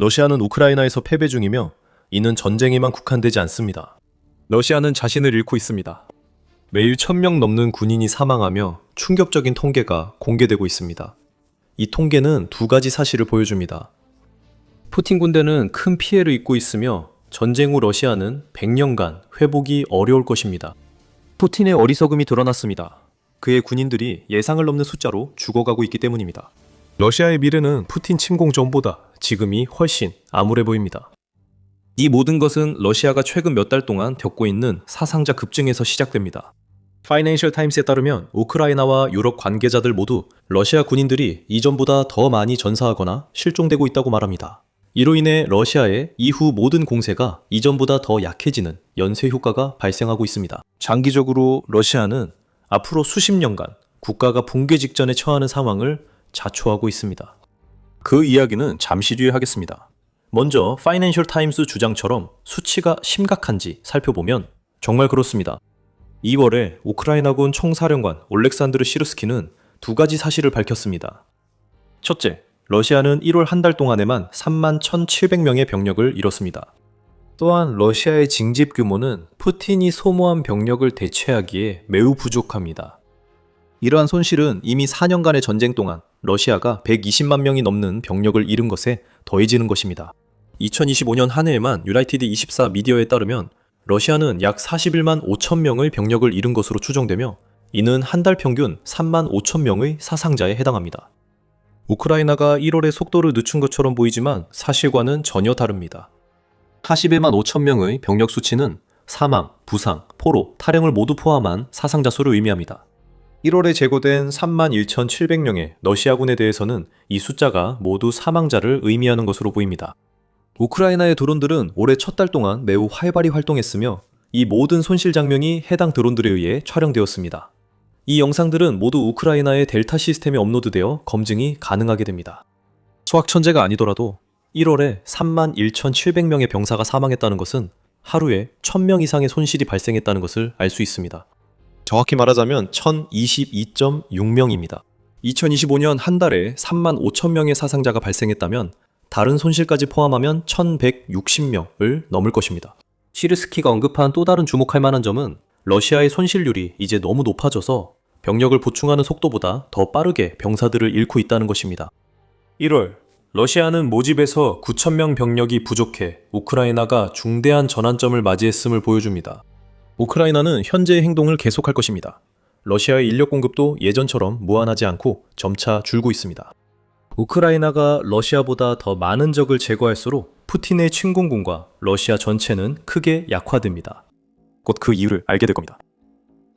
러시아는 우크라이나에서 패배 중이며 이는 전쟁에만 국한되지 않습니다. 러시아는 자신을 잃고 있습니다. 매일 1000명 넘는 군인이 사망하며 충격적인 통계가 공개되고 있습니다. 이 통계는 두 가지 사실을 보여줍니다. 푸틴 군대는 큰 피해를 입고 있으며 전쟁 후 러시아는 100년간 회복이 어려울 것입니다. 푸틴의 어리석음이 드러났습니다. 그의 군인들이 예상을 넘는 숫자로 죽어가고 있기 때문입니다. 러시아의 미래는 푸틴 침공 전보다 지금이 훨씬 암울해 보입니다. 이 모든 것은 러시아가 최근 몇 달 동안 겪고 있는 사상자 급증에서 시작됩니다. 파이낸셜 타임스에 따르면 우크라이나와 유럽 관계자들 모두 러시아 군인들이 이전보다 더 많이 전사하거나 실종되고 있다고 말합니다. 이로 인해 러시아의 이후 모든 공세가 이전보다 더 약해지는 연쇄 효과가 발생하고 있습니다. 장기적으로 러시아는 앞으로 수십 년간 국가가 붕괴 직전에 처하는 상황을 자초하고 있습니다. 그 이야기는 잠시 뒤에 하겠습니다. 먼저 파이낸셜 타임스 주장처럼 수치가 심각한지 살펴보면 정말 그렇습니다. 2월에 우크라이나군 총사령관 올렉산드르 시르스키는 두 가지 사실을 밝혔습니다. 첫째, 러시아는 1월 한 달 동안에만 31,700명의 병력을 잃었습니다. 또한 러시아의 징집 규모는 푸틴이 소모한 병력을 대체하기에 매우 부족합니다. 이러한 손실은 이미 4년간의 전쟁 동안 러시아가 120만 명이 넘는 병력을 잃은 것에 더해지는 것입니다. 2025년 한 해에만 유나이티드 24 미디어에 따르면 러시아는 약 41만 5천 명의 병력을 잃은 것으로 추정되며 이는 한 달 평균 3만 5천 명의 사상자에 해당합니다. 우크라이나가 1월에 속도를 늦춘 것처럼 보이지만 사실과는 전혀 다릅니다. 41만 5천 명의 병력 수치는 사망, 부상, 포로, 탈영을 모두 포함한 사상자 수를 의미합니다. 1월에 제거된 3만 1,700명의 러시아군에 대해서는 이 숫자가 모두 사망자를 의미하는 것으로 보입니다. 우크라이나의 드론들은 올해 첫 달 동안 매우 활발히 활동했으며 이 모든 손실 장면이 해당 드론들에 의해 촬영되었습니다. 이 영상들은 모두 우크라이나의 델타 시스템에 업로드되어 검증이 가능하게 됩니다. 수학천재가 아니더라도 1월에 3만 1,700명의 병사가 사망했다는 것은 하루에 1000명 이상의 손실이 발생했다는 것을 알 수 있습니다. 정확히 말하자면 1022.6명입니다. 2025년 한 달에 3만 5천 명의 사상자가 발생했다면 다른 손실까지 포함하면 1160명을 넘을 것입니다. 시르스키가 언급한 또 다른 주목할 만한 점은 러시아의 손실률이 이제 너무 높아져서 병력을 보충하는 속도보다 더 빠르게 병사들을 잃고 있다는 것입니다. 1월, 러시아는 모집에서 9,000명 병력이 부족해 우크라이나가 중대한 전환점을 맞이했음을 보여줍니다. 우크라이나는 현재의 행동을 계속할 것입니다. 러시아의 인력 공급도 예전처럼 무한하지 않고 점차 줄고 있습니다. 우크라이나가 러시아보다 더 많은 적을 제거할수록 푸틴의 침공군과 러시아 전체는 크게 약화됩니다. 곧 그 이유를 알게 될 겁니다.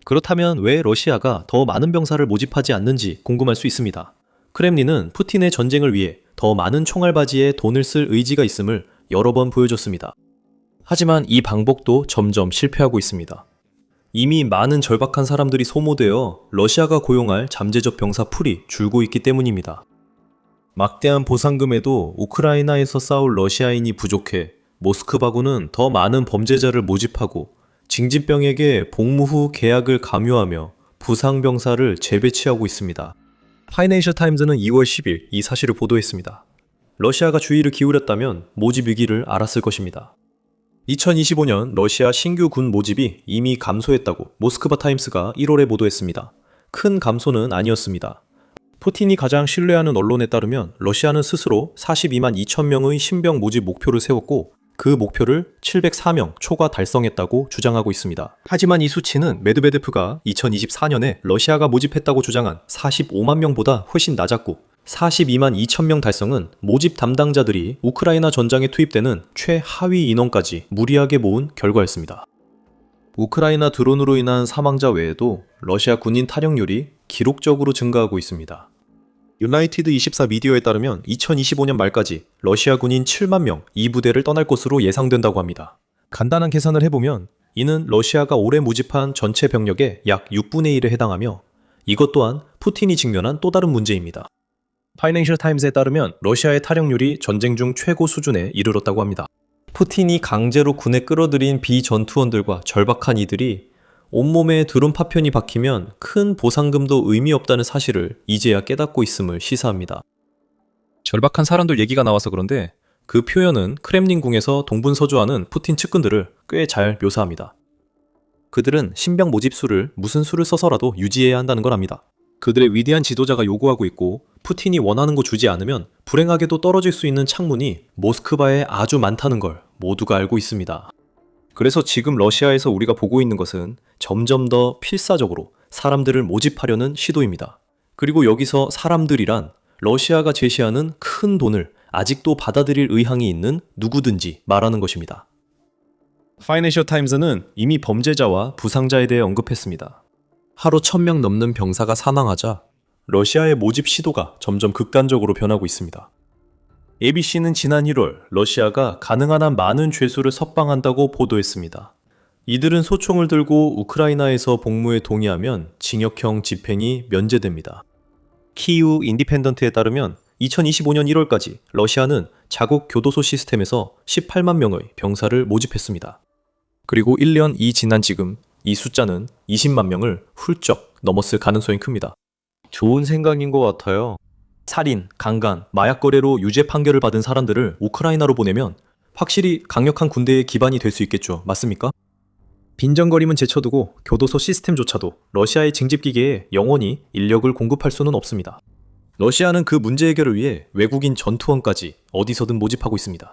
그렇다면 왜 러시아가 더 많은 병사를 모집하지 않는지 궁금할 수 있습니다. 크렘린은 푸틴의 전쟁을 위해 더 많은 총알바지에 돈을 쓸 의지가 있음을 여러 번 보여줬습니다. 하지만 이 방법도 점점 실패하고 있습니다. 이미 많은 절박한 사람들이 소모되어 러시아가 고용할 잠재적 병사 풀이 줄고 있기 때문입니다. 막대한 보상금에도 우크라이나에서 싸울 러시아인이 부족해 모스크바군은 더 많은 범죄자를 모집하고 징집병에게 복무 후 계약을 강요하며 부상병사를 재배치하고 있습니다. 파이낸셜 타임즈는 2월 10일 이 사실을 보도했습니다. 러시아가 주의를 기울였다면 모집 위기를 알았을 것입니다. 2025년 러시아 신규 군 모집이 이미 감소했다고 모스크바 타임스가 1월에 보도했습니다. 큰 감소는 아니었습니다. 푸틴이 가장 신뢰하는 언론에 따르면 러시아는 스스로 42만 2천 명의 신병 모집 목표를 세웠고 그 목표를 704명 초과 달성했다고 주장하고 있습니다. 하지만 이 수치는 메드베데프가 2024년에 러시아가 모집했다고 주장한 45만 명보다 훨씬 낮았고 42만 2천 명 달성은 모집 담당자들이 우크라이나 전장에 투입되는 최하위 인원까지 무리하게 모은 결과였습니다. 우크라이나 드론으로 인한 사망자 외에도 러시아 군인 탈영률이 기록적으로 증가하고 있습니다. 유나이티드 24 미디어에 따르면 2025년 말까지 러시아 군인 7만 명 이 부대를 떠날 것으로 예상된다고 합니다. 간단한 계산을 해보면 이는 러시아가 올해 모집한 전체 병력의 약 6분의 1에 해당하며 이것 또한 푸틴이 직면한 또 다른 문제입니다. 파이낸셜 타임스에 따르면 러시아의 탈영률이 전쟁 중 최고 수준에 이르렀다고 합니다. 푸틴이 강제로 군에 끌어들인 비전투원들과 절박한 이들이 온몸에 드론 파편이 박히면 큰 보상금도 의미 없다는 사실을 이제야 깨닫고 있음을 시사합니다. 절박한 사람들 얘기가 나와서 그런데 그 표현은 크렘린궁에서 동분서주하는 푸틴 측근들을 꽤 잘 묘사합니다. 그들은 신병 모집수를 무슨 수를 써서라도 유지해야 한다는 걸 압니다. 그들의 위대한 지도자가 요구하고 있고 푸틴이 원하는 거 주지 않으면 불행하게도 떨어질 수 있는 창문이 모스크바에 아주 많다는 걸 모두가 알고 있습니다. 그래서 지금 러시아에서 우리가 보고 있는 것은 점점 더 필사적으로 사람들을 모집하려는 시도입니다. 그리고 여기서 사람들이란 러시아가 제시하는 큰 돈을 아직도 받아들일 의향이 있는 누구든지 말하는 것입니다. 파이낸셜 타임즈는 이미 범죄자와 부상자에 대해 언급했습니다. 하루 1000명 넘는 병사가 사망하자 러시아의 모집 시도가 점점 극단적으로 변하고 있습니다. ABC는 지난 1월 러시아가 가능한 한 많은 죄수를 석방한다고 보도했습니다. 이들은 소총을 들고 우크라이나에서 복무에 동의하면 징역형 집행이 면제됩니다. 키이우 인디펜던트에 따르면 2025년 1월까지 러시아는 자국 교도소 시스템에서 18만 명의 병사를 모집했습니다. 그리고 1년이 지난 지금 이 숫자는 20만 명을 훌쩍 넘었을 가능성이 큽니다. 좋은 생각인 것 같아요. 살인, 강간, 마약 거래로 유죄 판결을 받은 사람들을 우크라이나로 보내면 확실히 강력한 군대의 기반이 될 수 있겠죠. 맞습니까? 빈정거림은 제쳐두고 교도소 시스템조차도 러시아의 징집기계에 영원히 인력을 공급할 수는 없습니다. 러시아는 그 문제 해결을 위해 외국인 전투원까지 어디서든 모집하고 있습니다.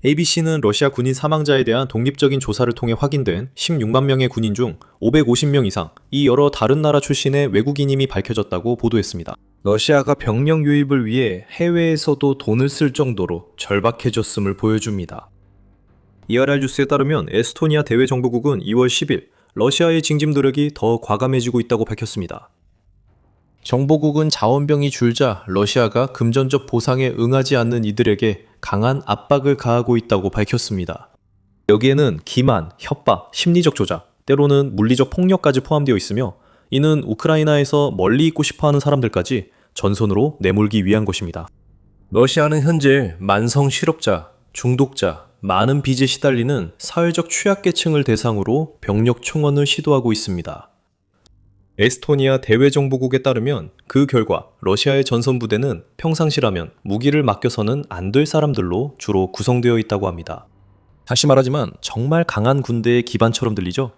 ABC는 러시아 군인 사망자에 대한 독립적인 조사를 통해 확인된 16만 명의 군인 중 550명 이상이 여러 다른 나라 출신의 외국인임이 밝혀졌다고 보도했습니다. 러시아가 병력 유입을 위해 해외에서도 돈을 쓸 정도로 절박해졌음을 보여줍니다. ERR 뉴스에 따르면 에스토니아 대외정보국은 2월 10일 러시아의 징집 노력이 더 과감해지고 있다고 밝혔습니다. 정보국은 자원병이 줄자 러시아가 금전적 보상에 응하지 않는 이들에게 강한 압박을 가하고 있다고 밝혔습니다. 여기에는 기만, 협박, 심리적 조작, 때로는 물리적 폭력까지 포함되어 있으며 이는 우크라이나에서 멀리 있고 싶어하는 사람들까지 전선으로 내몰기 위한 것입니다. 러시아는 현재 만성 실업자, 중독자, 많은 빚에 시달리는 사회적 취약계층을 대상으로 병력 충원을 시도하고 있습니다. 에스토니아 대외정보국에 따르면 그 결과 러시아의 전선부대는 평상시라면 무기를 맡겨서는 안 될 사람들로 주로 구성되어 있다고 합니다. 다시 말하지만 정말 강한 군대의 기반처럼 들리죠?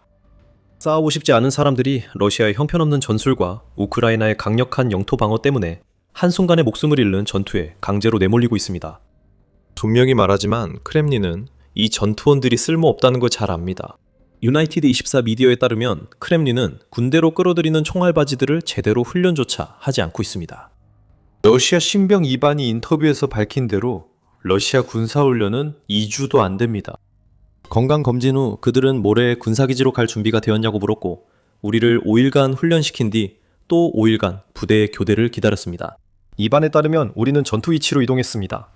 싸우고 싶지 않은 사람들이 러시아의 형편없는 전술과 우크라이나의 강력한 영토 방어 때문에 한순간에 목숨을 잃는 전투에 강제로 내몰리고 있습니다. 분명히 말하지만 크렘린은 이 전투원들이 쓸모없다는 걸 잘 압니다. 유나이티드 24 미디어에 따르면 크렘린은 군대로 끌어들이는 총알바지들을 제대로 훈련조차 하지 않고 있습니다. 러시아 신병 2반이 인터뷰에서 밝힌 대로 러시아 군사훈련은 2주도 안 됩니다. 건강검진 후 그들은 모레 군사기지로 갈 준비가 되었냐고 물었고 우리를 5일간 훈련시킨 뒤 또 5일간 부대의 교대를 기다렸습니다. 2반에 따르면 우리는 전투 위치로 이동했습니다.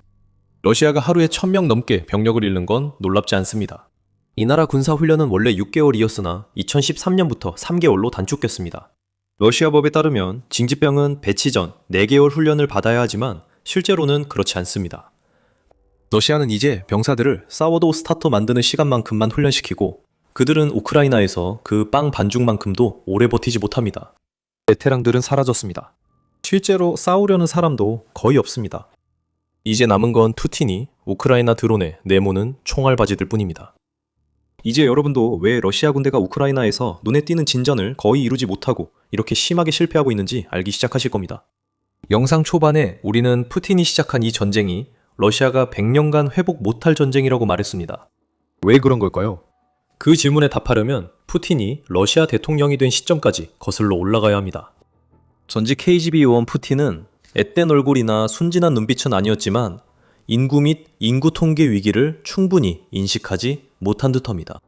러시아가 하루에 1000명 넘게 병력을 잃는 건 놀랍지 않습니다. 이 나라 군사훈련은 원래 6개월이었으나 2013년부터 3개월로 단축됐습니다. 러시아 법에 따르면 징집병은 배치 전 4개월 훈련을 받아야 하지만 실제로는 그렇지 않습니다. 러시아는 이제 병사들을 사워도우 스타터 만드는 시간만큼만 훈련시키고 그들은 우크라이나에서 그 빵 반죽만큼도 오래 버티지 못합니다. 베테랑들은 사라졌습니다. 실제로 싸우려는 사람도 거의 없습니다. 이제 남은 건 푸틴이 우크라이나 드론에 내모는 총알바지들 뿐입니다. 이제 여러분도 왜 러시아 군대가 우크라이나에서 눈에 띄는 진전을 거의 이루지 못하고 이렇게 심하게 실패하고 있는지 알기 시작하실 겁니다. 영상 초반에 우리는 푸틴이 시작한 이 전쟁이 러시아가 100년간 회복 못할 전쟁이라고 말했습니다. 왜 그런 걸까요? 그 질문에 답하려면 푸틴이 러시아 대통령이 된 시점까지 거슬러 올라가야 합니다. 전직 KGB 요원 푸틴은 앳된 얼굴이나 순진한 눈빛은 아니었지만 인구 및 인구 통계 위기를 충분히 인식하지 못한 듯합니다.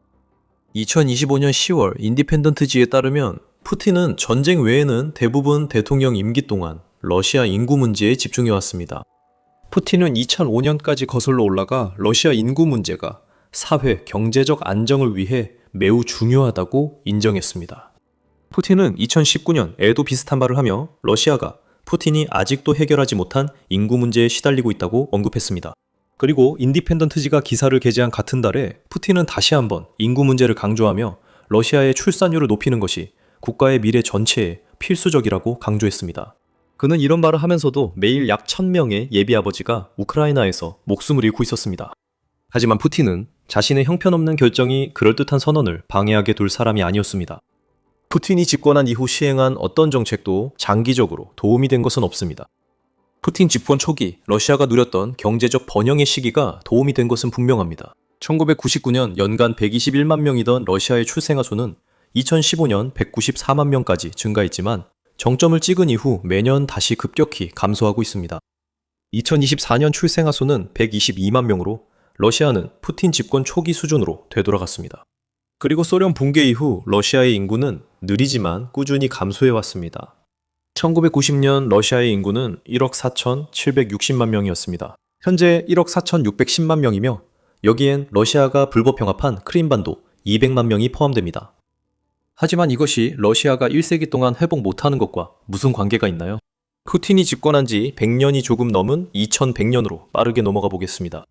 2025년 10월 인디펜던트지에 따르면 푸틴은 전쟁 외에는 대부분 대통령 임기 동안 러시아 인구 문제에 집중해왔습니다. 푸틴은 2005년까지 거슬러 올라가 러시아 인구 문제가 사회, 경제적 안정을 위해 매우 중요하다고 인정했습니다. 푸틴은 2019년에도 비슷한 말을 하며 러시아가 푸틴이 아직도 해결하지 못한 인구 문제에 시달리고 있다고 언급했습니다. 그리고 인디펜던트지가 기사를 게재한 같은 달에 푸틴은 다시 한번 인구 문제를 강조하며 러시아의 출산율을 높이는 것이 국가의 미래 전체에 필수적이라고 강조했습니다. 그는 이런 말을 하면서도 매일 약 1000명의 예비 아버지가 우크라이나에서 목숨을 잃고 있었습니다. 하지만 푸틴은 자신의 형편없는 결정이 그럴듯한 선언을 방해하게 둘 사람이 아니었습니다. 푸틴이 집권한 이후 시행한 어떤 정책도 장기적으로 도움이 된 것은 없습니다. 푸틴 집권 초기 러시아가 누렸던 경제적 번영의 시기가 도움이 된 것은 분명합니다. 1999년 연간 121만 명이던 러시아의 출생아 수는 2015년 194만 명까지 증가했지만 정점을 찍은 이후 매년 다시 급격히 감소하고 있습니다. 2024년 출생아 수는 122만 명으로 러시아는 푸틴 집권 초기 수준으로 되돌아갔습니다. 그리고 소련 붕괴 이후 러시아의 인구는 느리지만 꾸준히 감소해왔습니다. 1990년 러시아의 인구는 1억 4,760만 명이었습니다. 현재 1억 4,610만 명이며 여기엔 러시아가 불법 병합한 크림반도 200만 명이 포함됩니다. 하지만 이것이 러시아가 1세기 동안 회복 못하는 것과 무슨 관계가 있나요? 푸틴이 집권한 지 100년이 조금 넘은 2100년으로 빠르게 넘어가 보겠습니다.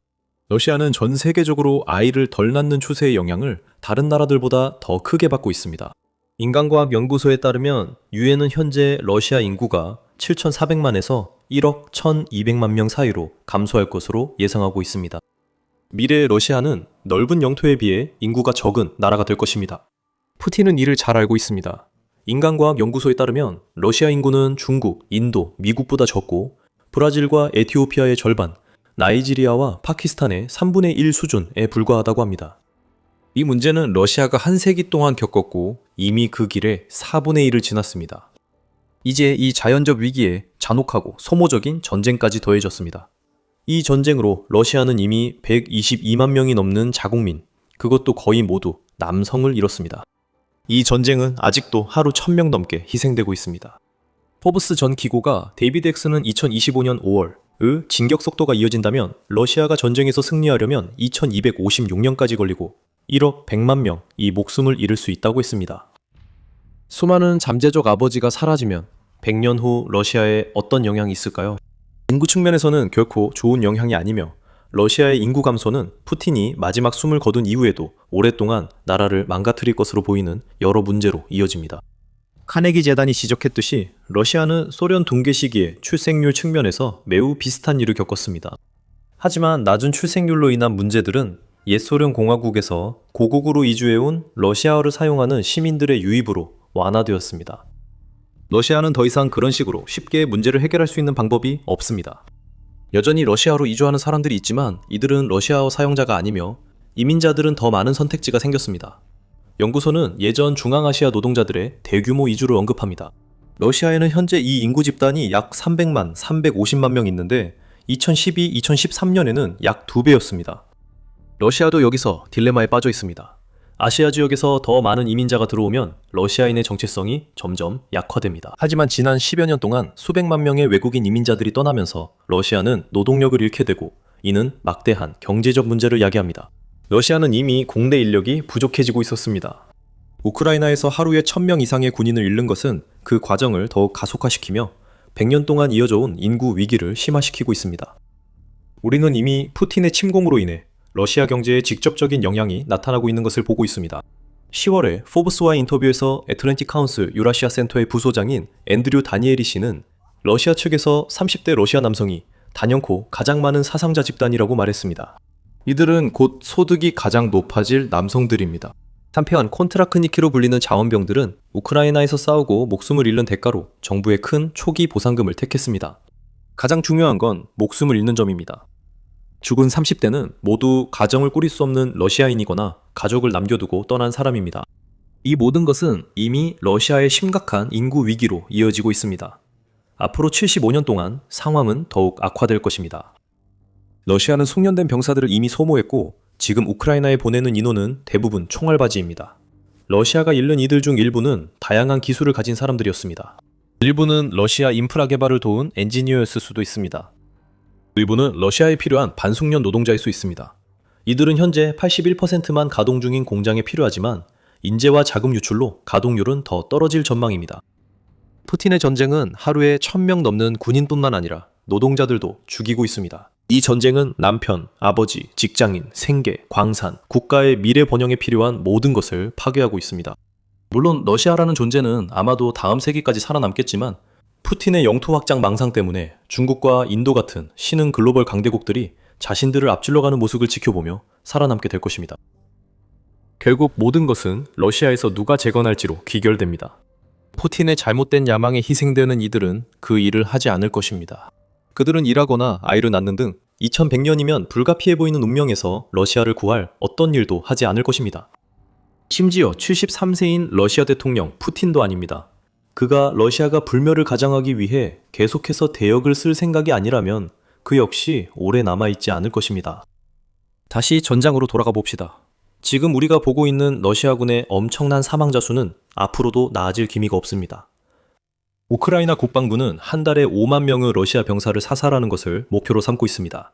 러시아는 전 세계적으로 아이를 덜 낳는 추세의 영향을 다른 나라들보다 더 크게 받고 있습니다. 인간과학연구소에 따르면 유엔은 현재 러시아 인구가 7,400만에서 1억 1,200만 명 사이로 감소할 것으로 예상하고 있습니다. 미래의 러시아는 넓은 영토에 비해 인구가 적은 나라가 될 것입니다. 푸틴은 이를 잘 알고 있습니다. 인간과학연구소에 따르면 러시아 인구는 중국, 인도, 미국보다 적고 브라질과 에티오피아의 절반, 나이지리아와 파키스탄의 3분의 1 수준에 불과하다고 합니다. 이 문제는 러시아가 한 세기 동안 겪었고 이미 그 길에 4분의 1을 지났습니다. 이제 이 자연적 위기에 잔혹하고 소모적인 전쟁까지 더해졌습니다. 이 전쟁으로 러시아는 이미 122만 명이 넘는 자국민, 그것도 거의 모두 남성을 잃었습니다. 이 전쟁은 아직도 하루 1000명 넘게 희생되고 있습니다. 포브스 전 기고가 데이비드 엑스는 2025년 5월의 진격 속도가 이어진다면 러시아가 전쟁에서 승리하려면 2256년까지 걸리고 1억 100만 명이 목숨을 잃을 수 있다고 했습니다. 수많은 잠재적 아버지가 사라지면 100년 후 러시아에 어떤 영향이 있을까요? 인구 측면에서는 결코 좋은 영향이 아니며 러시아의 인구 감소는 푸틴이 마지막 숨을 거둔 이후에도 오랫동안 나라를 망가뜨릴 것으로 보이는 여러 문제로 이어집니다. 카네기 재단이 지적했듯이 러시아는 소련 붕괴 시기에 출생률 측면에서 매우 비슷한 일을 겪었습니다. 하지만 낮은 출생률로 인한 문제들은 옛 소련 공화국에서 고국으로 이주해온 러시아어를 사용하는 시민들의 유입으로 완화되었습니다. 러시아는 더 이상 그런 식으로 쉽게 문제를 해결할 수 있는 방법이 없습니다. 여전히 러시아로 이주하는 사람들이 있지만 이들은 러시아어 사용자가 아니며 이민자들은 더 많은 선택지가 생겼습니다. 연구소는 예전 중앙아시아 노동자들의 대규모 이주를 언급합니다. 러시아에는 현재 이 인구 집단이 약 300만, 350만 명 있는데 2012, 2013년에는 약 2배였습니다. 러시아도 여기서 딜레마에 빠져 있습니다. 아시아 지역에서 더 많은 이민자가 들어오면 러시아인의 정체성이 점점 약화됩니다. 하지만 지난 10여 년 동안 수백만 명의 외국인 이민자들이 떠나면서 러시아는 노동력을 잃게 되고 이는 막대한 경제적 문제를 야기합니다. 러시아는 이미 공대 인력이 부족해지고 있었습니다. 우크라이나에서 하루에 1000명 이상의 군인을 잃는 것은 그 과정을 더욱 가속화시키며 100년 동안 이어져 온 인구 위기를 심화시키고 있습니다. 우리는 이미 푸틴의 침공으로 인해 러시아 경제에 직접적인 영향이 나타나고 있는 것을 보고 있습니다. 10월에 포브스와의 인터뷰에서 애틀랜틱 카운슬 유라시아 센터의 부소장인 앤드류 다니엘이 씨는 러시아 측에서 30대 러시아 남성이 단연코 가장 많은 사상자 집단이라고 말했습니다. 이들은 곧 소득이 가장 높아질 남성들입니다. 한편 콘트라크니키로 불리는 자원병들은 우크라이나에서 싸우고 목숨을 잃는 대가로 정부의 큰 초기 보상금을 택했습니다. 가장 중요한 건 목숨을 잃는 점입니다. 죽은 30대는 모두 가정을 꾸릴 수 없는 러시아인이거나 가족을 남겨두고 떠난 사람입니다. 이 모든 것은 이미 러시아의 심각한 인구 위기로 이어지고 있습니다. 앞으로 75년 동안 상황은 더욱 악화될 것입니다. 러시아는 숙련된 병사들을 이미 소모했고 지금 우크라이나에 보내는 인원은 대부분 총알바지입니다. 러시아가 잃는 이들 중 일부는 다양한 기술을 가진 사람들이었습니다. 일부는 러시아 인프라 개발을 도운 엔지니어였을 수도 있습니다. 일부는 러시아에 필요한 반숙련 노동자일 수 있습니다. 이들은 현재 81%만 가동 중인 공장에 필요하지만 인재와 자금 유출로 가동률은 더 떨어질 전망입니다. 푸틴의 전쟁은 하루에 1000명 넘는 군인뿐만 아니라 노동자들도 죽이고 있습니다. 이 전쟁은 남편, 아버지, 직장인, 생계, 광산, 국가의 미래 번영에 필요한 모든 것을 파괴하고 있습니다. 물론 러시아라는 존재는 아마도 다음 세기까지 살아남겠지만 푸틴의 영토 확장 망상 때문에 중국과 인도 같은 신흥 글로벌 강대국들이 자신들을 앞질러가는 모습을 지켜보며 살아남게 될 것입니다. 결국 모든 것은 러시아에서 누가 재건할지로 귀결됩니다. 푸틴의 잘못된 야망에 희생되는 이들은 그 일을 하지 않을 것입니다. 그들은 일하거나 아이를 낳는 등 2100년이면 불가피해 보이는 운명에서 러시아를 구할 어떤 일도 하지 않을 것입니다. 심지어 73세인 러시아 대통령 푸틴도 아닙니다. 그가 러시아가 불멸을 가장하기 위해 계속해서 대역을 쓸 생각이 아니라면 그 역시 오래 남아있지 않을 것입니다. 다시 전장으로 돌아가 봅시다. 지금 우리가 보고 있는 러시아군의 엄청난 사망자 수는 앞으로도 나아질 기미가 없습니다. 우크라이나 국방부는 한 달에 5만 명의 러시아 병사를 사살하는 것을 목표로 삼고 있습니다.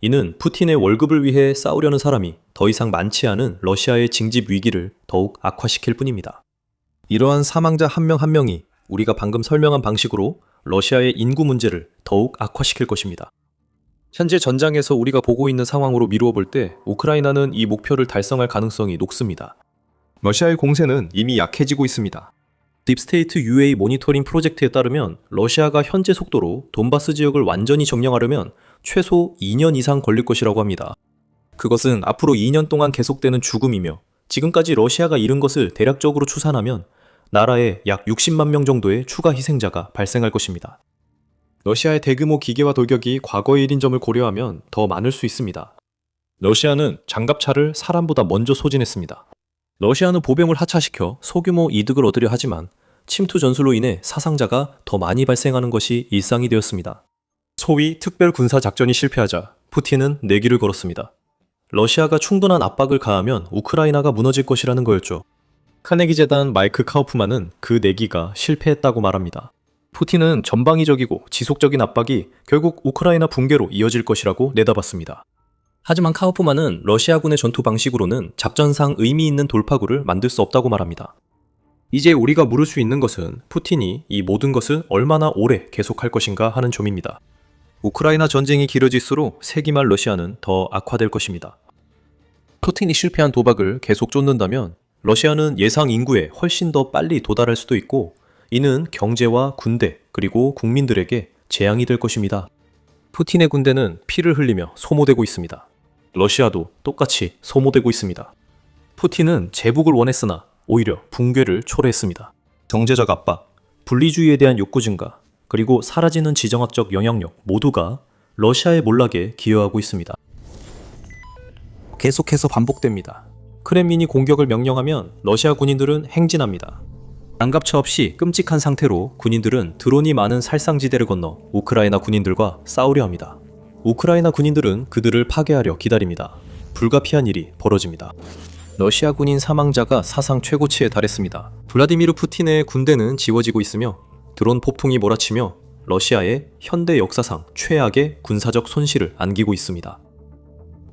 이는 푸틴의 월급을 위해 싸우려는 사람이 더 이상 많지 않은 러시아의 징집 위기를 더욱 악화시킬 뿐입니다. 이러한 사망자 한 명 한 명이 우리가 방금 설명한 방식으로 러시아의 인구 문제를 더욱 악화시킬 것입니다. 현재 전장에서 우리가 보고 있는 상황으로 미루어 볼 때 우크라이나는 이 목표를 달성할 가능성이 높습니다. 러시아의 공세는 이미 약해지고 있습니다. 딥스테이트 UA 모니터링 프로젝트에 따르면 러시아가 현재 속도로 돈바스 지역을 완전히 점령하려면 최소 2년 이상 걸릴 것이라고 합니다. 그것은 앞으로 2년 동안 계속되는 죽음이며 지금까지 러시아가 잃은 것을 대략적으로 추산하면 나라에 약 60만 명 정도의 추가 희생자가 발생할 것입니다. 러시아의 대규모 기계화 돌격이 과거의 일인 점을 고려하면 더 많을 수 있습니다. 러시아는 장갑차를 사람보다 먼저 소진했습니다. 러시아는 보병을 하차시켜 소규모 이득을 얻으려 하지만 침투 전술로 인해 사상자가 더 많이 발생하는 것이 일상이 되었습니다. 소위 특별 군사 작전이 실패하자 푸틴은 내기를 걸었습니다. 러시아가 충분한 압박을 가하면 우크라이나가 무너질 것이라는 거였죠. 카네기 재단 마이크 카우프만은 그 내기가 실패했다고 말합니다. 푸틴은 전방위적이고 지속적인 압박이 결국 우크라이나 붕괴로 이어질 것이라고 내다봤습니다. 하지만 카우프만은 러시아군의 전투 방식으로는 작전상 의미 있는 돌파구를 만들 수 없다고 말합니다. 이제 우리가 물을 수 있는 것은 푸틴이 이 모든 것을 얼마나 오래 계속할 것인가 하는 점입니다. 우크라이나 전쟁이 길어질수록 세기말 러시아는 더 악화될 것입니다. 푸틴이 실패한 도박을 계속 쫓는다면 러시아는 예상 인구에 훨씬 더 빨리 도달할 수도 있고 이는 경제와 군대 그리고 국민들에게 재앙이 될 것입니다. 푸틴의 군대는 피를 흘리며 소모되고 있습니다. 러시아도 똑같이 소모되고 있습니다. 푸틴은 제국을 원했으나 오히려 붕괴를 초래했습니다. 경제적 압박, 분리주의에 대한 욕구 증가, 그리고 사라지는 지정학적 영향력 모두가 러시아의 몰락에 기여하고 있습니다. 계속해서 반복됩니다. 크렘린이 공격을 명령하면 러시아 군인들은 행진합니다. 장갑차 없이 끔찍한 상태로 군인들은 드론이 많은 살상지대를 건너 우크라이나 군인들과 싸우려 합니다. 우크라이나 군인들은 그들을 파괴하려 기다립니다. 불가피한 일이 벌어집니다. 러시아 군인 사망자가 사상 최고치에 달했습니다. 블라디미르 푸틴의 군대는 지워지고 있으며 드론 폭풍이 몰아치며 러시아의 현대 역사상 최악의 군사적 손실을 안기고 있습니다.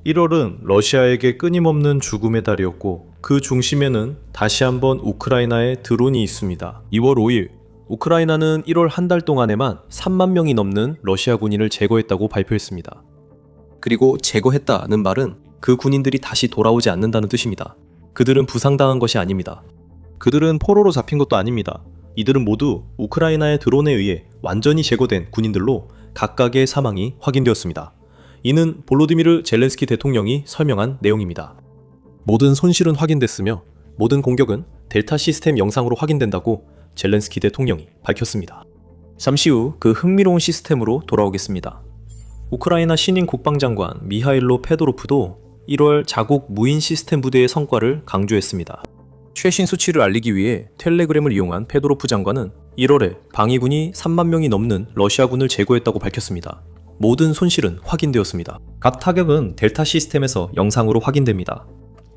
1월은 러시아에게 끊임없는 죽음의 달이었고 그 중심에는 다시 한번 우크라이나의 드론이 있습니다. 2월 5일 우크라이나는 1월 한 달 동안에만 3만 명이 넘는 러시아 군인을 제거했다고 발표했습니다. 그리고 제거했다는 말은 그 군인들이 다시 돌아오지 않는다는 뜻입니다. 그들은 부상당한 것이 아닙니다. 그들은 포로로 잡힌 것도 아닙니다. 이들은 모두 우크라이나의 드론에 의해 완전히 제거된 군인들로 각각의 사망이 확인되었습니다. 이는 볼로디미르 젤렌스키 대통령이 설명한 내용입니다. 모든 손실은 확인됐으며 모든 공격은 델타 시스템 영상으로 확인된다고 젤렌스키 대통령이 밝혔습니다. 잠시 후 그 흥미로운 시스템으로 돌아오겠습니다. 우크라이나 신임 국방장관 미하일로 페도로프도 1월 자국 무인 시스템 부대의 성과를 강조했습니다. 최신 수치를 알리기 위해 텔레그램을 이용한 페도로프 장관은 1월에 방위군이 3만 명이 넘는 러시아군을 제거했다고 밝혔습니다. 모든 손실은 확인되었습니다. 각 타격은 델타 시스템에서 영상으로 확인됩니다.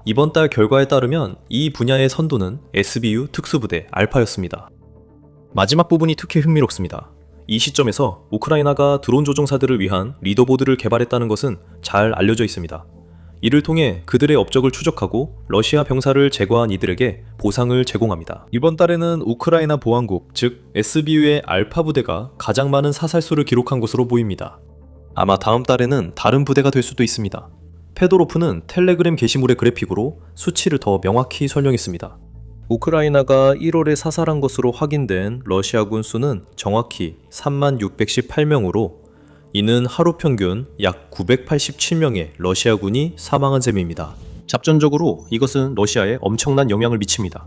이번 달 결과에 따르면 이 분야의 선두는 SBU 특수부대 알파였습니다. 마지막 부분이 특히 흥미롭습니다. 이 시점에서 우크라이나가 드론 조종사들을 위한 리더보드를 개발했다는 것은 잘 알려져 있습니다. 이를 통해 그들의 업적을 추적하고 러시아 병사를 제거한 이들에게 보상을 제공합니다. 이번 달에는 우크라이나 보안국, 즉 SBU의 알파 부대가 가장 많은 사살수를 기록한 것으로 보입니다. 아마 다음 달에는 다른 부대가 될 수도 있습니다. 페도로프는 텔레그램 게시물의 그래픽으로 수치를 더 명확히 설명했습니다. 우크라이나가 1월에 사살한 것으로 확인된 러시아군 수는 정확히 3618명으로 이는 하루 평균 약 987명의 러시아군이 사망한 셈입니다. 잡전적으로 이것은 러시아에 엄청난 영향을 미칩니다.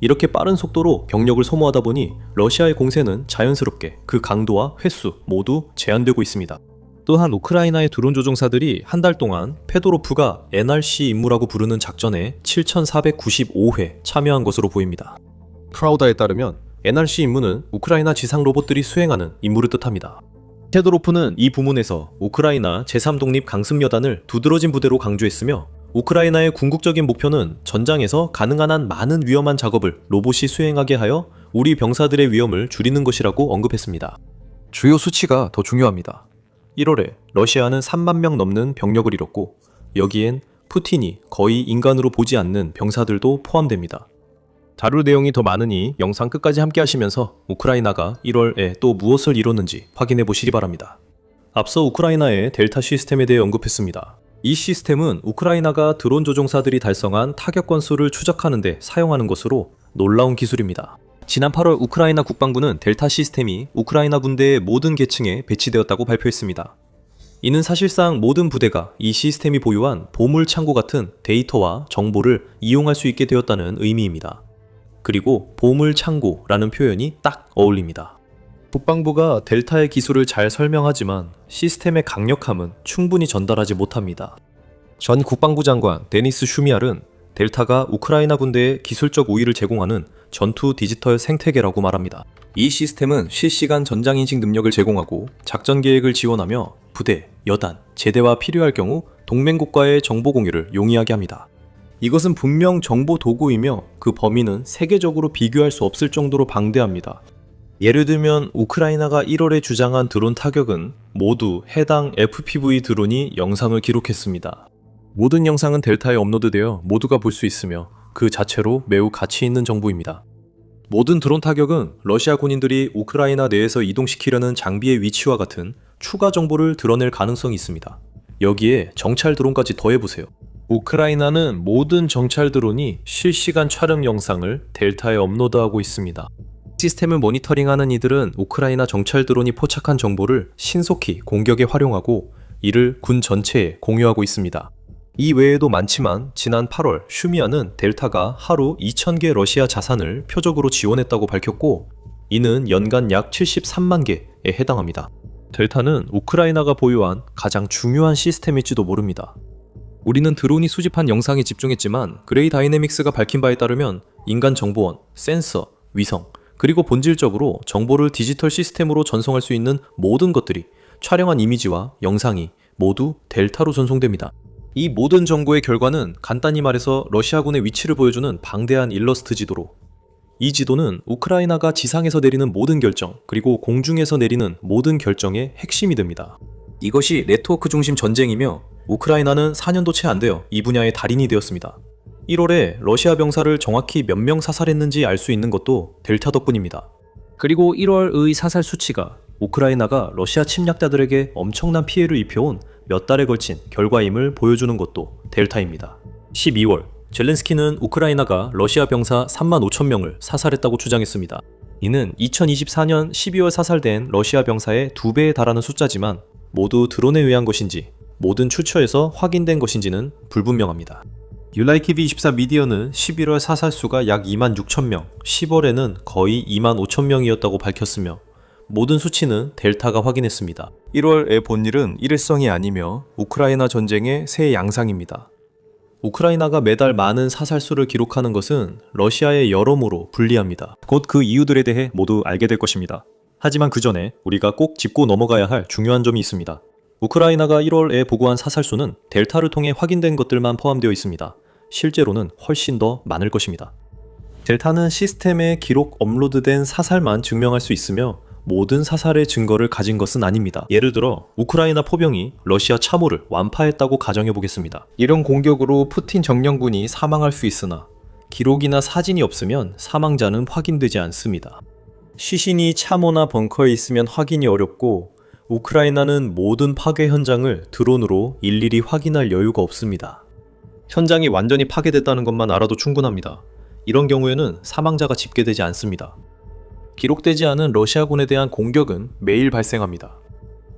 이렇게 빠른 속도로 병력을 소모하다 보니 러시아의 공세는 자연스럽게 그 강도와 횟수 모두 제한되고 있습니다. 또한 우크라이나의 드론 조종사들이 한 달 동안 페도로프가 NRC 임무라고 부르는 작전에 7,495회 참여한 것으로 보입니다. 프라우다에 따르면 NRC 임무는 우크라이나 지상 로봇들이 수행하는 임무를 뜻합니다. 페도로프는 이 부문에서 우크라이나 제3독립 강습여단을 두드러진 부대로 강조했으며 우크라이나의 궁극적인 목표는 전장에서 가능한 한 많은 위험한 작업을 로봇이 수행하게 하여 우리 병사들의 위험을 줄이는 것이라고 언급했습니다. 주요 수치가 더 중요합니다. 1월에 러시아는 3만 명 넘는 병력을 잃었고 여기엔 푸틴이 거의 인간으로 보지 않는 병사들도 포함됩니다. 다룰 내용이 더 많으니 영상 끝까지 함께 하시면서 우크라이나가 1월에 또 무엇을 이뤘는지 확인해 보시기 바랍니다. 앞서 우크라이나의 델타 시스템에 대해 언급했습니다. 이 시스템은 우크라이나가 드론 조종사들이 달성한 타격 건수를 추적하는 데 사용하는 것으로 놀라운 기술입니다. 지난 8월 우크라이나 국방부는 델타 시스템이 우크라이나 군대의 모든 계층에 배치되었다고 발표했습니다. 이는 사실상 모든 부대가 이 시스템이 보유한 보물창고 같은 데이터와 정보를 이용할 수 있게 되었다는 의미입니다. 그리고 보물창고라는 표현이 딱 어울립니다. 국방부가 델타의 기술을 잘 설명하지만 시스템의 강력함은 충분히 전달하지 못합니다. 전 국방부 장관 데니스 슈미알은 델타가 우크라이나 군대에 기술적 우위를 제공하는 전투 디지털 생태계라고 말합니다. 이 시스템은 실시간 전장 인식 능력을 제공하고 작전 계획을 지원하며 부대, 여단, 제대와 필요할 경우 동맹국과의 정보 공유를 용이하게 합니다. 이것은 분명 정보 도구이며 그 범위는 세계적으로 비교할 수 없을 정도로 방대합니다. 예를 들면 우크라이나가 1월에 주장한 드론 타격은 모두 해당 FPV 드론이 영상을 기록했습니다. 모든 영상은 델타에 업로드되어 모두가 볼 수 있으며 그 자체로 매우 가치 있는 정보입니다. 모든 드론 타격은 러시아 군인들이 우크라이나 내에서 이동시키려는 장비의 위치와 같은 추가 정보를 드러낼 가능성이 있습니다. 여기에 정찰 드론까지 더해보세요. 우크라이나는 모든 정찰 드론이 실시간 촬영 영상을 델타에 업로드하고 있습니다. 시스템을 모니터링하는 이들은 우크라이나 정찰 드론이 포착한 정보를 신속히 공격에 활용하고 이를 군 전체에 공유하고 있습니다. 이 외에도 많지만 지난 8월 슈미아는 델타가 하루 2,000개 러시아 자산을 표적으로 지원했다고 밝혔고 이는 연간 약 73만 개에 해당합니다. 델타는 우크라이나가 보유한 가장 중요한 시스템일지도 모릅니다. 우리는 드론이 수집한 영상에 집중했지만 그레이 다이내믹스가 밝힌 바에 따르면 인간 정보원, 센서, 위성, 그리고 본질적으로 정보를 디지털 시스템으로 전송할 수 있는 모든 것들이 촬영한 이미지와 영상이 모두 델타로 전송됩니다. 이 모든 정보의 결과는 간단히 말해서 러시아군의 위치를 보여주는 방대한 일러스트 지도로 이 지도는 우크라이나가 지상에서 내리는 모든 결정 그리고 공중에서 내리는 모든 결정의 핵심이 됩니다. 이것이 네트워크 중심 전쟁이며 우크라이나는 4년도 채 안 되어 이 분야의 달인이 되었습니다. 1월에 러시아 병사를 정확히 몇 명 사살했는지 알 수 있는 것도 델타 덕분입니다. 그리고 1월의 사살 수치가 우크라이나가 러시아 침략자들에게 엄청난 피해를 입혀온 몇 달에 걸친 결과임을 보여주는 것도 델타입니다. 12월, 젤렌스키는 우크라이나가 러시아 병사 35,000명을 사살했다고 주장했습니다. 이는 2024년 12월 사살된 러시아 병사의 2배에 달하는 숫자지만 모두 드론에 의한 것인지 모든 출처에서 확인된 것인지는 불분명합니다. 유라이키비24 미디어는 11월 사살수가 약 26,000명, 10월에는 거의 25,000명이었다고 밝혔으며 모든 수치는 델타가 확인했습니다. 1월의 본 일은 일회성이 아니며 우크라이나 전쟁의 새 양상입니다. 우크라이나가 매달 많은 사살수를 기록하는 것은 러시아의 여러모로 불리합니다. 곧 그 이유들에 대해 모두 알게 될 것입니다. 하지만 그 전에 우리가 꼭 짚고 넘어가야 할 중요한 점이 있습니다. 우크라이나가 1월에 보고한 사살수는 델타를 통해 확인된 것들만 포함되어 있습니다. 실제로는 훨씬 더 많을 것입니다. 델타는 시스템에 기록 업로드된 사살만 증명할 수 있으며 모든 사살의 증거를 가진 것은 아닙니다. 예를 들어 우크라이나 포병이 러시아 참호를 완파했다고 가정해 보겠습니다. 이런 공격으로 푸틴 정령군이 사망할 수 있으나 기록이나 사진이 없으면 사망자는 확인되지 않습니다. 시신이 참호나 벙커에 있으면 확인이 어렵고 우크라이나는 모든 파괴 현장을 드론으로 일일이 확인할 여유가 없습니다. 현장이 완전히 파괴됐다는 것만 알아도 충분합니다. 이런 경우에는 사망자가 집계되지 않습니다. 기록되지 않은 러시아군에 대한 공격은 매일 발생합니다.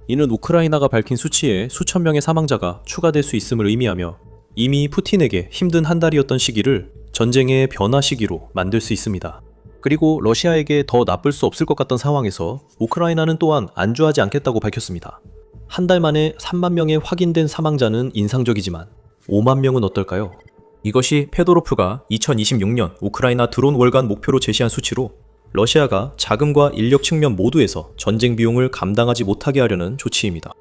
이는 우크라이나가 밝힌 수치에 수천 명의 사망자가 추가될 수 있음을 의미하며 이미 푸틴에게 힘든 한 달이었던 시기를 전쟁의 변화 시기로 만들 수 있습니다. 그리고 러시아에게 더 나쁠 수 없을 것 같던 상황에서 우크라이나는 또한 안주하지 않겠다고 밝혔습니다. 한 달 만에 3만 명의 확인된 사망자는 인상적이지만 5만 명은 어떨까요? 이것이 페도로프가 2026년 우크라이나 드론 월간 목표로 제시한 수치로 러시아가 자금과 인력 측면 모두에서 전쟁 비용을 감당하지 못하게 하려는 조치입니다.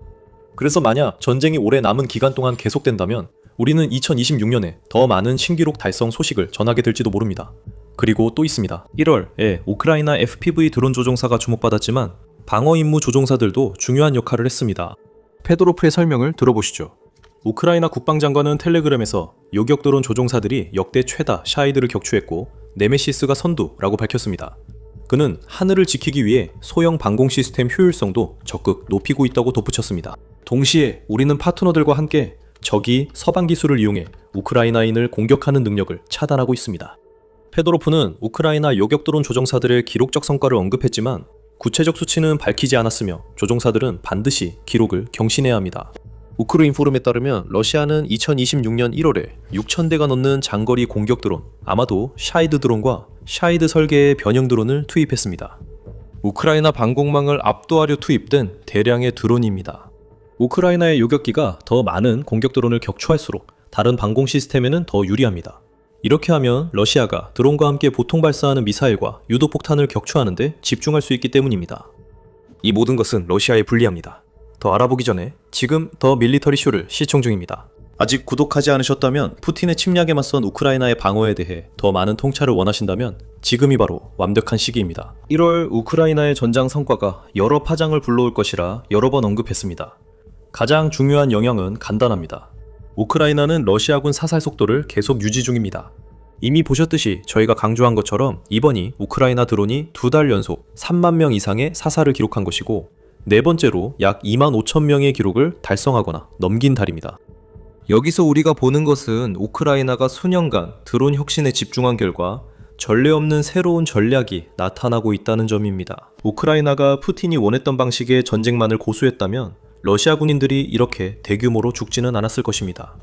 그래서 만약 전쟁이 오래 남은 기간 동안 계속된다면 우리는 2026년에 더 많은 신기록 달성 소식을 전하게 될지도 모릅니다. 그리고 또 있습니다. 1월에 우크라이나 FPV 드론 조종사가 주목받았지만 방어 임무 조종사들도 중요한 역할을 했습니다. 페도로프의 설명을 들어보시죠. 우크라이나 국방장관은 텔레그램에서 요격 드론 조종사들이 역대 최다 샤이드를 격추했고 네메시스가 선두라고 밝혔습니다. 그는 하늘을 지키기 위해 소형 방공 시스템 효율성도 적극 높이고 있다고 덧붙였습니다. 동시에 우리는 파트너들과 함께 적이 서방 기술을 이용해 우크라이나인을 공격하는 능력을 차단하고 있습니다. 페도로프는 우크라이나 요격 드론 조종사들의 기록적 성과를 언급했지만 구체적 수치는 밝히지 않았으며 조종사들은 반드시 기록을 경신해야 합니다. 우크르인포름에 따르면 러시아는 2026년 1월에 6,000대가 넘는 장거리 공격 드론, 아마도 샤이드 드론과 샤이드 설계의 변형 드론을 투입했습니다. 우크라이나 방공망을 압도하려 투입된 대량의 드론입니다. 우크라이나의 요격기가 더 많은 공격 드론을 격추할수록 다른 방공 시스템에는 더 유리합니다. 이렇게 하면 러시아가 드론과 함께 보통 발사하는 미사일과 유도폭탄을 격추하는 데 집중할 수 있기 때문입니다. 이 모든 것은 러시아에 불리합니다. 더 알아보기 전에 지금 더 밀리터리 쇼를 시청 중입니다. 아직 구독하지 않으셨다면 푸틴의 침략에 맞선 우크라이나의 방어에 대해 더 많은 통찰을 원하신다면 지금이 바로 완벽한 시기입니다. 1월 우크라이나의 전장 성과가 여러 파장을 불러올 것이라 여러 번 언급했습니다. 가장 중요한 영향은 간단합니다. 우크라이나는 러시아군 사살 속도를 계속 유지 중입니다. 이미 보셨듯이 저희가 강조한 것처럼 이번이 우크라이나 드론이 2달 연속 3만 명 이상의 사살을 기록한 것이고 네 번째로 약 2만 5천 명의 기록을 달성하거나 넘긴 달입니다. 여기서 우리가 보는 것은 우크라이나가 수년간 드론 혁신에 집중한 결과 전례 없는 새로운 전략이 나타나고 있다는 점입니다. 우크라이나가 푸틴이 원했던 방식의 전쟁만을 고수했다면 러시아 군인들이 이렇게 대규모로 죽지는 않았을 것입니다.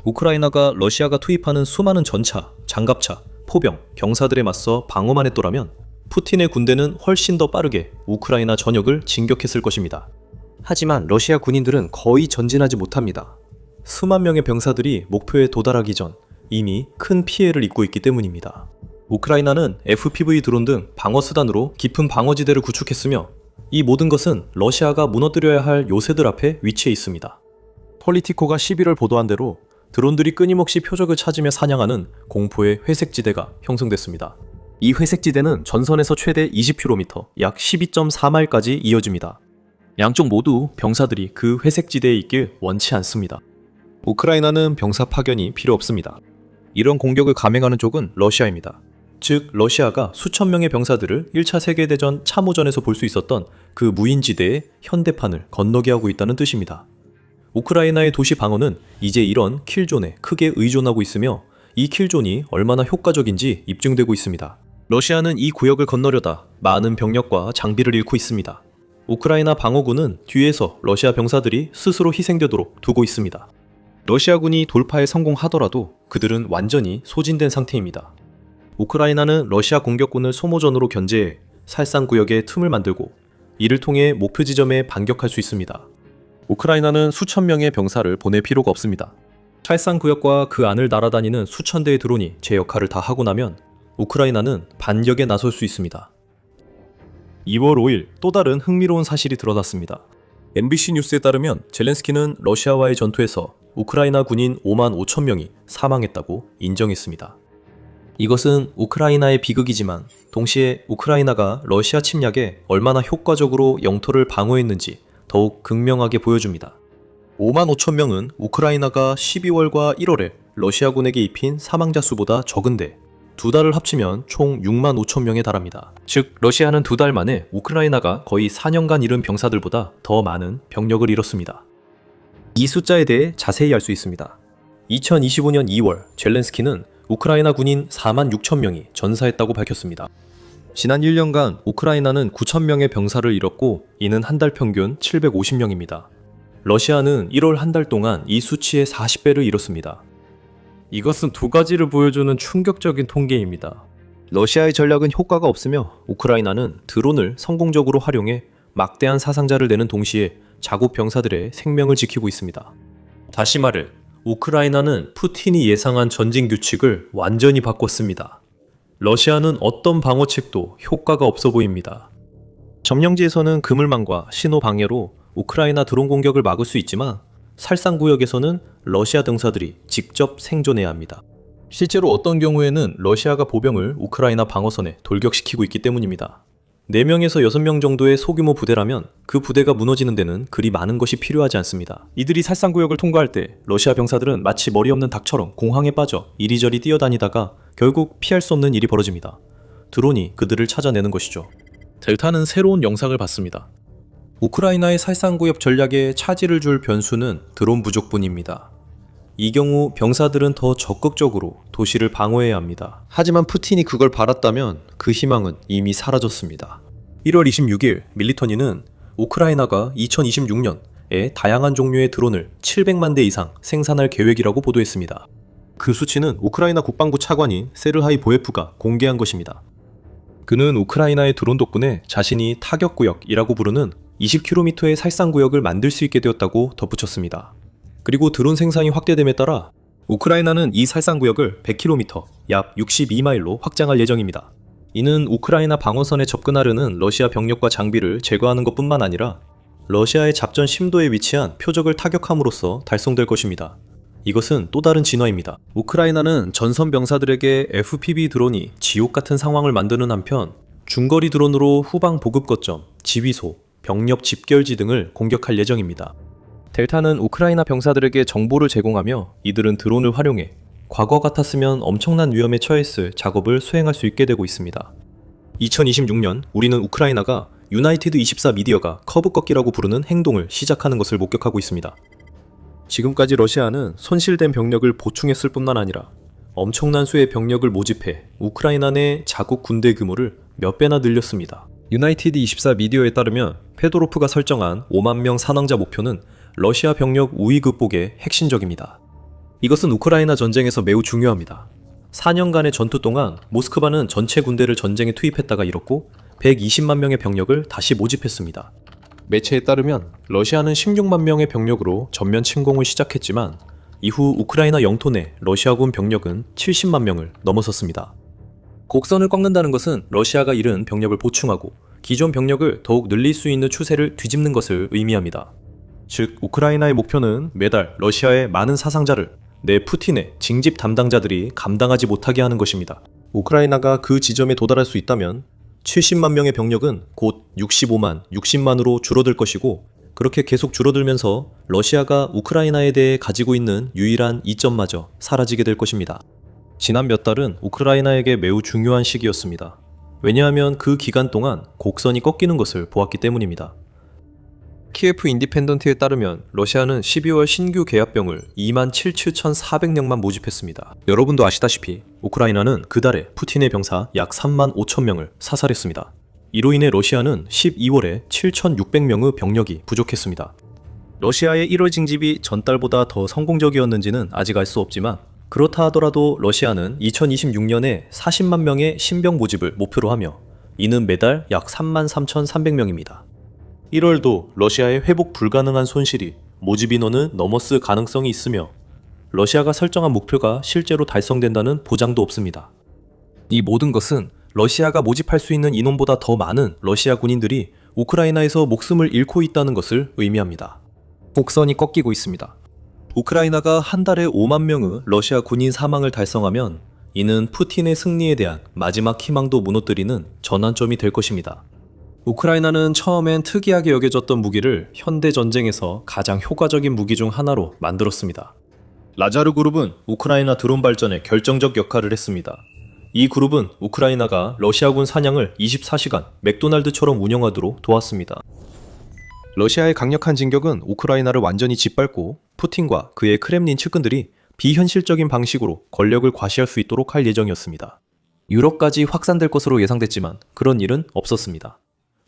우크라이나가 러시아가 투입하는 수많은 전차, 장갑차, 포병, 병사들에 맞서 방어만 했더라면 푸틴의 군대는 훨씬 더 빠르게 우크라이나 전역을 진격했을 것입니다. 하지만 러시아 군인들은 거의 전진하지 못합니다. 수만 명의 병사들이 목표에 도달하기 전 이미 큰 피해를 입고 있기 때문입니다. 우크라이나는 FPV 드론 등 방어 수단으로 깊은 방어지대를 구축했으며 이 모든 것은 러시아가 무너뜨려야 할 요새들 앞에 위치해 있습니다. 폴리티코가 11월 보도한 대로 드론들이 끊임없이 표적을 찾으며 사냥하는 공포의 회색지대가 형성됐습니다. 이 회색지대는 전선에서 최대 20km, 약 12.4마일까지 이어집니다. 양쪽 모두 병사들이 그 회색지대에 있길 원치 않습니다. 우크라이나는 병사 파견이 필요 없습니다. 이런 공격을 감행하는 쪽은 러시아입니다. 즉 러시아가 수천 명의 병사들을 1차 세계대전 참호전에서 볼 수 있었던 그 무인지대의 현대판을 건너게 하고 있다는 뜻입니다. 우크라이나의 도시 방어는 이제 이런 킬존에 크게 의존하고 있으며 이 킬존이 얼마나 효과적인지 입증되고 있습니다. 러시아는 이 구역을 건너려다 많은 병력과 장비를 잃고 있습니다. 우크라이나 방어군은 뒤에서 러시아 병사들이 스스로 희생되도록 두고 있습니다. 러시아군이 돌파에 성공하더라도 그들은 완전히 소진된 상태입니다. 우크라이나는 러시아 공격군을 소모전으로 견제해 살상구역에 틈을 만들고 이를 통해 목표 지점에 반격할 수 있습니다. 우크라이나는 수천 명의 병사를 보낼 필요가 없습니다. 살상구역과 그 안을 날아다니는 수천 대의 드론이 제 역할을 다 하고 나면 우크라이나는 반격에 나설 수 있습니다. 2월 5일 또 다른 흥미로운 사실이 드러났습니다. MBC 뉴스에 따르면 젤렌스키는 러시아와의 전투에서 우크라이나 군인 5만 5천 명이 사망했다고 인정했습니다. 이것은 우크라이나의 비극이지만 동시에 우크라이나가 러시아 침략에 얼마나 효과적으로 영토를 방어했는지 더욱 극명하게 보여줍니다. 5만 5천 명은 우크라이나가 12월과 1월에 러시아군에게 입힌 사망자 수보다 적은데 두 달을 합치면 총 6만 5천 명에 달합니다. 즉 러시아는 두 달 만에 우크라이나가 거의 4년간 잃은 병사들보다 더 많은 병력을 잃었습니다. 이 숫자에 대해 자세히 알 수 있습니다. 2025년 2월 젤렌스키는 우크라이나 군인 4만 6천 명이 전사했다고 밝혔습니다. 지난 1년간 우크라이나는 9천 명의 병사를 잃었고 이는 한 달 평균 750명입니다. 러시아는 1월 한 달 동안 이 수치의 40배를 잃었습니다. 이것은 두 가지를 보여주는 충격적인 통계입니다. 러시아의 전략은 효과가 없으며 우크라이나는 드론을 성공적으로 활용해 막대한 사상자를 내는 동시에 자국 병사들의 생명을 지키고 있습니다. 다시 말해 우크라이나는 푸틴이 예상한 전진 규칙을 완전히 바꿨습니다. 러시아는 어떤 방어책도 효과가 없어 보입니다. 점령지에서는 그물망과 신호 방해로 우크라이나 드론 공격을 막을 수 있지만 살상구역에서는 러시아 병사들이 직접 생존해야 합니다. 실제로 어떤 경우에는 러시아가 보병을 우크라이나 방어선에 돌격시키고 있기 때문입니다. 4명에서 6명 정도의 소규모 부대라면 그 부대가 무너지는 데는 그리 많은 것이 필요하지 않습니다. 이들이 살상구역을 통과할 때 러시아 병사들은 마치 머리 없는 닭처럼 공황에 빠져 이리저리 뛰어다니다가 결국 피할 수 없는 일이 벌어집니다. 드론이 그들을 찾아내는 것이죠. 델타는 새로운 영상을 봤습니다. 우크라이나의 살상구역 전략에 차질을 줄 변수는 드론 부족뿐입니다. 이 경우 병사들은 더 적극적으로 도시를 방어해야 합니다. 하지만 푸틴이 그걸 바랐다면 그 희망은 이미 사라졌습니다. 1월 26일 밀리터니는 우크라이나가 2026년에 다양한 종류의 드론을 700만 대 이상 생산할 계획이라고 보도했습니다. 그 수치는 우크라이나 국방부 차관인 세르하이 보예프가 공개한 것입니다. 그는 우크라이나의 드론 덕분에 자신이 타격구역이라고 부르는 20km의 살상구역을 만들 수 있게 되었다고 덧붙였습니다. 그리고 드론 생산이 확대됨에 따라 우크라이나는 이 살상구역을 100km, 약 62마일로 확장할 예정입니다. 이는 우크라이나 방어선에 접근하려는 러시아 병력과 장비를 제거하는 것뿐만 아니라 러시아의 잡전 심도에 위치한 표적을 타격함으로써 달성될 것입니다. 이것은 또 다른 진화입니다. 우크라이나는 전선 병사들에게 FPV 드론이 지옥 같은 상황을 만드는 한편 중거리 드론으로 후방 보급 거점, 지휘소, 병력 집결지 등을 공격할 예정입니다. 델타는 우크라이나 병사들에게 정보를 제공하며 이들은 드론을 활용해 과거 같았으면 엄청난 위험에 처했을 작업을 수행할 수 있게 되고 있습니다. 2026년 우리는 우크라이나가 유나이티드 24 미디어가 커브 꺾기라고 부르는 행동을 시작하는 것을 목격하고 있습니다. 지금까지 러시아는 손실된 병력을 보충했을 뿐만 아니라 엄청난 수의 병력을 모집해 우크라이나 내 자국 군대 규모를 몇 배나 늘렸습니다. 유나이티드 24 미디어에 따르면 페도로프가 설정한 5만 명 사망자 목표는 러시아 병력 우위 극복에 핵심적입니다. 이것은 우크라이나 전쟁에서 매우 중요합니다. 4년간의 전투 동안 모스크바는 전체 군대를 전쟁에 투입했다가 잃었고 120만 명의 병력을 다시 모집했습니다. 매체에 따르면 러시아는 16만 명의 병력으로 전면 침공을 시작했지만 이후 우크라이나 영토 내 러시아군 병력은 70만 명을 넘어섰습니다. 곡선을 꺾는다는 것은 러시아가 잃은 병력을 보충하고 기존 병력을 더욱 늘릴 수 있는 추세를 뒤집는 것을 의미합니다. 즉 우크라이나의 목표는 매달 러시아의 많은 사상자를 내 푸틴의 징집 담당자들이 감당하지 못하게 하는 것입니다. 우크라이나가 그 지점에 도달할 수 있다면 70만 명의 병력은 곧 65만, 60만으로 줄어들 것이고 그렇게 계속 줄어들면서 러시아가 우크라이나에 대해 가지고 있는 유일한 이점마저 사라지게 될 것입니다. 지난 몇 달은 우크라이나에게 매우 중요한 시기였습니다. 왜냐하면 그 기간 동안 곡선이 꺾이는 것을 보았기 때문입니다. 키예프 인디펜던트에 따르면 러시아는 12월 신규 계약병을 27,400명만 모집했습니다. 여러분도 아시다시피 우크라이나는 그달에 푸틴의 병사 약 3만 5천 명을 사살했습니다. 이로 인해 러시아는 12월에 7,600명의 병력이 부족했습니다. 러시아의 1월 징집이 전달보다 더 성공적이었는지는 아직 알 수 없지만 그렇다 하더라도 러시아는 2026년에 40만 명의 신병 모집을 목표로 하며 이는 매달 약 33,300명입니다. 1월도 러시아의 회복 불가능한 손실이 모집 인원을 넘어설 가능성이 있으며 러시아가 설정한 목표가 실제로 달성된다는 보장도 없습니다. 이 모든 것은 러시아가 모집할 수 있는 인원보다 더 많은 러시아 군인들이 우크라이나에서 목숨을 잃고 있다는 것을 의미합니다. 곡선이 꺾이고 있습니다. 우크라이나가 한 달에 5만 명의 러시아 군인 사망을 달성하면 이는 푸틴의 승리에 대한 마지막 희망도 무너뜨리는 전환점이 될 것입니다. 우크라이나는 처음엔 특이하게 여겨졌던 무기를 현대 전쟁에서 가장 효과적인 무기 중 하나로 만들었습니다. 라자르 그룹은 우크라이나 드론 발전에 결정적 역할을 했습니다. 이 그룹은 우크라이나가 러시아군 사냥을 24시간 맥도날드처럼 운영하도록 도왔습니다. 러시아의 강력한 진격은 우크라이나를 완전히 짓밟고 푸틴과 그의 크렘린 측근들이 비현실적인 방식으로 권력을 과시할 수 있도록 할 예정이었습니다. 유럽까지 확산될 것으로 예상됐지만 그런 일은 없었습니다.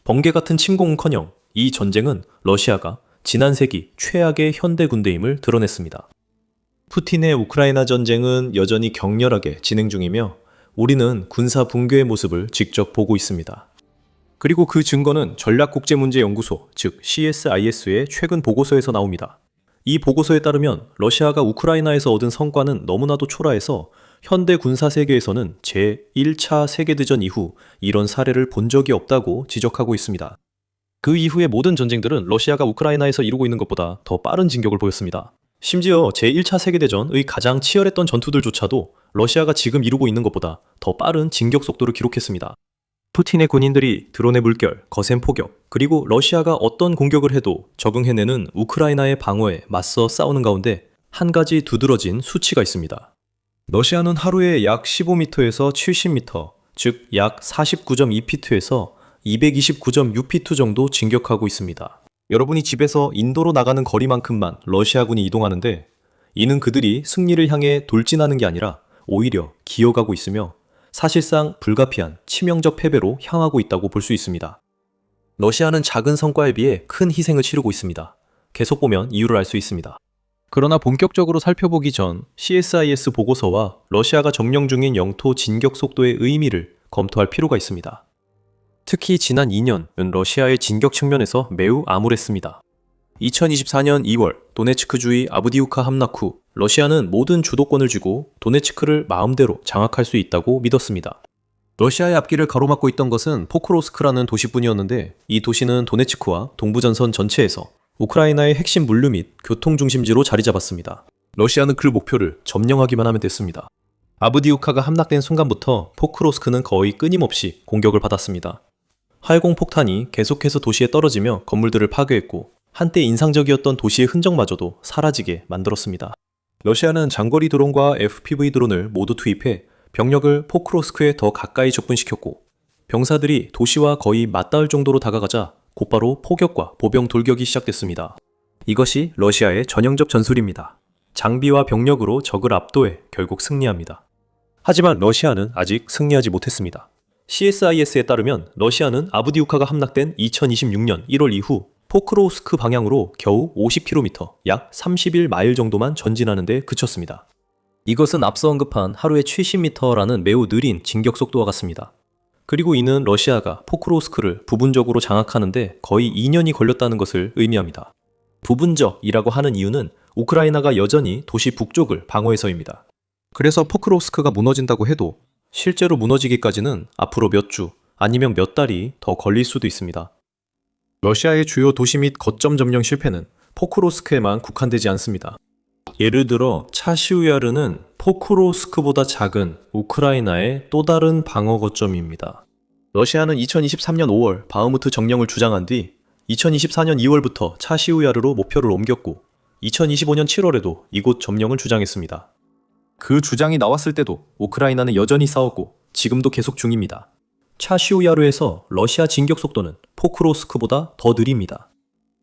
번개 같은 침공은커녕 이 전쟁은 러시아가 지난 세기 최악의 현대 군대임을 드러냈습니다. 푸틴의 우크라이나 전쟁은 여전히 격렬하게 진행 중이며 우리는 군사 붕괴의 모습을 직접 보고 있습니다. 그리고 그 증거는 전략국제문제연구소, 즉 CSIS의 최근 보고서에서 나옵니다. 이 보고서에 따르면 러시아가 우크라이나에서 얻은 성과는 너무나도 초라해서 현대 군사 세계에서는 제1차 세계대전 이후 이런 사례를 본 적이 없다고 지적하고 있습니다. 그 이후의 모든 전쟁들은 러시아가 우크라이나에서 이루고 있는 것보다 더 빠른 진격을 보였습니다. 심지어 제1차 세계대전의 가장 치열했던 전투들조차도 러시아가 지금 이루고 있는 것보다 더 빠른 진격 속도를 기록했습니다. 푸틴의 군인들이 드론의 물결, 거센 폭격, 그리고 러시아가 어떤 공격을 해도 적응해내는 우크라이나의 방어에 맞서 싸우는 가운데 한 가지 두드러진 수치가 있습니다. 러시아는 하루에 약 15m에서 70m, 즉 약 49.2피트에서 229.6피트 정도 진격하고 있습니다. 여러분이 집에서 인도로 나가는 거리만큼만 러시아군이 이동하는데 이는 그들이 승리를 향해 돌진하는 게 아니라 오히려 기어가고 있으며 사실상 불가피한 치명적 패배로 향하고 있다고 볼 수 있습니다. 러시아는 작은 성과에 비해 큰 희생을 치르고 있습니다. 계속 보면 이유를 알 수 있습니다. 그러나 본격적으로 살펴보기 전 CSIS 보고서와 러시아가 점령 중인 영토 진격 속도의 의미를 검토할 필요가 있습니다. 특히 지난 2년은 러시아의 진격 측면에서 매우 암울했습니다. 2024년 2월 도네츠크주의 아브디우카 함락 후 러시아는 모든 주도권을 쥐고 도네츠크를 마음대로 장악할 수 있다고 믿었습니다. 러시아의 앞길을 가로막고 있던 것은 포크로스크라는 도시뿐이었는데 이 도시는 도네츠크와 동부전선 전체에서 우크라이나의 핵심 물류 및 교통 중심지로 자리 잡았습니다. 러시아는 그 목표를 점령하기만 하면 됐습니다. 아브디우카가 함락된 순간부터 포크로스크는 거의 끊임없이 공격을 받았습니다. 활공 폭탄이 계속해서 도시에 떨어지며 건물들을 파괴했고 한때 인상적이었던 도시의 흔적마저도 사라지게 만들었습니다. 러시아는 장거리 드론과 FPV 드론을 모두 투입해 병력을 포크로스크에 더 가까이 접근시켰고 병사들이 도시와 거의 맞닿을 정도로 다가가자 곧바로 포격과 보병 돌격이 시작됐습니다. 이것이 러시아의 전형적 전술입니다. 장비와 병력으로 적을 압도해 결국 승리합니다. 하지만 러시아는 아직 승리하지 못했습니다. CSIS에 따르면 러시아는 아브디우카가 함락된 2026년 1월 이후 포크로스크 방향으로 겨우 50km, 약 31마일 정도만 전진하는 데 그쳤습니다. 이것은 앞서 언급한 하루에 70m라는 매우 느린 진격 속도와 같습니다. 그리고 이는 러시아가 포크로스크를 부분적으로 장악하는데 거의 2년이 걸렸다는 것을 의미합니다. 부분적이라고 하는 이유는 우크라이나가 여전히 도시 북쪽을 방어해서입니다. 그래서 포크로스크가 무너진다고 해도 실제로 무너지기까지는 앞으로 몇 주 아니면 몇 달이 더 걸릴 수도 있습니다. 러시아의 주요 도시 및 거점 점령 실패는 포크로스크에만 국한되지 않습니다. 예를 들어 차시우야르는 포크로스크보다 작은 우크라이나의 또 다른 방어 거점입니다. 러시아는 2023년 5월 바흐무트 점령을 주장한 뒤 2024년 2월부터 차시우야르로 목표를 옮겼고 2025년 7월에도 이곳 점령을 주장했습니다. 그 주장이 나왔을 때도 우크라이나는 여전히 싸웠고 지금도 계속 중입니다. 차시우야르에서 러시아 진격 속도는 포크로스크보다 더 느립니다.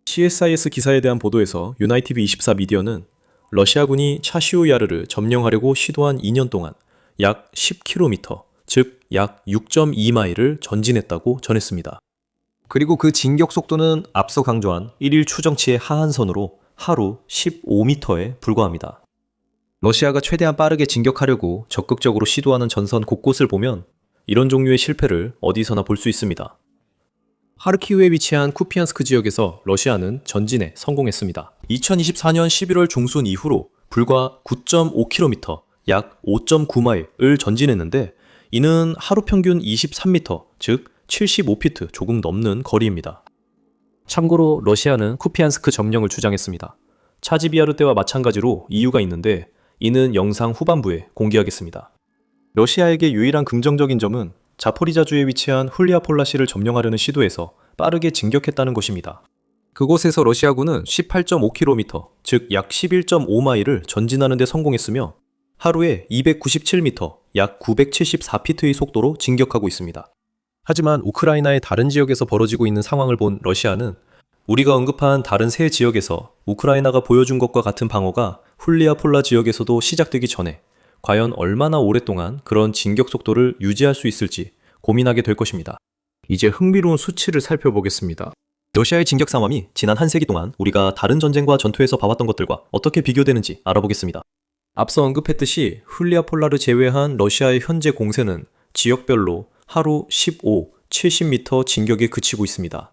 CSIS 기사에 대한 보도에서 유나이티브24 미디어는 러시아군이 차시우야르를 점령하려고 시도한 2년 동안 약 10km, 즉 약 6.2마일을 전진했다고 전했습니다. 그리고 그 진격 속도는 앞서 강조한 1일 추정치의 하한선으로 하루 15m에 불과합니다. 러시아가 최대한 빠르게 진격하려고 적극적으로 시도하는 전선 곳곳을 보면 이런 종류의 실패를 어디서나 볼 수 있습니다. 하르키우에 위치한 쿠피안스크 지역에서 러시아는 전진에 성공했습니다. 2024년 11월 중순 이후로 불과 9.5km, 약 5.9마일을 전진했는데 이는 하루 평균 23m, 즉 75피트 조금 넘는 거리입니다. 참고로 러시아는 쿠피안스크 점령을 주장했습니다. 차지비야르 때와 마찬가지로 이유가 있는데 이는 영상 후반부에 공개하겠습니다. 러시아에게 유일한 긍정적인 점은 자포리자주에 위치한 훌리아폴라시를 점령하려는 시도에서 빠르게 진격했다는 것입니다. 그곳에서 러시아군은 18.5km, 즉 약 11.5마일을 전진하는 데 성공했으며 하루에 297m, 약 974피트의 속도로 진격하고 있습니다. 하지만 우크라이나의 다른 지역에서 벌어지고 있는 상황을 본 러시아는 우리가 언급한 다른 세 지역에서 우크라이나가 보여준 것과 같은 방어가 훌리아 폴라 지역에서도 시작되기 전에 과연 얼마나 오랫동안 그런 진격 속도를 유지할 수 있을지 고민하게 될 것입니다. 이제 흥미로운 수치를 살펴보겠습니다. 러시아의 진격 상황이 지난 한 세기 동안 우리가 다른 전쟁과 전투에서 봐왔던 것들과 어떻게 비교되는지 알아보겠습니다. 앞서 언급했듯이 훌리아 폴라를 제외한 러시아의 현재 공세는 지역별로 하루 15, 70m 진격에 그치고 있습니다.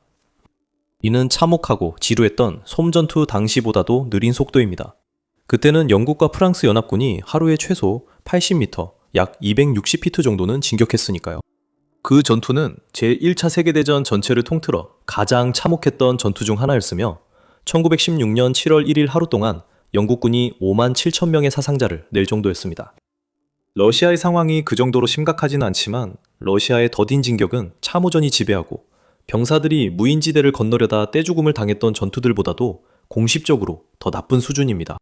이는 참혹하고 지루했던 솜전투 당시보다도 느린 속도입니다. 그때는 영국과 프랑스 연합군이 하루에 최소 80m, 약 260피트 정도는 진격했으니까요. 그 전투는 제1차 세계대전 전체를 통틀어 가장 참혹했던 전투 중 하나였으며 1916년 7월 1일 하루 동안 영국군이 5만 7천 명의 사상자를 낼 정도였습니다. 러시아의 상황이 그 정도로 심각하진 않지만 러시아의 더딘 진격은 참호전이 지배하고 병사들이 무인지대를 건너려다 떼죽음을 당했던 전투들보다도 공식적으로 더 나쁜 수준입니다.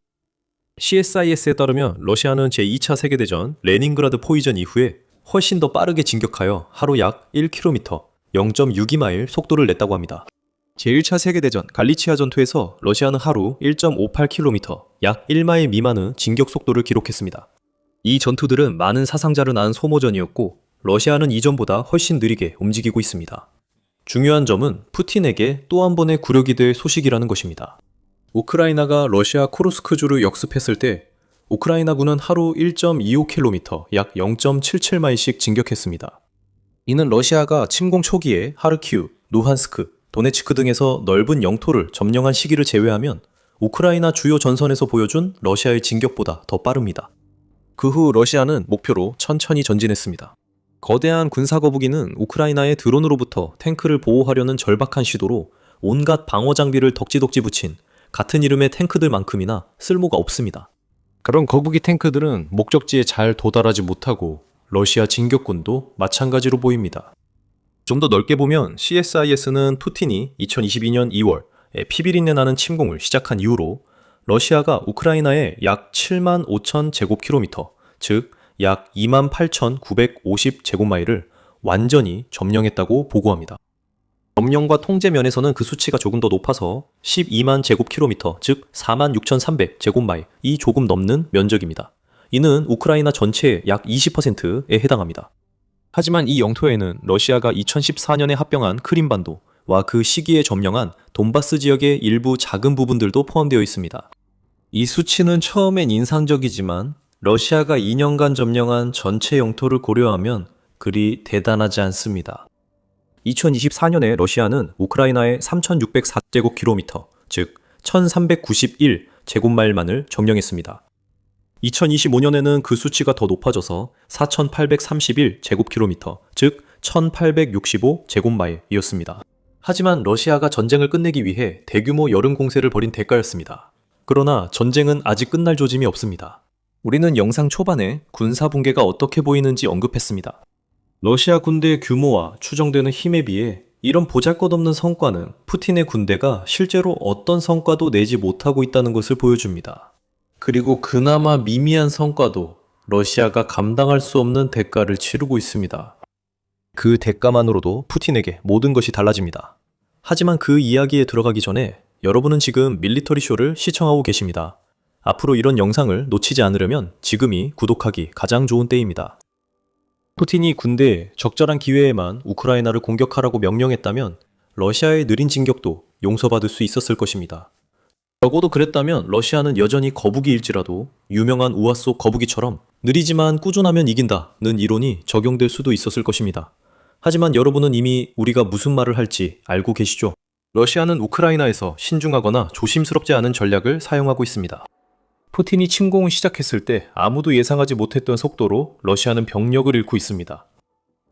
CSIS에 따르면 러시아는 제2차 세계대전 레닌그라드 포위전 이후에 훨씬 더 빠르게 진격하여 하루 약 1km, 0.62마일 속도를 냈다고 합니다. 제1차 세계대전 갈리치아 전투에서 러시아는 하루 1.58km, 약 1마일 미만의 진격 속도를 기록했습니다. 이 전투들은 많은 사상자를 낳은 소모전이었고 러시아는 이전보다 훨씬 느리게 움직이고 있습니다. 중요한 점은 푸틴에게 또 한 번의 굴욕이 될 소식이라는 것입니다. 우크라이나가 러시아 쿠르스크주를 역습했을 때 우크라이나군은 하루 1.25km, 약 0.77마일씩 진격했습니다. 이는 러시아가 침공 초기에 하르키우, 루한스크, 도네츠크 등에서 넓은 영토를 점령한 시기를 제외하면 우크라이나 주요 전선에서 보여준 러시아의 진격보다 더 빠릅니다. 그 후 러시아는 목표로 천천히 전진했습니다. 거대한 군사거북이는 우크라이나의 드론으로부터 탱크를 보호하려는 절박한 시도로 온갖 방어 장비를 덕지덕지 붙인 같은 이름의 탱크들만큼이나 쓸모가 없습니다. 그런 거북이 탱크들은 목적지에 잘 도달하지 못하고 러시아 진격군도 마찬가지로 보입니다. 좀 더 넓게 보면 CSIS는 푸틴이 2022년 2월에 피비린내 나는 침공을 시작한 이후로 러시아가 우크라이나의 약 7만 5천 제곱킬로미터, 즉 약 28,950 제곱마일을 완전히 점령했다고 보고합니다. 점령과 통제 면에서는 그 수치가 조금 더 높아서 12만 제곱킬로미터, 즉 46,300 제곱마일, 이 조금 넘는 면적입니다. 이는 우크라이나 전체의 약 20%에 해당합니다. 하지만 이 영토에는 러시아가 2014년에 합병한 크림반도와 그 시기에 점령한 돈바스 지역의 일부 작은 부분들도 포함되어 있습니다. 이 수치는 처음엔 인상적이지만 러시아가 2년간 점령한 전체 영토를 고려하면 그리 대단하지 않습니다. 2024년에 러시아는 우크라이나의 3,604제곱킬로미터, 즉 1,391제곱마일만을 점령했습니다. 2025년에는 그 수치가 더 높아져서 4,831제곱킬로미터, 즉 1,865제곱마일이었습니다. 하지만 러시아가 전쟁을 끝내기 위해 대규모 여름 공세를 벌인 대가였습니다. 그러나 전쟁은 아직 끝날 조짐이 없습니다. 우리는 영상 초반에 군사 붕괴가 어떻게 보이는지 언급했습니다. 러시아 군대의 규모와 추정되는 힘에 비해 이런 보잘것없는 성과는 푸틴의 군대가 실제로 어떤 성과도 내지 못하고 있다는 것을 보여줍니다. 그리고 그나마 미미한 성과도 러시아가 감당할 수 없는 대가를 치르고 있습니다. 그 대가만으로도 푸틴에게 모든 것이 달라집니다. 하지만 그 이야기에 들어가기 전에 여러분은 지금 밀리터리 쇼를 시청하고 계십니다. 앞으로 이런 영상을 놓치지 않으려면 지금이 구독하기 가장 좋은 때입니다. 푸틴이 군대에 적절한 기회에만 우크라이나를 공격하라고 명령했다면 러시아의 느린 진격도 용서받을 수 있었을 것입니다. 적어도 그랬다면 러시아는 여전히 거북이일지라도 유명한 우화 속 거북이처럼 느리지만 꾸준하면 이긴다는 이론이 적용될 수도 있었을 것입니다. 하지만 여러분은 이미 우리가 무슨 말을 할지 알고 계시죠? 러시아는 우크라이나에서 신중하거나 조심스럽지 않은 전략을 사용하고 있습니다. 푸틴이 침공을 시작했을 때 아무도 예상하지 못했던 속도로 러시아는 병력을 잃고 있습니다.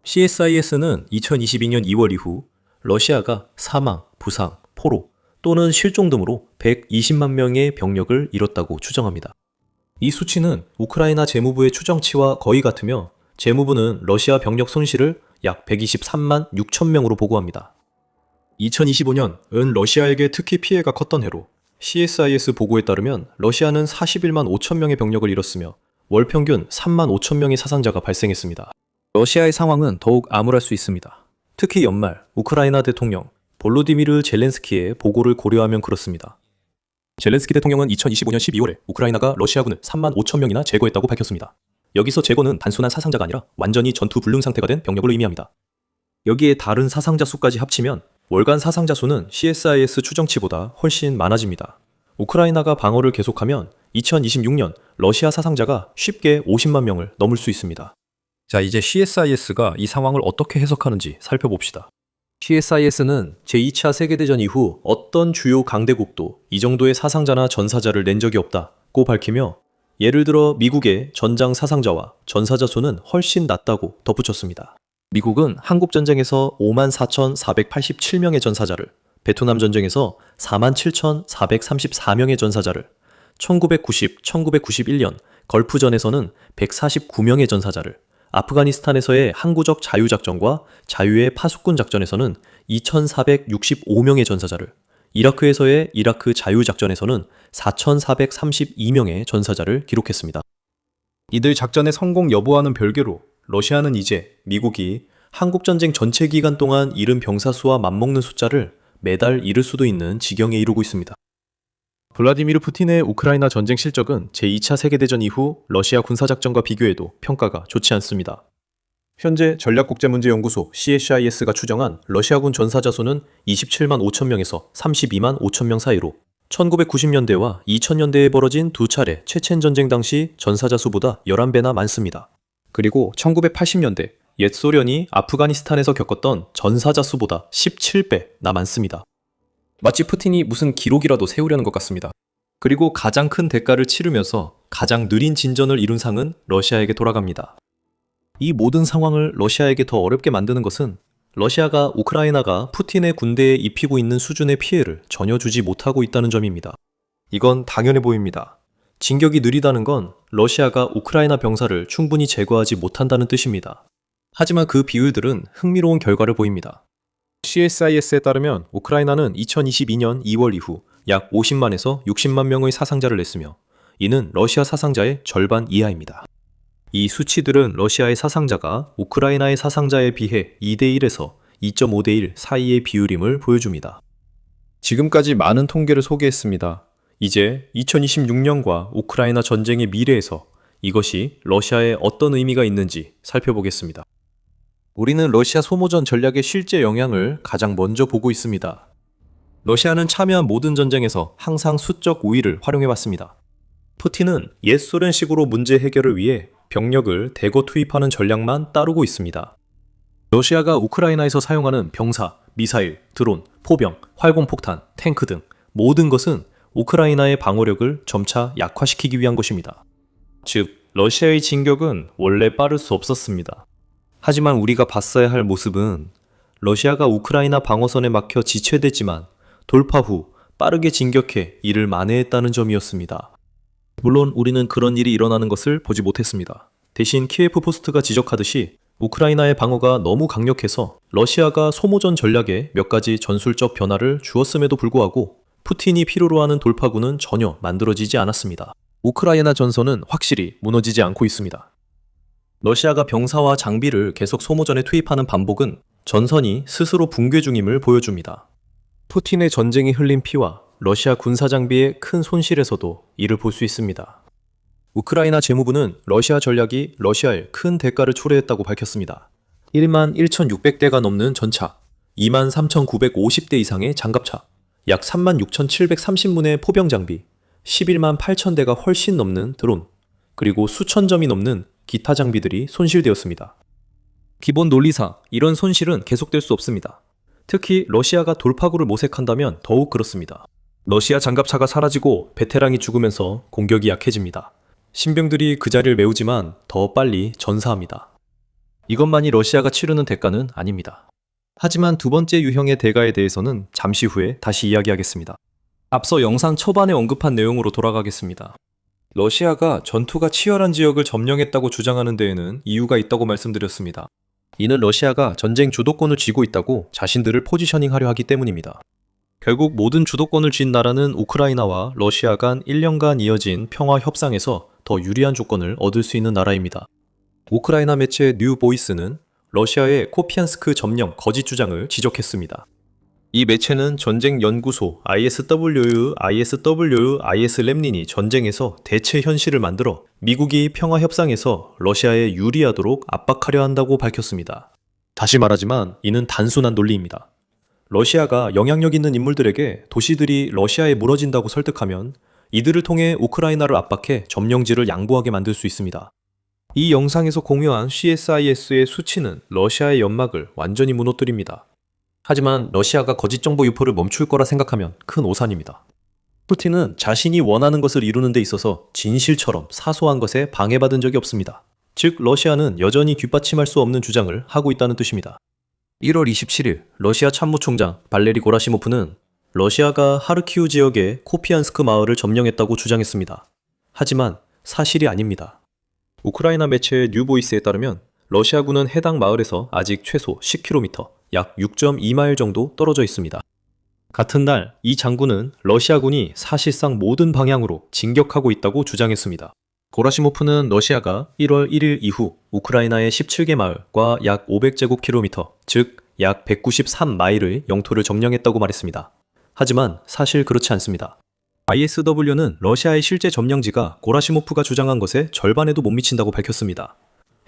CSIS는 2022년 2월 이후 러시아가 사망, 부상, 포로 또는 실종 등으로 120만 명의 병력을 잃었다고 추정합니다. 이 수치는 우크라이나 재무부의 추정치와 거의 같으며 재무부는 러시아 병력 손실을 약 123만 6천 명으로 보고합니다. 2025년은 러시아에게 특히 피해가 컸던 해로 CSIS 보고에 따르면 러시아는 41만 5천 명의 병력을 잃었으며 월 평균 3만 5천 명의 사상자가 발생했습니다. 러시아의 상황은 더욱 암울할 수 있습니다. 특히 연말 우크라이나 대통령 볼로디미르 젤렌스키의 보고를 고려하면 그렇습니다. 젤렌스키 대통령은 2025년 12월에 우크라이나가 러시아군을 3만 5천 명이나 제거했다고 밝혔습니다. 여기서 제거는 단순한 사상자가 아니라 완전히 전투 불능 상태가 된 병력을 의미합니다. 여기에 다른 사상자 수까지 합치면 월간 사상자 수는 CSIS 추정치보다 훨씬 많아집니다. 우크라이나가 방어를 계속하면 2026년 러시아 사상자가 쉽게 50만 명을 넘을 수 있습니다. 자, 이제 CSIS가 이 상황을 어떻게 해석하는지 살펴봅시다. CSIS는 제2차 세계대전 이후 어떤 주요 강대국도 이 정도의 사상자나 전사자를 낸 적이 없다고 밝히며 예를 들어 미국의 전장 사상자와 전사자 수는 훨씬 낮다고 덧붙였습니다. 미국은 한국전쟁에서 54,487명의 전사자를, 베트남 전쟁에서 47,434명의 전사자를, 1990, 1991년 걸프전에서는 149명의 전사자를, 아프가니스탄에서의 항구적 자유작전과 자유의 파수꾼 작전에서는 2,465명의 전사자를, 이라크에서의 이라크 자유작전에서는 4,432명의 전사자를 기록했습니다. 이들 작전의 성공 여부와는 별개로 러시아는 이제 미국이 한국전쟁 전체 기간 동안 잃은 병사 수와 맞먹는 숫자를 매달 잃을 수도 있는 지경에 이르고 있습니다. 블라디미르 푸틴의 우크라이나 전쟁 실적은 제2차 세계대전 이후 러시아 군사작전과 비교해도 평가가 좋지 않습니다. 현재 전략국제문제연구소 CSIS가 추정한 러시아군 전사자 수는 27만 5천 명에서 32만 5천 명 사이로 1990년대와 2000년대에 벌어진 두 차례 체첸 전쟁 당시 전사자 수보다 11배나 많습니다. 그리고 1980년대 옛 소련이 아프가니스탄에서 겪었던 전사자 수보다 17배나 많습니다. 마치 푸틴이 무슨 기록이라도 세우려는 것 같습니다. 그리고 가장 큰 대가를 치르면서 가장 느린 진전을 이룬 상은 러시아에게 돌아갑니다. 이 모든 상황을 러시아에게 더 어렵게 만드는 것은 러시아가 우크라이나가 푸틴의 군대에 입히고 있는 수준의 피해를 전혀 주지 못하고 있다는 점입니다. 이건 당연해 보입니다. 진격이 느리다는 건 러시아가 우크라이나 병사를 충분히 제거하지 못한다는 뜻입니다. 하지만 그 비율들은 흥미로운 결과를 보입니다. CSIS에 따르면 우크라이나는 2022년 2월 이후 약 50만에서 60만 명의 사상자를 냈으며 이는 러시아 사상자의 절반 이하입니다. 이 수치들은 러시아의 사상자가 우크라이나의 사상자에 비해 2대1에서 2.5대1 사이의 비율임을 보여줍니다. 지금까지 많은 통계를 소개했습니다. 이제 2026년과 우크라이나 전쟁의 미래에서 이것이 러시아에 어떤 의미가 있는지 살펴보겠습니다. 우리는 러시아 소모전 전략의 실제 영향을 가장 먼저 보고 있습니다. 러시아는 참여한 모든 전쟁에서 항상 수적 우위를 활용해왔습니다. 푸틴은 옛 소련식으로 문제 해결을 위해 병력을 대거 투입하는 전략만 따르고 있습니다. 러시아가 우크라이나에서 사용하는 병사, 미사일, 드론, 포병, 활공폭탄, 탱크 등 모든 것은 우크라이나의 방어력을 점차 약화시키기 위한 것입니다. 즉, 러시아의 진격은 원래 빠를 수 없었습니다. 하지만 우리가 봤어야 할 모습은 러시아가 우크라이나 방어선에 막혀 지체됐지만 돌파 후 빠르게 진격해 이를 만회했다는 점이었습니다. 물론 우리는 그런 일이 일어나는 것을 보지 못했습니다. 대신 키예프 포스트가 지적하듯이 우크라이나의 방어가 너무 강력해서 러시아가 소모전 전략에 몇 가지 전술적 변화를 주었음에도 불구하고 푸틴이 필요로 하는 돌파구는 전혀 만들어지지 않았습니다. 우크라이나 전선은 확실히 무너지지 않고 있습니다. 러시아가 병사와 장비를 계속 소모전에 투입하는 반복은 전선이 스스로 붕괴 중임을 보여줍니다. 푸틴의 전쟁이 흘린 피와 러시아 군사 장비의 큰 손실에서도 이를 볼 수 있습니다. 우크라이나 재무부는 러시아 전략이 러시아에 큰 대가를 초래했다고 밝혔습니다. 1만 1,600대가 넘는 전차, 2만 3,950대 이상의 장갑차, 약 3만 6,730문의 포병 장비, 11만 8,000대가 훨씬 넘는 드론, 그리고 수천 점이 넘는 기타 장비들이 손실되었습니다. 기본 논리상 이런 손실은 계속될 수 없습니다. 특히 러시아가 돌파구를 모색한다면 더욱 그렇습니다. 러시아 장갑차가 사라지고 베테랑이 죽으면서 공격이 약해집니다. 신병들이 그 자리를 메우지만 더 빨리 전사합니다. 이것만이 러시아가 치르는 대가는 아닙니다. 하지만 두 번째 유형의 대가에 대해서는 잠시 후에 다시 이야기하겠습니다. 앞서 영상 초반에 언급한 내용으로 돌아가겠습니다. 러시아가 전투가 치열한 지역을 점령했다고 주장하는 데에는 이유가 있다고 말씀드렸습니다. 이는 러시아가 전쟁 주도권을 쥐고 있다고 자신들을 포지셔닝하려 하기 때문입니다. 결국 모든 주도권을 쥔 나라는 우크라이나와 러시아 간 1년간 이어진 평화 협상에서 더 유리한 조건을 얻을 수 있는 나라입니다. 우크라이나 매체 뉴보이스는 러시아의 코피안스크 점령 거짓 주장을 지적했습니다. 이 매체는 전쟁 연구소 ISW의 전쟁에서 대체 현실을 만들어 미국이 평화 협상에서 러시아에 유리하도록 압박하려 한다고 밝혔습니다. 다시 말하지만 이는 단순한 논리입니다. 러시아가 영향력 있는 인물들에게 도시들이 러시아에 무너진다고 설득하면 이들을 통해 우크라이나를 압박해 점령지를 양보하게 만들 수 있습니다. 이 영상에서 공유한 CSIS의 수치는 러시아의 연막을 완전히 무너뜨립니다. 하지만 러시아가 거짓 정보 유포를 멈출 거라 생각하면 큰 오산입니다. 푸틴은 자신이 원하는 것을 이루는 데 있어서 진실처럼 사소한 것에 방해받은 적이 없습니다. 즉, 러시아는 여전히 뒷받침할 수 없는 주장을 하고 있다는 뜻입니다. 1월 27일 러시아 참모총장 발레리 고라시모프는 러시아가 하르키우 지역의 코피안스크 마을을 점령했다고 주장했습니다. 하지만 사실이 아닙니다. 우크라이나 매체 뉴보이스에 따르면 러시아군은 해당 마을에서 아직 최소 10km, 약 6.2마일 정도 떨어져 있습니다. 같은 날 이 장군은 러시아군이 사실상 모든 방향으로 진격하고 있다고 주장했습니다. 고라시모프는 러시아가 1월 1일 이후 우크라이나의 17개 마을과 약 500제곱킬로미터, 즉 약 193마일의 영토를 점령했다고 말했습니다. 하지만 사실 그렇지 않습니다. ISW는 러시아의 실제 점령지가 고라시모프가 주장한 것의 절반에도 못 미친다고 밝혔습니다.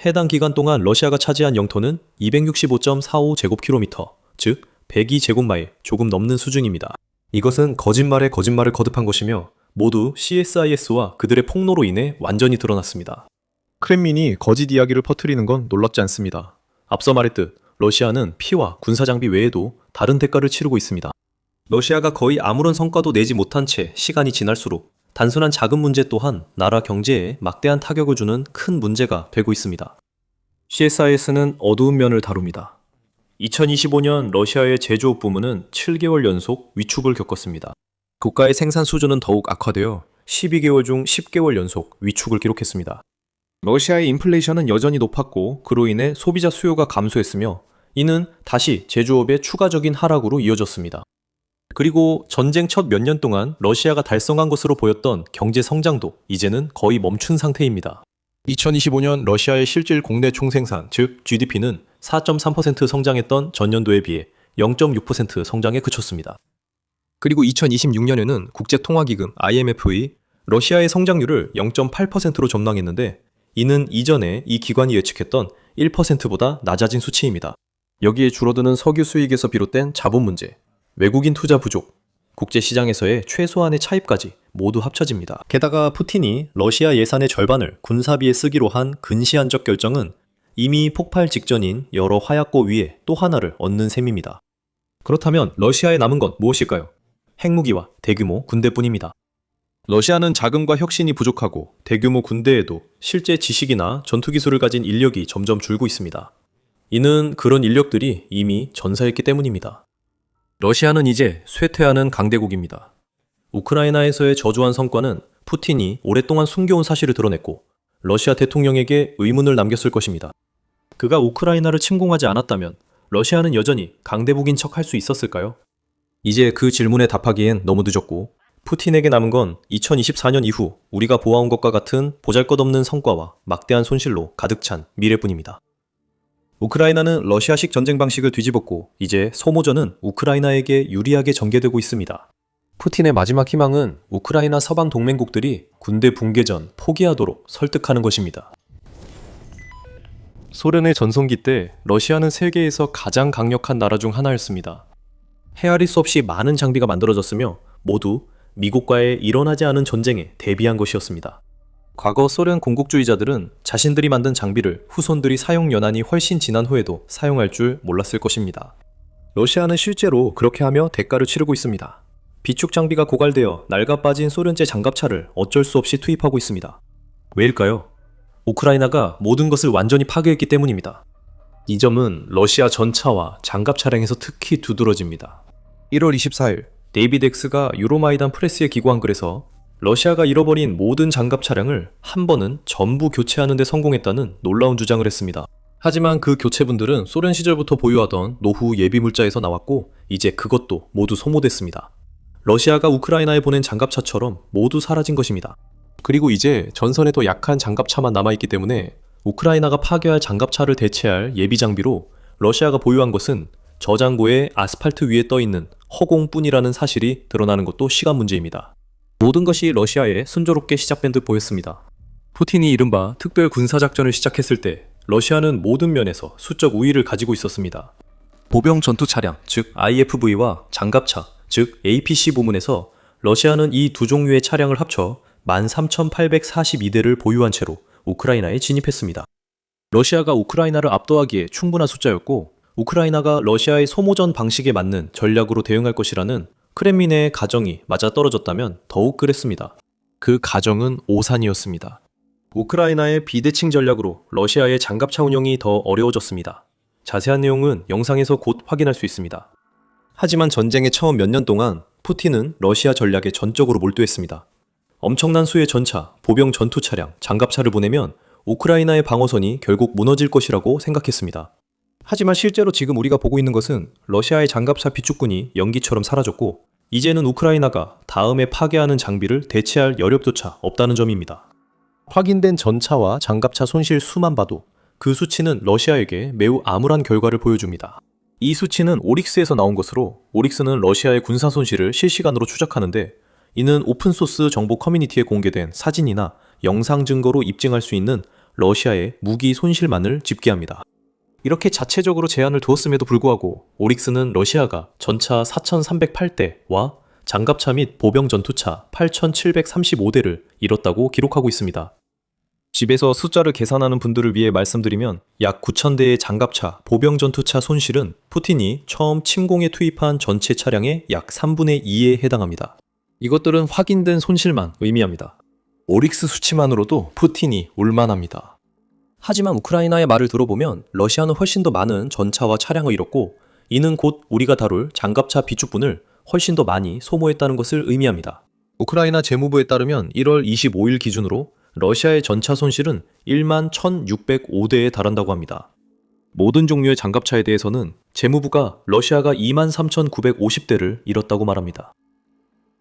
해당 기간 동안 러시아가 차지한 영토는 265.45제곱킬로미터, 즉 102제곱마일, 조금 넘는 수준입니다. 이것은 거짓말에 거짓말을 거듭한 것이며 모두 CSIS와 그들의 폭로로 인해 완전히 드러났습니다. 크렘린이 거짓 이야기를 퍼뜨리는 건 놀랍지 않습니다. 앞서 말했듯 러시아는 피와 군사장비 외에도 다른 대가를 치르고 있습니다. 러시아가 거의 아무런 성과도 내지 못한 채 시간이 지날수록 단순한 자금 문제 또한 나라 경제에 막대한 타격을 주는 큰 문제가 되고 있습니다. CSIS는 어두운 면을 다룹니다. 2025년 러시아의 제조업 부문은 7개월 연속 위축을 겪었습니다. 국가의 생산 수준은 더욱 악화되어 12개월 중 10개월 연속 위축을 기록했습니다. 러시아의 인플레이션은 여전히 높았고 그로 인해 소비자 수요가 감소했으며 이는 다시 제조업의 추가적인 하락으로 이어졌습니다. 그리고 전쟁 첫 몇 년 동안 러시아가 달성한 것으로 보였던 경제 성장도 이제는 거의 멈춘 상태입니다. 2025년 러시아의 실질 국내 총생산, 즉 GDP는 4.3% 성장했던 전년도에 비해 0.6% 성장에 그쳤습니다. 그리고 2026년에는 국제통화기금 IMF의 러시아의 성장률을 0.8%로 전망했는데 이는 이전에 이 기관이 예측했던 1%보다 낮아진 수치입니다. 여기에 줄어드는 석유 수익에서 비롯된 자본 문제, 외국인 투자 부족, 국제시장에서의 최소한의 차입까지 모두 합쳐집니다. 게다가 푸틴이 러시아 예산의 절반을 군사비에 쓰기로 한 근시안적 결정은 이미 폭발 직전인 여러 화약고 위에 또 하나를 얹는 셈입니다. 그렇다면 러시아에 남은 건 무엇일까요? 핵무기와 대규모 군대뿐입니다. 러시아는 자금과 혁신이 부족하고 대규모 군대에도 실제 지식이나 전투기술을 가진 인력이 점점 줄고 있습니다. 이는 그런 인력들이 이미 전사했기 때문입니다. 러시아는 이제 쇠퇴하는 강대국입니다. 우크라이나에서의 저조한 성과는 푸틴이 오랫동안 숨겨온 사실을 드러냈고 러시아 대통령에게 의문을 남겼을 것입니다. 그가 우크라이나를 침공하지 않았다면 러시아는 여전히 강대국인 척 할 수 있었을까요? 이제 그 질문에 답하기엔 너무 늦었고 푸틴에게 남은 건 2024년 이후 우리가 보아온 것과 같은 보잘것없는 성과와 막대한 손실로 가득 찬 미래뿐입니다. 우크라이나는 러시아식 전쟁 방식을 뒤집었고 이제 소모전은 우크라이나에게 유리하게 전개되고 있습니다. 푸틴의 마지막 희망은 우크라이나 서방 동맹국들이 군대 붕괴 전 포기하도록 설득하는 것입니다. 소련의 전성기 때 러시아는 세계에서 가장 강력한 나라 중 하나였습니다. 헤아릴 수 없이 많은 장비가 만들어졌으며 모두 미국과의 일어나지 않은 전쟁에 대비한 것이었습니다. 과거 소련 공국주의자들은 자신들이 만든 장비를 후손들이 사용 연한이 훨씬 지난 후에도 사용할 줄 몰랐을 것입니다. 러시아는 실제로 그렇게 하며 대가를 치르고 있습니다. 비축 장비가 고갈되어 낡아 빠진 소련제 장갑차를 어쩔 수 없이 투입하고 있습니다. 왜일까요? 우크라이나가 모든 것을 완전히 파괴했기 때문입니다. 이 점은 러시아 전차와 장갑 차량에서 특히 두드러집니다. 1월 24일 데이비드 엑스가 유로마이단 프레스에 기고한 글에서 러시아가 잃어버린 모든 장갑 차량을 한 번은 전부 교체하는 데 성공했다는 놀라운 주장을 했습니다. 하지만 그 교체분들은 소련 시절부터 보유하던 노후 예비 물자에서 나왔고 이제 그것도 모두 소모됐습니다. 러시아가 우크라이나에 보낸 장갑차처럼 모두 사라진 것입니다. 그리고 이제 전선에 더 약한 장갑차만 남아있기 때문에 우크라이나가 파괴할 장갑차를 대체할 예비 장비로 러시아가 보유한 것은 저장고에 아스팔트 위에 떠있는 허공뿐이라는 사실이 드러나는 것도 시간 문제입니다. 모든 것이 러시아에 순조롭게 시작된 듯 보였습니다. 푸틴이 이른바 특별 군사작전을 시작했을 때 러시아는 모든 면에서 수적 우위를 가지고 있었습니다. 보병 전투 차량, 즉 IFV와 장갑차, 즉 APC 부문에서 러시아는 이 두 종류의 차량을 합쳐 13,842대를 보유한 채로 우크라이나에 진입했습니다. 러시아가 우크라이나를 압도하기에 충분한 숫자였고, 우크라이나가 러시아의 소모전 방식에 맞는 전략으로 대응할 것이라는 크렘린의 가정이 맞아떨어졌다면 더욱 그랬습니다. 그 가정은 오산이었습니다. 우크라이나의 비대칭 전략으로 러시아의 장갑차 운영이 더 어려워졌습니다. 자세한 내용은 영상에서 곧 확인할 수 있습니다. 하지만 전쟁의 처음 몇 년 동안 푸틴은 러시아 전략에 전적으로 몰두했습니다. 엄청난 수의 전차, 보병 전투 차량, 장갑차를 보내면 우크라이나의 방어선이 결국 무너질 것이라고 생각했습니다. 하지만 실제로 지금 우리가 보고 있는 것은 러시아의 장갑차 비축군이 연기처럼 사라졌고, 이제는 우크라이나가 다음에 파괴하는 장비를 대체할 여력조차 없다는 점입니다. 확인된 전차와 장갑차 손실 수만 봐도 그 수치는 러시아에게 매우 암울한 결과를 보여줍니다. 이 수치는 오릭스에서 나온 것으로, 오릭스는 러시아의 군사 손실을 실시간으로 추적하는데, 이는 오픈소스 정보 커뮤니티에 공개된 사진이나 영상 증거로 입증할 수 있는 러시아의 무기 손실만을 집계합니다. 이렇게 자체적으로 제한을 두었음에도 불구하고 오릭스는 러시아가 전차 4,308대와 장갑차 및 보병 전투차 8,735대를 잃었다고 기록하고 있습니다. 집에서 숫자를 계산하는 분들을 위해 말씀드리면 약 9,000대의 장갑차, 보병 전투차 손실은 푸틴이 처음 침공에 투입한 전체 차량의 약 3분의 2에 해당합니다. 이것들은 확인된 손실만 의미합니다. 오릭스 수치만으로도 푸틴이 울만합니다. 하지만 우크라이나의 말을 들어보면 러시아는 훨씬 더 많은 전차와 차량을 잃었고, 이는 곧 우리가 다룰 장갑차 비축분을 훨씬 더 많이 소모했다는 것을 의미합니다. 우크라이나 재무부에 따르면 1월 25일 기준으로 러시아의 전차 손실은 1만 1,605대에 달한다고 합니다. 모든 종류의 장갑차에 대해서는 재무부가 러시아가 2만 3,950대를 잃었다고 말합니다.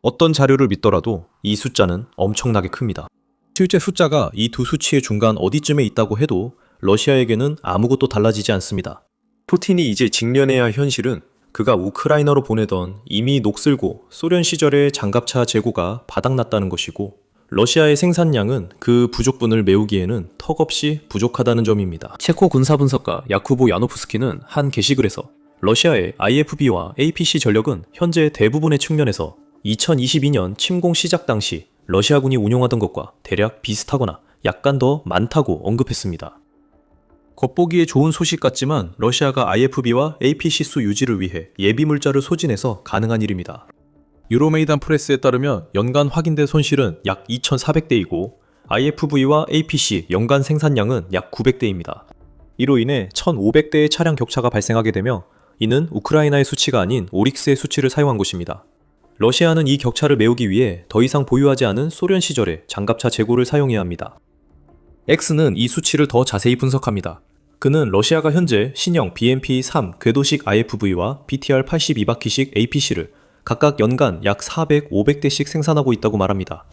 어떤 자료를 믿더라도 이 숫자는 엄청나게 큽니다. 실제 숫자가 이 두 수치의 중간 어디쯤에 있다고 해도 러시아에게는 아무것도 달라지지 않습니다. 푸틴이 이제 직면해야 할 현실은 그가 우크라이나로 보내던 이미 녹슬고 소련 시절의 장갑차 재고가 바닥났다는 것이고, 러시아의 생산량은 그 부족분을 메우기에는 턱없이 부족하다는 점입니다. 체코 군사분석가 야쿠보 야노프스키는 한 게시글에서 러시아의 IFB와 APC 전력은 현재 대부분의 측면에서 2022년 침공 시작 당시 러시아군이 운용하던 것과 대략 비슷하거나 약간 더 많다고 언급했습니다. 겉보기에 좋은 소식 같지만 러시아가 IFB와 APC 수 유지를 위해 예비 물자를 소진해서 가능한 일입니다. 유로메이단 프레스에 따르면 연간 확인된 손실은 약 2,400대이고 IFV와 APC 연간 생산량은 약 900대입니다. 이로 인해 1,500대의 차량 격차가 발생하게 되며, 이는 우크라이나의 수치가 아닌 오릭스의 수치를 사용한 것입니다. 러시아는 이 격차를 메우기 위해 더 이상 보유하지 않은 소련 시절의 장갑차 재고를 사용해야 합니다. X는 이 수치를 더 자세히 분석합니다. 그는 러시아가 현재 신형 BMP-3 궤도식 IFV와 BTR-80 2바퀴식 APC를 각각 연간 약 400, 500대씩 생산하고 있다고 말합니다.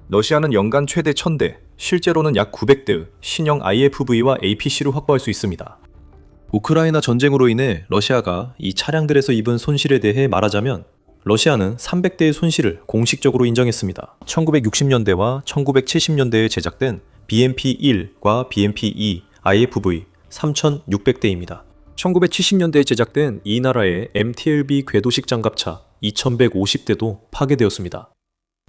러시아는 연간 최대 1,000대, 실제로는 약 900대의 신형 IFV와 APC를 확보할 수 있습니다. 우크라이나 전쟁으로 인해 러시아가 이 차량들에서 입은 손실에 대해 말하자면, 러시아는 300대의 손실을 공식적으로 인정했습니다. 1960년대와 1970년대에 제작된 BMP-1과 BMP-2 IFV 3,600대입니다. 1970년대에 제작된 이 나라의 MTLB 궤도식 장갑차 2,150대도 파괴되었습니다.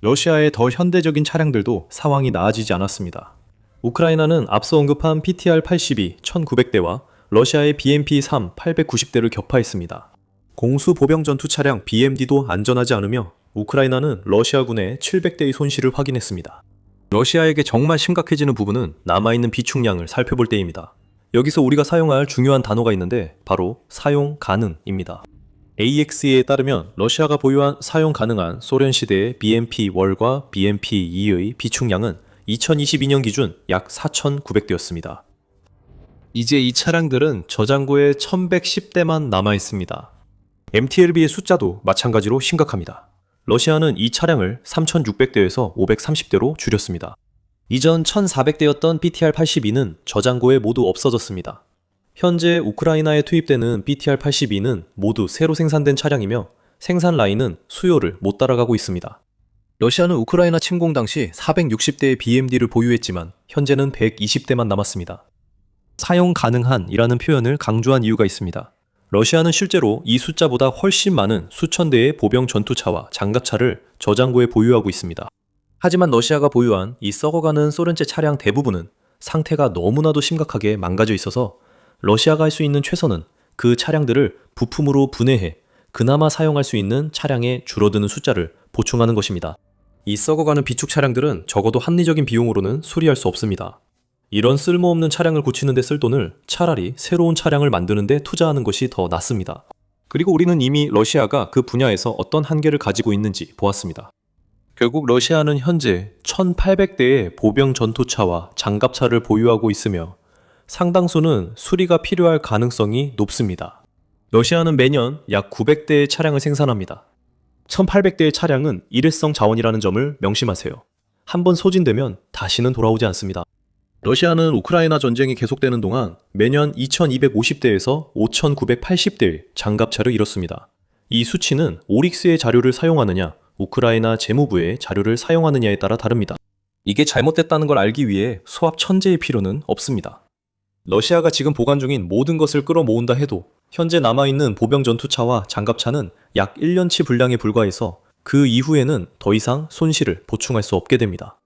러시아의 더 현대적인 차량들도 상황이 나아지지 않았습니다. 우크라이나는 앞서 언급한 PTR-82 1,900대와 러시아의 BMP-3 890대를 격파했습니다. 공수 보병 전투 차량 BMD도 안전하지 않으며 우크라이나는 러시아군의 700대의 손실을 확인했습니다. 러시아에게 정말 심각해지는 부분은 남아있는 비축량을 살펴볼 때입니다. 여기서 우리가 사용할 중요한 단어가 있는데 바로 사용 가능입니다. AXE에 따르면 러시아가 보유한 사용 가능한 소련 시대의 BMP-1과 BMP-2의 비축량은 2022년 기준 약 4,900대였습니다. 이제 이 차량들은 저장고에 1,110대만 남아있습니다. MTLB의 숫자도 마찬가지로 심각합니다. 러시아는 이 차량을 3,600대에서 530대로 줄였습니다. 이전 1,400대였던 BTR-82는 저장고에 모두 없어졌습니다. 현재 우크라이나에 투입되는 BTR-82는 모두 새로 생산된 차량이며 생산 라인은 수요를 못 따라가고 있습니다. 러시아는 우크라이나 침공 당시 460대의 BMD를 보유했지만 현재는 120대만 남았습니다. 사용 가능한이라는 표현을 강조한 이유가 있습니다. 러시아는 실제로 이 숫자보다 훨씬 많은 수천 대의 보병 전투차와 장갑차를 저장고에 보유하고 있습니다. 하지만 러시아가 보유한 이 썩어가는 소련제 차량 대부분은 상태가 너무나도 심각하게 망가져 있어서 러시아가 할 수 있는 최선은 그 차량들을 부품으로 분해해 그나마 사용할 수 있는 차량의 줄어드는 숫자를 보충하는 것입니다. 이 썩어가는 비축 차량들은 적어도 합리적인 비용으로는 수리할 수 없습니다. 이런 쓸모없는 차량을 고치는 데 쓸 돈을 차라리 새로운 차량을 만드는 데 투자하는 것이 더 낫습니다. 그리고 우리는 이미 러시아가 그 분야에서 어떤 한계를 가지고 있는지 보았습니다. 결국 러시아는 현재 1800대의 보병 전투차와 장갑차를 보유하고 있으며 상당수는 수리가 필요할 가능성이 높습니다. 러시아는 매년 약 900대의 차량을 생산합니다. 1800대의 차량은 일회성 자원이라는 점을 명심하세요. 한번 소진되면 다시는 돌아오지 않습니다. 러시아는 우크라이나 전쟁이 계속되는 동안 매년 2250대에서 5980대의 장갑차를 잃었습니다. 이 수치는 오릭스의 자료를 사용하느냐, 우크라이나 재무부의 자료를 사용하느냐에 따라 다릅니다. 이게 잘못됐다는 걸 알기 위해 수압 천재의 필요는 없습니다. 러시아가 지금 보관 중인 모든 것을 끌어모은다 해도 현재 남아있는 보병 전투차와 장갑차는 약 1년치 분량에 불과해서 그 이후에는 더 이상 손실을 보충할 수 없게 됩니다.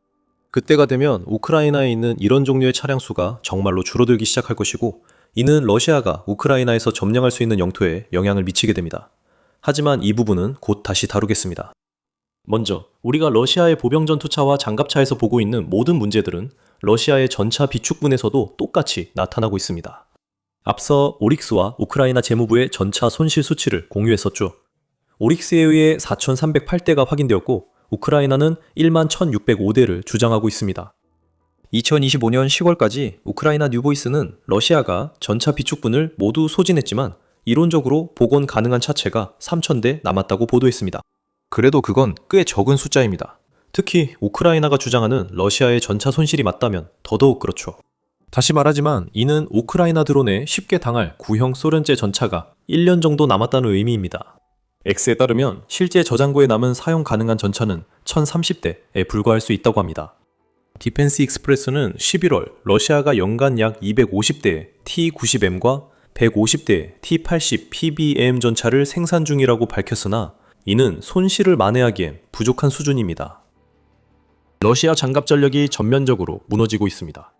그때가 되면 우크라이나에 있는 이런 종류의 차량 수가 정말로 줄어들기 시작할 것이고 이는 러시아가 우크라이나에서 점령할 수 있는 영토에 영향을 미치게 됩니다. 하지만 이 부분은 곧 다시 다루겠습니다. 먼저 우리가 러시아의 보병 전투차와 장갑차에서 보고 있는 모든 문제들은 러시아의 전차 비축분에서도 똑같이 나타나고 있습니다. 앞서 오릭스와 우크라이나 재무부의 전차 손실 수치를 공유했었죠. 오릭스에 의해 4308대가 확인되었고 우크라이나는 11,605대를 주장하고 있습니다. 2025년 10월까지 우크라이나 뉴보이스는 러시아가 전차 비축분을 모두 소진했지만 이론적으로 복원 가능한 차체가 3,000대 남았다고 보도했습니다. 그래도 그건 꽤 적은 숫자입니다. 특히 우크라이나가 주장하는 러시아의 전차 손실이 맞다면 더더욱 그렇죠. 다시 말하지만 이는 우크라이나 드론에 쉽게 당할 구형 소련제 전차가 1년 정도 남았다는 의미입니다. X에 따르면 실제 저장고에 남은 사용 가능한 전차는 1030대에 불과할 수 있다고 합니다. 디펜스 익스프레스는 11월 러시아가 연간 약 250대의 T-90M과 150대의 T-80 PBM 전차를 생산 중이라고 밝혔으나 이는 손실을 만회하기엔 부족한 수준입니다. 러시아 장갑 전력이 전면적으로 무너지고 있습니다.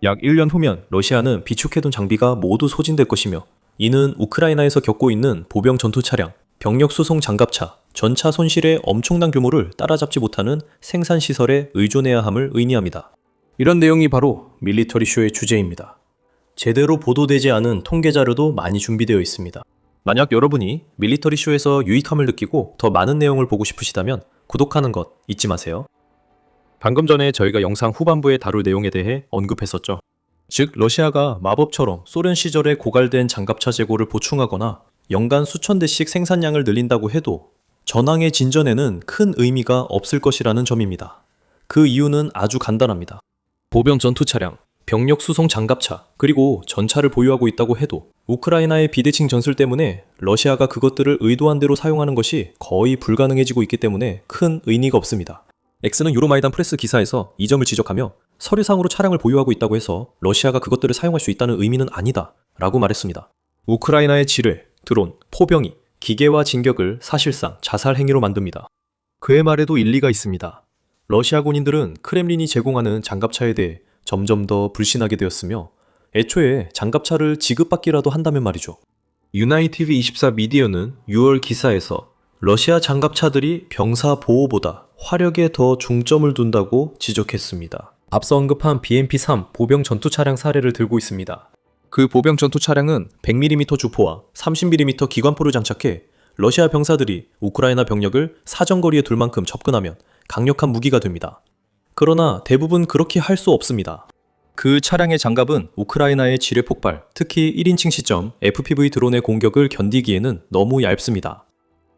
약 1년 후면 러시아는 비축해둔 장비가 모두 소진될 것이며 이는 우크라이나에서 겪고 있는 보병 전투 차량, 병력 수송 장갑차, 전차 손실의 엄청난 규모를 따라잡지 못하는 생산 시설에 의존해야 함을 의미합니다. 이런 내용이 바로 밀리터리 쇼의 주제입니다. 제대로 보도되지 않은 통계 자료도 많이 준비되어 있습니다. 만약 여러분이 밀리터리 쇼에서 유익함을 느끼고 더 많은 내용을 보고 싶으시다면 구독하는 것 잊지 마세요. 방금 전에 저희가 영상 후반부에 다룰 내용에 대해 언급했었죠. 즉 러시아가 마법처럼 소련 시절에 고갈된 장갑차 재고를 보충하거나 연간 수천 대씩 생산량을 늘린다고 해도 전황의 진전에는 큰 의미가 없을 것이라는 점입니다. 그 이유는 아주 간단합니다. 보병 전투 차량, 병력 수송 장갑차, 그리고 전차를 보유하고 있다고 해도 우크라이나의 비대칭 전술 때문에 러시아가 그것들을 의도한 대로 사용하는 것이 거의 불가능해지고 있기 때문에 큰 의미가 없습니다. X는 유로마이단 프레스 기사에서 이 점을 지적하며 서류상으로 차량을 보유하고 있다고 해서 러시아가 그것들을 사용할 수 있다는 의미는 아니다 라고 말했습니다. 우크라이나의 지뢰, 드론, 포병이 기계와 진격을 사실상 자살 행위로 만듭니다. 그의 말에도 일리가 있습니다. 러시아 군인들은 크렘린이 제공하는 장갑차에 대해 점점 더 불신하게 되었으며 애초에 장갑차를 지급받기라도 한다면 말이죠. 유나이티브24 미디어는 6월 기사에서 러시아 장갑차들이 병사 보호보다 화력에 더 중점을 둔다고 지적했습니다. 앞서 언급한 BMP-3 보병 전투 차량 사례를 들고 있습니다. 그 보병 전투 차량은 100mm 주포와 30mm 기관포를 장착해 러시아 병사들이 우크라이나 병력을 사정거리에 둘 만큼 접근하면 강력한 무기가 됩니다. 그러나 대부분 그렇게 할 수 없습니다. 그 차량의 장갑은 우크라이나의 지뢰 폭발, 특히 1인칭 시점 FPV 드론의 공격을 견디기에는 너무 얇습니다.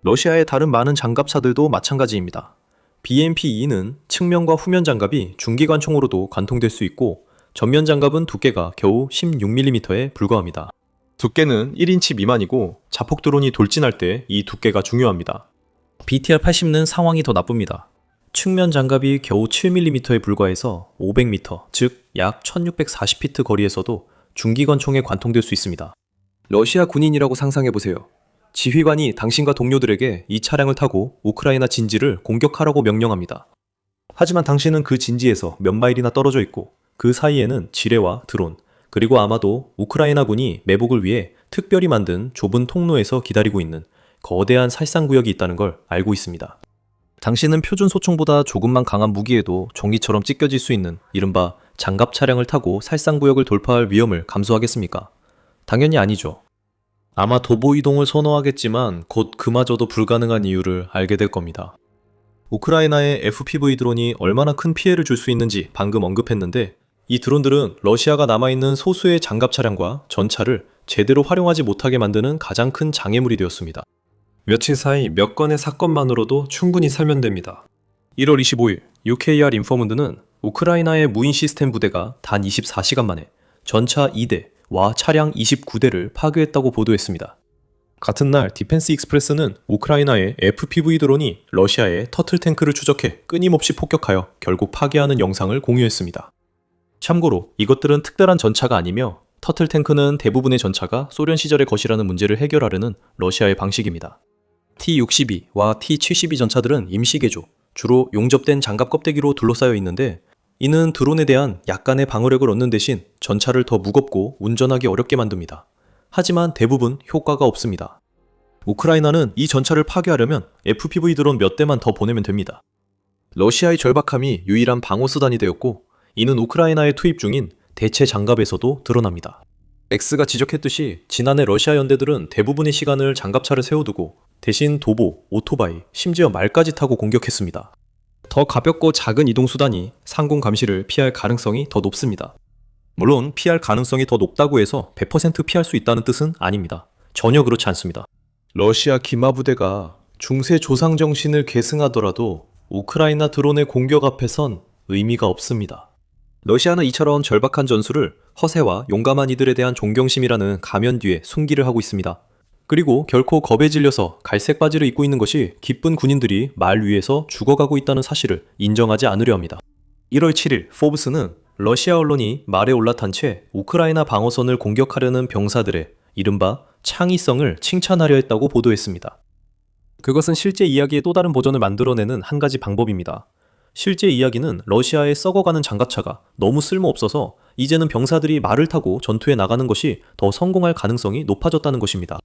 러시아의 다른 많은 장갑차들도 마찬가지입니다. BMP-2는 측면과 후면 장갑이 중기관총으로도 관통될 수 있고 전면 장갑은 두께가 겨우 16mm에 불과합니다. 두께는 1인치 미만이고 자폭 드론이 돌진할 때 이 두께가 중요합니다. BTR-80는 상황이 더 나쁩니다. 측면 장갑이 겨우 7mm에 불과해서 500m, 즉 약 1640피트 거리에서도 중기관총에 관통될 수 있습니다. 러시아 군인이라고 상상해보세요. 지휘관이 당신과 동료들에게 이 차량을 타고 우크라이나 진지를 공격하라고 명령합니다. 하지만 당신은 그 진지에서 몇 마일이나 떨어져 있고 그 사이에는 지뢰와 드론, 그리고 아마도 우크라이나군이 매복을 위해 특별히 만든 좁은 통로에서 기다리고 있는 거대한 살상구역이 있다는 걸 알고 있습니다. 당신은 표준 소총보다 조금만 강한 무기에도 종이처럼 찢겨질 수 있는 이른바 장갑 차량을 타고 살상구역을 돌파할 위험을 감수하겠습니까? 당연히 아니죠. 아마 도보 이동을 선호하겠지만 곧 그마저도 불가능한 이유를 알게 될 겁니다. 우크라이나의 FPV 드론이 얼마나 큰 피해를 줄 수 있는지 방금 언급했는데 이 드론들은 러시아가 남아있는 소수의 장갑 차량과 전차를 제대로 활용하지 못하게 만드는 가장 큰 장애물이 되었습니다. 며칠 사이 몇 건의 사건만으로도 충분히 설명됩니다. 1월 25일 UKR 인포먼드는 우크라이나의 무인 시스템 부대가 단 24시간 만에 전차 2대와 차량 29대를 파괴했다고 보도했습니다. 같은 날 디펜스 익스프레스는 우크라이나의 FPV 드론이 러시아의 터틀 탱크를 추적해 끊임없이 폭격하여 결국 파괴하는 영상을 공유했습니다. 참고로 이것들은 특별한 전차가 아니며 터틀 탱크는 대부분의 전차가 소련 시절의 것이라는 문제를 해결하려는 러시아의 방식입니다. T-62와 T-72 전차들은 임시 개조, 주로 용접된 장갑 껍데기로 둘러싸여 있는데 이는 드론에 대한 약간의 방어력을 얻는 대신 전차를 더 무겁고 운전하기 어렵게 만듭니다. 하지만 대부분 효과가 없습니다. 우크라이나는 이 전차를 파괴하려면 FPV 드론 몇 대만 더 보내면 됩니다. 러시아의 절박함이 유일한 방어 수단이 되었고 이는 우크라이나에 투입 중인 대체 장갑에서도 드러납니다. X가 지적했듯이 지난해 러시아 연대들은 대부분의 시간을 장갑차를 세워두고 대신 도보, 오토바이, 심지어 말까지 타고 공격했습니다. 더 가볍고 작은 이동수단이 상공 감시를 피할 가능성이 더 높습니다. 물론 피할 가능성이 더 높다고 해서 100% 피할 수 있다는 뜻은 아닙니다. 전혀 그렇지 않습니다. 러시아 기마부대가 중세 조상 정신을 계승하더라도 우크라이나 드론의 공격 앞에선 의미가 없습니다. 러시아는 이처럼 절박한 전술을 허세와 용감한 이들에 대한 존경심이라는 가면 뒤에 숨기를 하고 있습니다. 그리고 결코 겁에 질려서 갈색 바지를 입고 있는 것이 기쁜 군인들이 말 위에서 죽어가고 있다는 사실을 인정하지 않으려 합니다. 1월 7일 포브스는 러시아 언론이 말에 올라탄 채 우크라이나 방어선을 공격하려는 병사들의 이른바 창의성을 칭찬하려 했다고 보도했습니다. 그것은 실제 이야기의 또 다른 버전을 만들어내는 한 가지 방법입니다. 실제 이야기는 러시아의 썩어가는 장갑차가 너무 쓸모없어서 이제는 병사들이 말을 타고 전투에 나가는 것이 더 성공할 가능성이 높아졌다는 것입니다.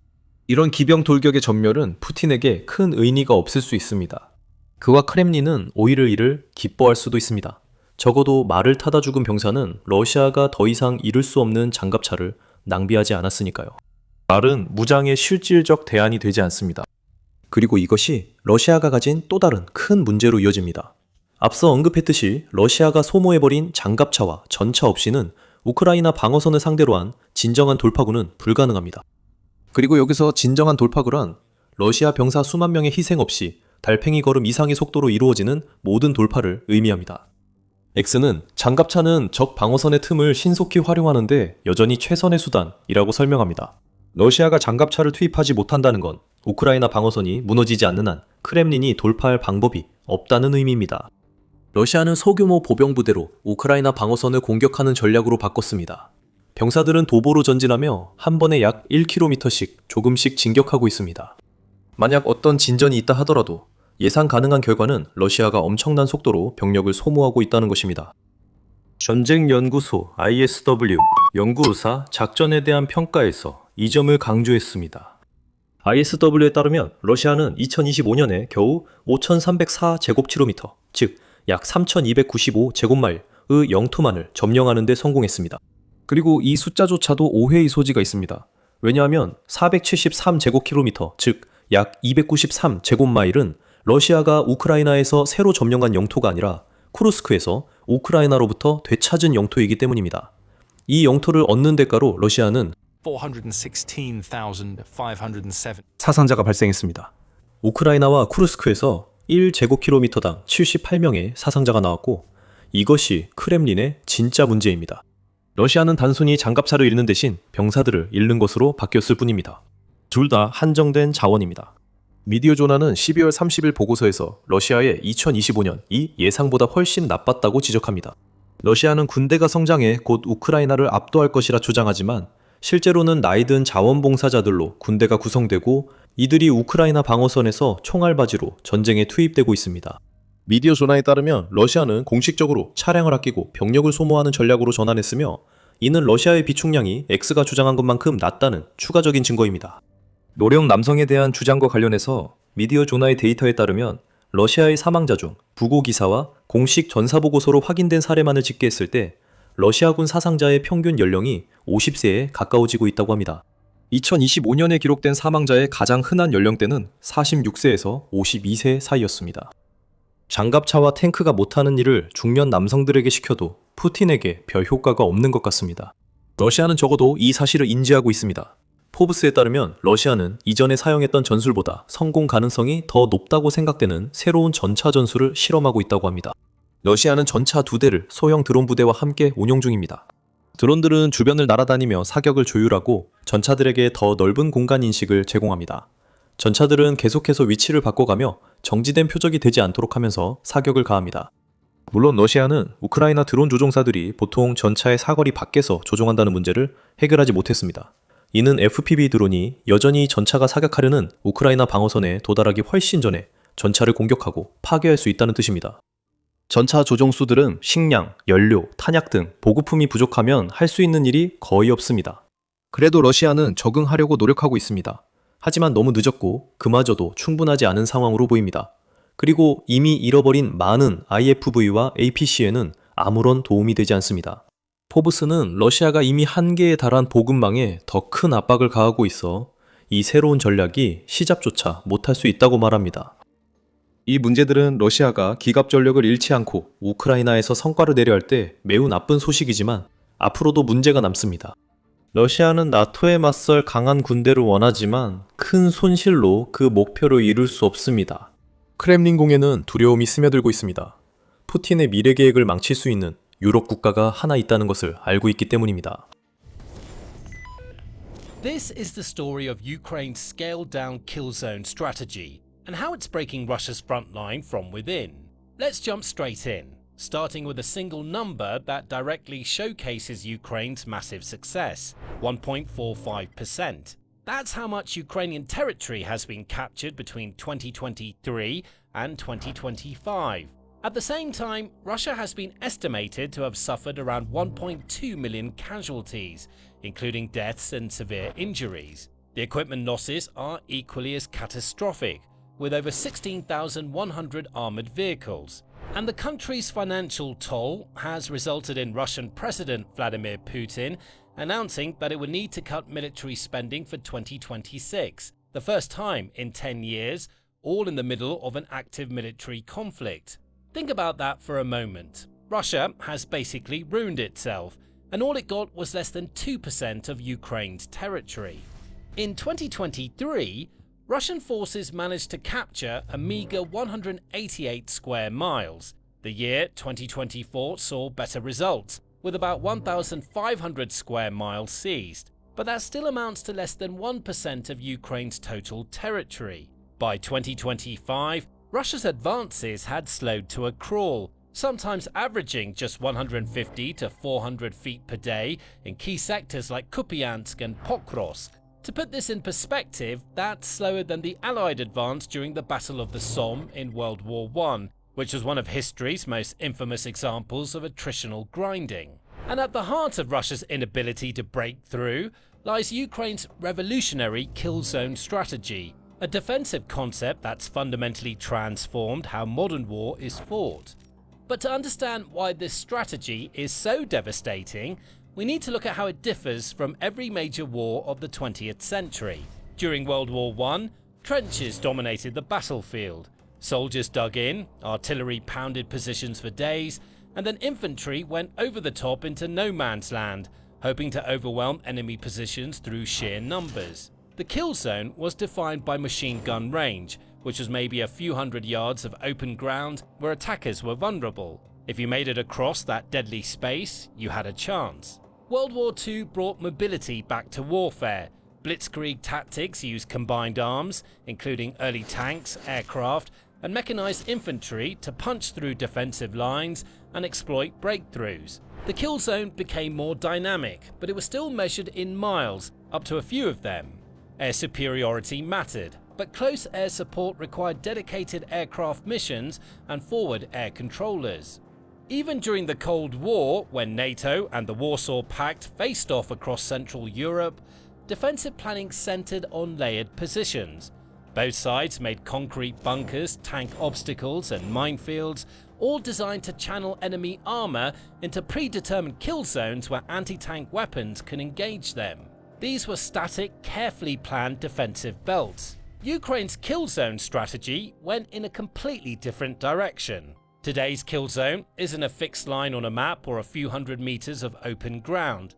이런 기병 돌격의 전멸은 푸틴에게 큰 의미가 없을 수 있습니다. 그와 크렘린은 오히려 이를 기뻐할 수도 있습니다. 적어도 말을 타다 죽은 병사는 러시아가 더 이상 잃을 수 없는 장갑차를 낭비하지 않았으니까요. 말은 무장의 실질적 대안이 되지 않습니다. 그리고 이것이 러시아가 가진 또 다른 큰 문제로 이어집니다. 앞서 언급했듯이 러시아가 소모해버린 장갑차와 전차 없이는 우크라이나 방어선을 상대로 한 진정한 돌파구는 불가능합니다. 그리고 여기서 진정한 돌파구란 러시아 병사 수만 명의 희생 없이 달팽이 걸음 이상의 속도로 이루어지는 모든 돌파를 의미합니다. X는 장갑차는 적 방어선의 틈을 신속히 활용하는데 여전히 최선의 수단이라고 설명합니다. 러시아가 장갑차를 투입하지 못한다는 건 우크라이나 방어선이 무너지지 않는 한 크렘린이 돌파할 방법이 없다는 의미입니다. 러시아는 소규모 보병부대로 우크라이나 방어선을 공격하는 전략으로 바꿨습니다. 병사들은 도보로 전진하며 한 번에 약 1km씩 조금씩 진격하고 있습니다. 만약 어떤 진전이 있다 하더라도 예상 가능한 결과는 러시아가 엄청난 속도로 병력을 소모하고 있다는 것입니다. 전쟁연구소 ISW 연구사 작전에 대한 평가에서 이 점을 강조했습니다. ISW에 따르면 러시아는 2025년에 겨우 5,304제곱킬로미터, 즉 약 3,295제곱마일의 영토만을 점령하는 데 성공했습니다. 그리고 이 숫자조차도 오해의 소지가 있습니다. 왜냐하면 473제곱킬로미터, 즉 약 293제곱마일은 러시아가 우크라이나에서 새로 점령한 영토가 아니라 쿠르스크에서 우크라이나로부터 되찾은 영토이기 때문입니다. 이 영토를 얻는 대가로 러시아는 416,507 사상자가 발생했습니다. 우크라이나와 쿠르스크에서 1제곱킬로미터당 78명의 사상자가 나왔고 이것이 크렘린의 진짜 문제입니다. 러시아는 단순히 장갑차를 잃는 대신 병사들을 잃는 것으로 바뀌었을 뿐입니다. 둘 다 한정된 자원입니다. 미디어조나는 12월 30일 보고서에서 러시아의 2025년이 예상보다 훨씬 나빴다고 지적합니다. 러시아는 군대가 성장해 곧 우크라이나를 압도할 것이라 주장하지만 실제로는 나이든 자원봉사자들로 군대가 구성되고 이들이 우크라이나 방어선에서 총알바지로 전쟁에 투입되고 있습니다. 미디어조나에 따르면 러시아는 공식적으로 차량을 아끼고 병력을 소모하는 전략으로 전환했으며 이는 러시아의 비축량이 X가 주장한 것만큼 낮다는 추가적인 증거입니다. 노령 남성에 대한 주장과 관련해서 미디어조나의 데이터에 따르면 러시아의 사망자 중 부고기사와 공식 전사보고서로 확인된 사례만을 집계했을 때 러시아군 사상자의 평균 연령이 50세에 가까워지고 있다고 합니다. 2025년에 기록된 사망자의 가장 흔한 연령대는 46세에서 52세 사이였습니다. 장갑차와 탱크가 못하는 일을 중년 남성들에게 시켜도 푸틴에게 별 효과가 없는 것 같습니다. 러시아는 적어도 이 사실을 인지하고 있습니다. 포브스에 따르면 러시아는 이전에 사용했던 전술보다 성공 가능성이 더 높다고 생각되는 새로운 전차 전술을 실험하고 있다고 합니다. 러시아는 전차 2대를 소형 드론 부대와 함께 운용 중입니다. 드론들은 주변을 날아다니며 사격을 조율하고 전차들에게 더 넓은 공간 인식을 제공합니다. 전차들은 계속해서 위치를 바꿔가며 정지된 표적이 되지 않도록 하면서 사격을 가합니다. 물론 러시아는 우크라이나 드론 조종사들이 보통 전차의 사거리 밖에서 조종한다는 문제를 해결하지 못했습니다. 이는 FPV 드론이 여전히 전차가 사격하려는 우크라이나 방어선에 도달하기 훨씬 전에 전차를 공격하고 파괴할 수 있다는 뜻입니다. 전차 조종수들은 식량, 연료, 탄약 등 보급품이 부족하면 할 수 있는 일이 거의 없습니다. 그래도 러시아는 적응하려고 노력하고 있습니다. 하지만 너무 늦었고 그마저도 충분하지 않은 상황으로 보입니다. 그리고 이미 잃어버린 많은 IFV와 APC에는 아무런 도움이 되지 않습니다. 포브스는 러시아가 이미 한계에 달한 보급망에 더 큰 압박을 가하고 있어 이 새로운 전략이 시잡조차 못할 수 있다고 말합니다. 이 문제들은 러시아가 기갑 전력을 잃지 않고 우크라이나에서 성과를 내려 할 때 매우 나쁜 소식이지만 앞으로도 문제가 남습니다. 러시아는 나토에 맞설 강한 군대를 원하지만 큰 손실로 그 목표를 이룰 수 없습니다. 크렘린궁에는 두려움이 스며들고 있습니다. 푸틴의 미래 계획을 망칠 수 있는 유럽 국가가 하나 있다는 것을 알고 있기 때문입니다. This is the story of Ukraine's scaled-down kill zone strategy and how it's breaking Russia's front line from within. Let's jump straight in, starting with a single number that directly showcases Ukraine's massive success, 1.45%. That's how much Ukrainian territory has been captured between 2023 and 2025. At the same time, Russia has been estimated to have suffered around 1.2 million casualties, including deaths and severe injuries. The equipment losses are equally as catastrophic, with over 16,100 armoured vehicles. And the country's financial toll has resulted in Russian President Vladimir Putin announcing that it would need to cut military spending for 2026, the first time in 10 years, all in the middle of an active military conflict. Think about that for a moment. Russia has basically ruined itself, and all it got was less than 2% of Ukraine's territory. In 2023, Russian forces managed to capture a meager 188 square miles. The year 2024 saw better results, with about 1,500 square miles seized, but that still amounts to less than 1% of Ukraine's total territory. By 2025, Russia's advances had slowed to a crawl, sometimes averaging just 150 to 400 feet per day in key sectors like Kupiansk and Pokrovsk. To put this in perspective, that's slower than the Allied advance during the Battle of the Somme in World War I, which was one of history's most infamous examples of attritional grinding. And at the heart of Russia's inability to break through lies Ukraine's revolutionary kill zone strategy, a defensive concept that's fundamentally transformed how modern war is fought. But to understand why this strategy is so devastating, we need to look at how it differs from every major war of the 20th century. During World War I, trenches dominated the battlefield. Soldiers dug in, artillery pounded positions for days, and then infantry went over the top into no man's land, hoping to overwhelm enemy positions through sheer numbers. The kill zone was defined by machine gun range, which was maybe a few hundred yards of open ground where attackers were vulnerable. If you made it across that deadly space, you had a chance. World War II brought mobility back to warfare. Blitzkrieg tactics used combined arms, including early tanks, aircraft, and mechanized infantry to punch through defensive lines and exploit breakthroughs. The kill zone became more dynamic, but it was still measured in miles, up to a few of them. Air superiority mattered, but close air support required dedicated aircraft missions and forward air controllers. Even during the Cold War, when NATO and the Warsaw Pact faced off across Central Europe, defensive planning centered on layered positions. Both sides made concrete bunkers, tank obstacles, and minefields, all designed to channel enemy armor into predetermined kill zones where anti-tank weapons can engage them. These were static, carefully planned defensive belts. Ukraine's kill zone strategy went in a completely different direction. Today's kill zone isn't a fixed line on a map or a few hundred meters of open ground.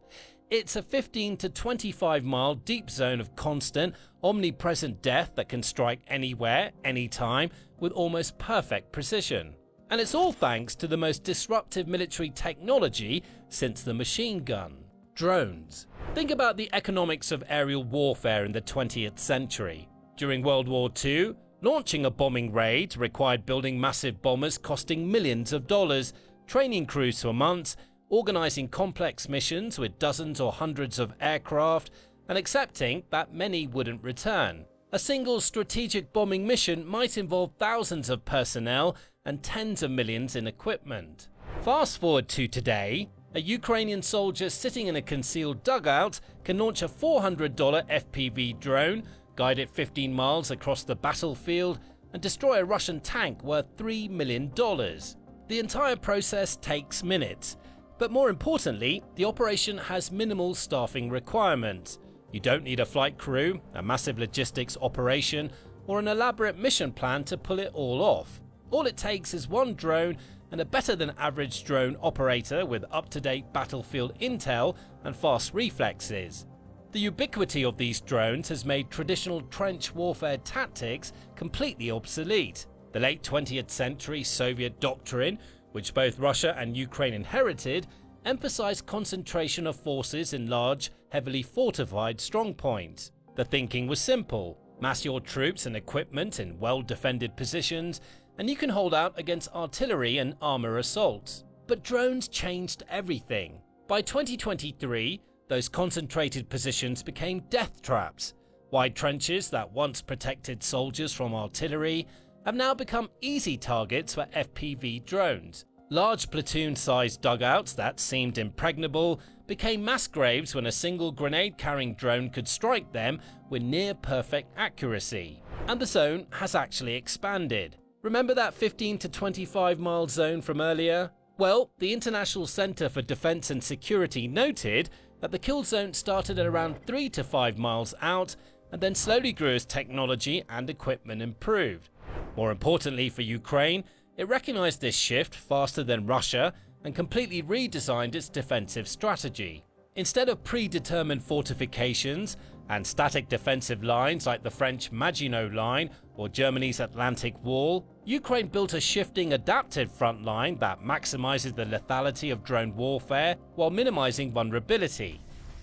It's a 15 to 25 mile deep zone of constant, omnipresent death that can strike anywhere, anytime, with almost perfect precision. And it's all thanks to the most disruptive military technology since the machine gun: drones. Think about the economics of aerial warfare in the 20th century. During World War II, launching a bombing raid required building massive bombers costing millions of dollars, training crews for months, organizing complex missions with dozens or hundreds of aircraft, and accepting that many wouldn't return. A single strategic bombing mission might involve thousands of personnel and tens of millions in equipment. Fast forward to today, a Ukrainian soldier sitting in a concealed dugout can launch a $400 FPV drone, guide it 15 miles across the battlefield, and destroy a Russian tank worth $3 million. The entire process takes minutes. But more importantly, the operation has minimal staffing requirements. You don't need a flight crew, a massive logistics operation, or an elaborate mission plan to pull it all off. All it takes is one drone and a better than average drone operator with up-to-date battlefield intel and fast reflexes. The ubiquity of these drones has made traditional trench warfare tactics completely obsolete. The late 20th century Soviet doctrine, which both Russia and Ukraine inherited, emphasized concentration of forces in large, heavily fortified strongpoints. The thinking was simple: mass your troops and equipment in well-defended positions, and you can hold out against artillery and armor assaults. But drones changed everything. By 2023, those concentrated positions became death traps. Wide trenches that once protected soldiers from artillery have now become easy targets for FPV drones. Large platoon-sized dugouts that seemed impregnable became mass graves when a single grenade-carrying drone could strike them with near-perfect accuracy. And the zone has actually expanded. Remember that 15 to 25 mile zone from earlier? Well, the International Center for Defense and Security noted that the kill zone started at around 3 to 5 miles out and then slowly grew as technology and equipment improved. More importantly for Ukraine, it recognized this shift faster than Russia and completely redesigned its defensive strategy. Instead of predetermined fortifications and static defensive lines like the French Maginot Line or Germany's Atlantic Wall, Ukraine built a shifting, adapted front line that maximizes the lethality of drone warfare while minimizing vulnerability.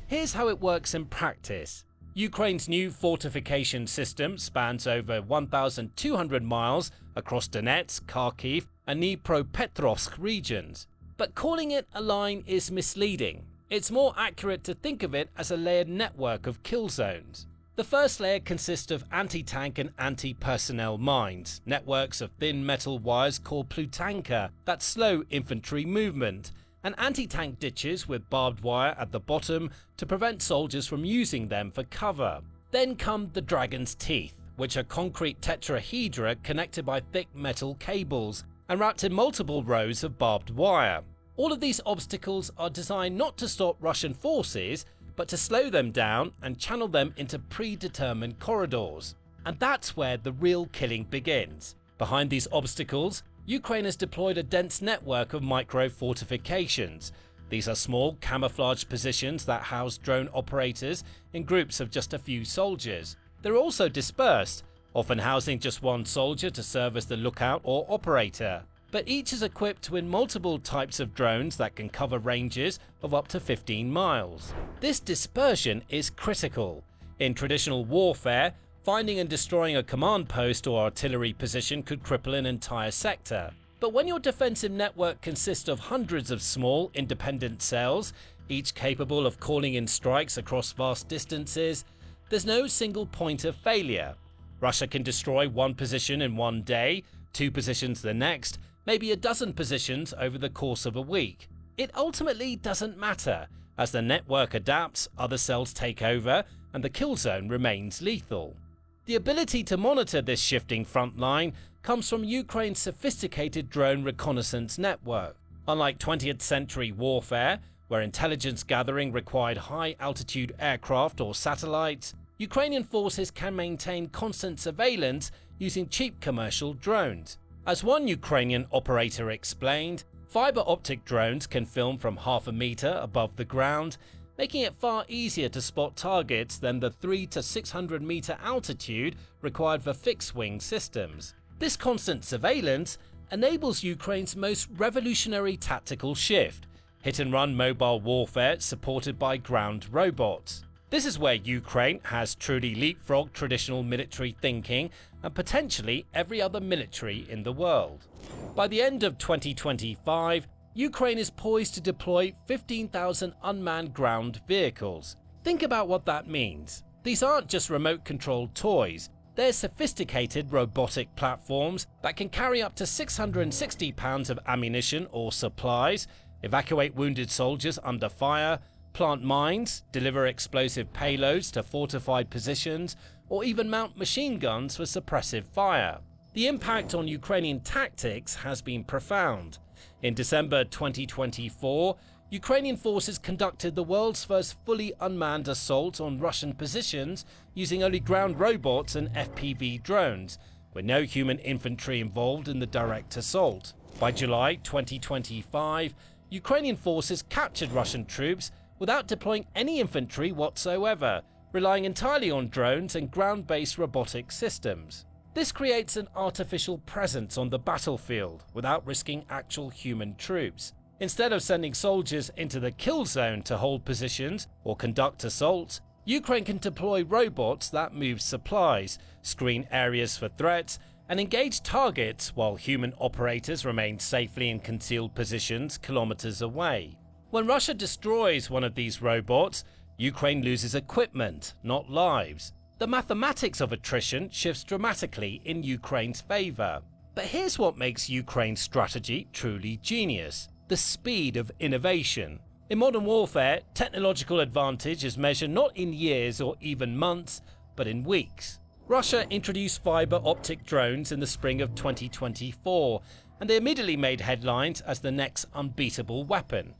Here's how it works in practice. Ukraine's new fortification system spans over 1,200 miles across Donetsk, Kharkiv, and Dnipropetrovsk regions. But calling it a line is misleading. It's more accurate to think of it as a layered network of kill zones. The first layer consists of anti-tank and anti-personnel mines, networks of thin metal wires called plutanka that slow infantry movement, and anti-tank ditches with barbed wire at the bottom to prevent soldiers from using them for cover. Then come the dragon's teeth, which are concrete tetrahedra connected by thick metal cables and wrapped in multiple rows of barbed wire. All of these obstacles are designed not to stop Russian forces, but to slow them down and channel them into predetermined corridors. And that's where the real killing begins. Behind these obstacles, Ukraine has deployed a dense network of micro-fortifications. These are small, camouflaged positions that house drone operators in groups of just a few soldiers. They're also dispersed, often housing just one soldier to serve as the lookout or operator. but each is equipped with multiple types of drones that can cover ranges of up to 15 miles. This dispersion is critical. In traditional warfare, finding and destroying a command post or artillery position could cripple an entire sector. But when your defensive network consists of hundreds of small, independent cells, each capable of calling in strikes across vast distances, there's no single point of failure. Russia can destroy one position in one day, 2 positions the next, maybe a dozen positions over the course of a week. It ultimately doesn't matter. As the network adapts, other cells take over, and the kill zone remains lethal. The ability to monitor this shifting front line comes from Ukraine's sophisticated drone reconnaissance network. Unlike 20th century warfare, where intelligence gathering required high-altitude aircraft or satellites, Ukrainian forces can maintain constant surveillance using cheap commercial drones. As one Ukrainian operator explained, fiber optic drones can film from half a meter above the ground, making it far easier to spot targets than the 300 to 600 meter altitude required for fixed-wing systems. This constant surveillance enables Ukraine's most revolutionary tactical shift: hit-and-run mobile warfare supported by ground robots. This is where Ukraine has truly leapfrogged traditional military thinking and potentially every other military in the world. By the end of 2025, Ukraine is poised to deploy 15,000 unmanned ground vehicles. Think about what that means. These aren't just remote-controlled toys. They're sophisticated robotic platforms that can carry up to 660 pounds of ammunition or supplies, evacuate wounded soldiers under fire, plant mines, deliver explosive payloads to fortified positions, or even mount machine guns for suppressive fire. The impact on Ukrainian tactics has been profound. In December 2024, Ukrainian forces conducted the world's first fully unmanned assault on Russian positions using only ground robots and FPV drones, with no human infantry involved in the direct assault. By July 2025, Ukrainian forces captured Russian troops without deploying any infantry whatsoever, relying entirely on drones and ground-based robotic systems. This creates an artificial presence on the battlefield without risking actual human troops. Instead of sending soldiers into the kill zone to hold positions or conduct assaults, Ukraine can deploy robots that move supplies, screen areas for threats, and engage targets while human operators remain safely in concealed positions kilometers away. When Russia destroys one of these robots, Ukraine loses equipment, not lives. The mathematics of attrition shifts dramatically in Ukraine's favor. But here's what makes Ukraine's strategy truly genius: the speed of innovation. In modern warfare, technological advantage is measured not in years or even months, but in weeks. Russia introduced fiber optic drones in the spring of 2024, and they immediately made headlines as the next unbeatable weapon.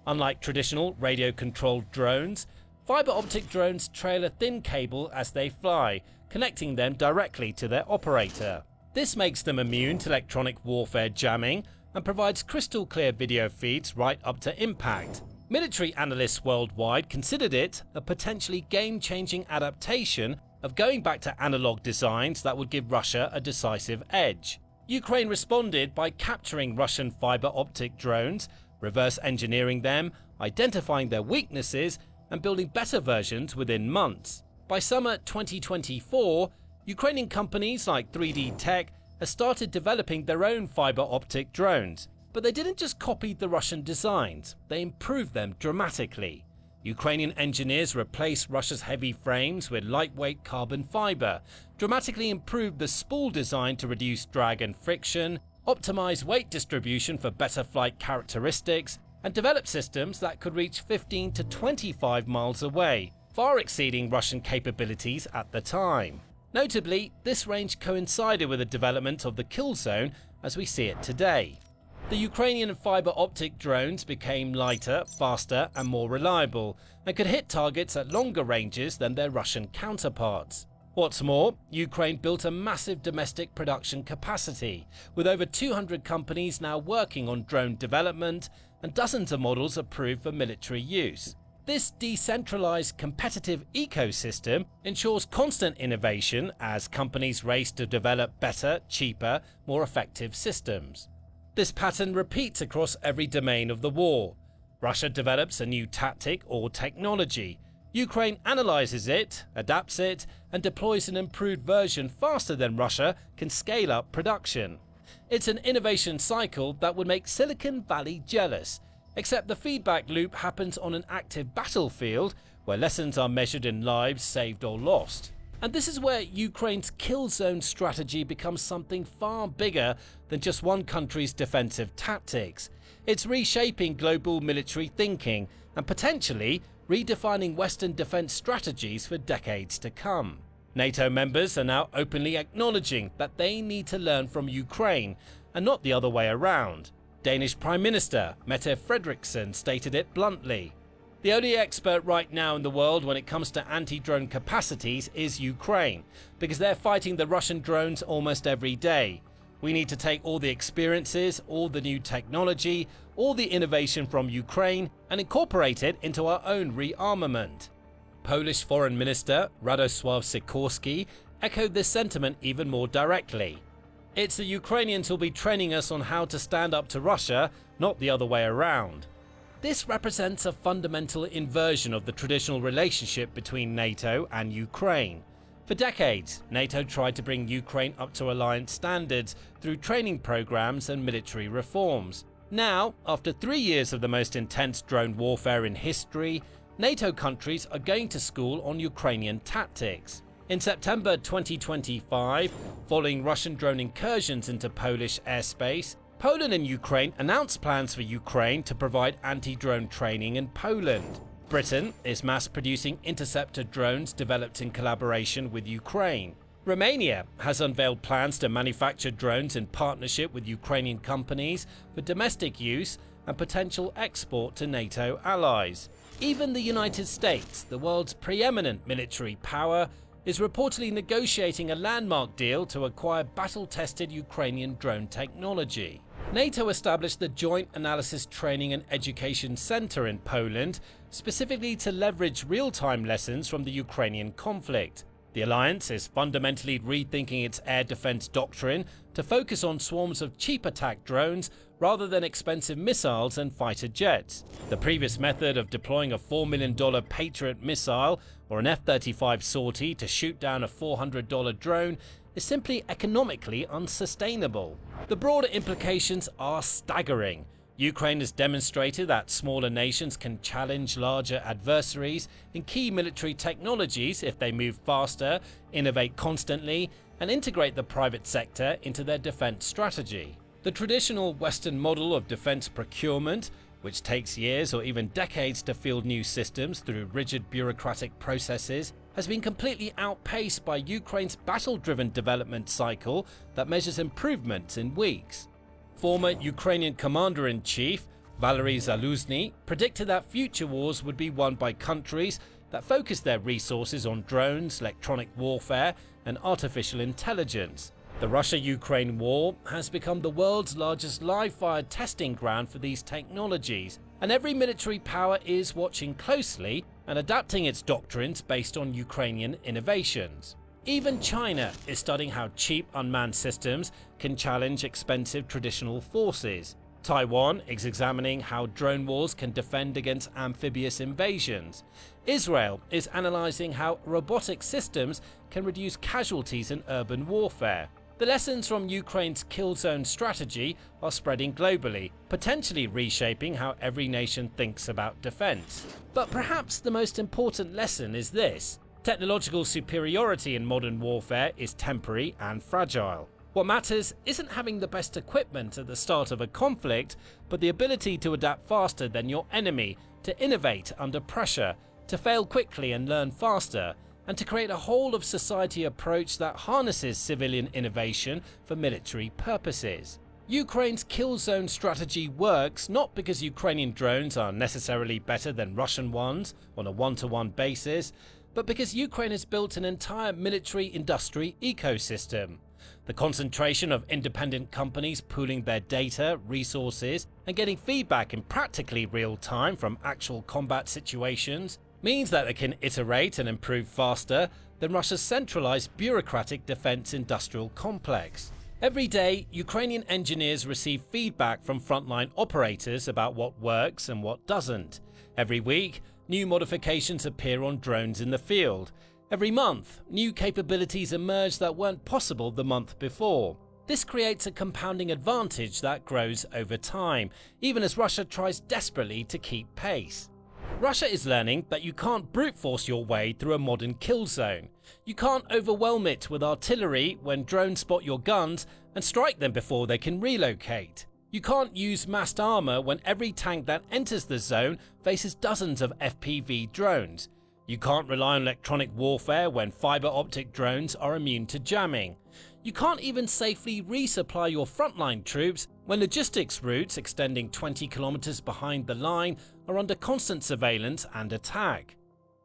Unlike traditional radio-controlled drones, fiber optic drones trail a thin cable as they fly, connecting them directly to their operator. This makes them immune to electronic warfare jamming and provides crystal clear video feeds right up to impact. Military analysts worldwide considered it a potentially game-changing adaptation of going back to analog designs that would give Russia a decisive edge. Ukraine responded by capturing Russian fiber optic drones, reverse engineering them, identifying their weaknesses, and building better versions within months. By summer 2024, Ukrainian companies like 3D Tech have started developing their own fiber optic drones, but they didn't just copy the Russian designs, they improved them dramatically. Ukrainian engineers replaced Russia's heavy frames with lightweight carbon fiber, dramatically improved the spool design to reduce drag and friction, optimized weight distribution for better flight characteristics, and developed systems that could reach 15 to 25 miles away, far exceeding Russian capabilities at the time. Notably, this range coincided with the development of the kill zone as we see it today. The Ukrainian fiber optic drones became lighter, faster, and more reliable, and could hit targets at longer ranges than their Russian counterparts. What's more, Ukraine built a massive domestic production capacity, with over 200 companies now working on drone development and dozens of models approved for military use. This decentralized competitive ecosystem ensures constant innovation as companies race to develop better, cheaper, more effective systems. This pattern repeats across every domain of the war. Russia develops a new tactic or technology. Ukraine analyzes it, adapts it, and deploys an improved version faster than Russia can scale up production. It's an innovation cycle that would make Silicon Valley jealous, except the feedback loop happens on an active battlefield where lessons are measured in lives saved or lost. And this is where Ukraine's kill zone strategy becomes something far bigger than just one country's defensive tactics. It's reshaping global military thinking and potentially redefining Western defense strategies for decades to come. NATO members are now openly acknowledging that they need to learn from Ukraine and not the other way around. Danish Prime Minister Mette Frederiksen stated it bluntly. The only expert right now in the world when it comes to anti-drone capacities is Ukraine, because they're fighting the Russian drones almost every day. We need to take all the experiences, all the new technology, all the innovation from Ukraine and incorporate it into our own rearmament. Polish Foreign Minister Radosław Sikorski echoed this sentiment even more directly. It's the Ukrainians who'll be training us on how to stand up to Russia, not the other way around. This represents a fundamental inversion of the traditional relationship between NATO and Ukraine. For decades, NATO tried to bring Ukraine up to alliance standards through training programs and military reforms. Now, after 3 years of the most intense drone warfare in history, NATO countries are going to school on Ukrainian tactics. In September 2025, following Russian drone incursions into Polish airspace, Poland and Ukraine announced plans for Ukraine to provide anti-drone training in Poland. Britain is mass-producing interceptor drones developed in collaboration with Ukraine. Romania has unveiled plans to manufacture drones in partnership with Ukrainian companies for domestic use and potential export to NATO allies. Even the United States, the world's preeminent military power, is reportedly negotiating a landmark deal to acquire battle-tested Ukrainian drone technology. NATO established the Joint Analysis Training and Education Center in Poland, specifically to leverage real-time lessons from the Ukrainian conflict. The alliance is fundamentally rethinking its air defense doctrine to focus on swarms of cheap attack drones rather than expensive missiles and fighter jets. The previous method of deploying a $4 million Patriot missile or an F-35 sortie to shoot down a $400 drone is simply economically unsustainable. The broader implications are staggering. Ukraine has demonstrated that smaller nations can challenge larger adversaries in key military technologies if they move faster, innovate constantly, and integrate the private sector into their defense strategy. The traditional Western model of defense procurement, which takes years or even decades to field new systems through rigid bureaucratic processes, has been completely outpaced by Ukraine's battle-driven development cycle that measures improvements in weeks. Former Ukrainian Commander-in-Chief Valery Zaluzhny predicted that future wars would be won by countries that focus their resources on drones, electronic warfare, and artificial intelligence. The Russia-Ukraine war has become the world's largest live-fire testing ground for these technologies, and every military power is watching closely and adapting its doctrines based on Ukrainian innovations. Even China is studying how cheap unmanned systems can challenge expensive traditional forces. Taiwan is examining how drone wars can defend against amphibious invasions. Israel is analysing how robotic systems can reduce casualties in urban warfare. The lessons from Ukraine's kill zone strategy are spreading globally, potentially reshaping how every nation thinks about defense. But perhaps the most important lesson is this: technological superiority in modern warfare is temporary and fragile. What matters isn't having the best equipment at the start of a conflict, but the ability to adapt faster than your enemy, to innovate under pressure, to fail quickly and learn faster, and to create a whole-of-society approach that harnesses civilian innovation for military purposes. Ukraine's kill zone strategy works not because Ukrainian drones are necessarily better than Russian ones on a one-to-one basis, but because Ukraine has built an entire military industry ecosystem. The concentration of independent companies pooling their data, resources, and getting feedback in practically real time from actual combat situations means that they can iterate and improve faster than Russia's centralized bureaucratic defense industrial complex. Every day, Ukrainian engineers receive feedback from frontline operators about what works and what doesn't. Every week, new modifications appear on drones in the field. Every month, new capabilities emerge that weren't possible the month before. This creates a compounding advantage that grows over time, even as Russia tries desperately to keep pace. Russia is learning that you can't brute force your way through a modern kill zone. You can't overwhelm it with artillery when drones spot your guns and strike them before they can relocate. You can't use massed armor when every tank that enters the zone faces dozens of FPV drones. You can't rely on electronic warfare when fiber optic drones are immune to jamming. You can't even safely resupply your frontline troops when logistics routes extending 20 kilometers behind the line are under constant surveillance and attack.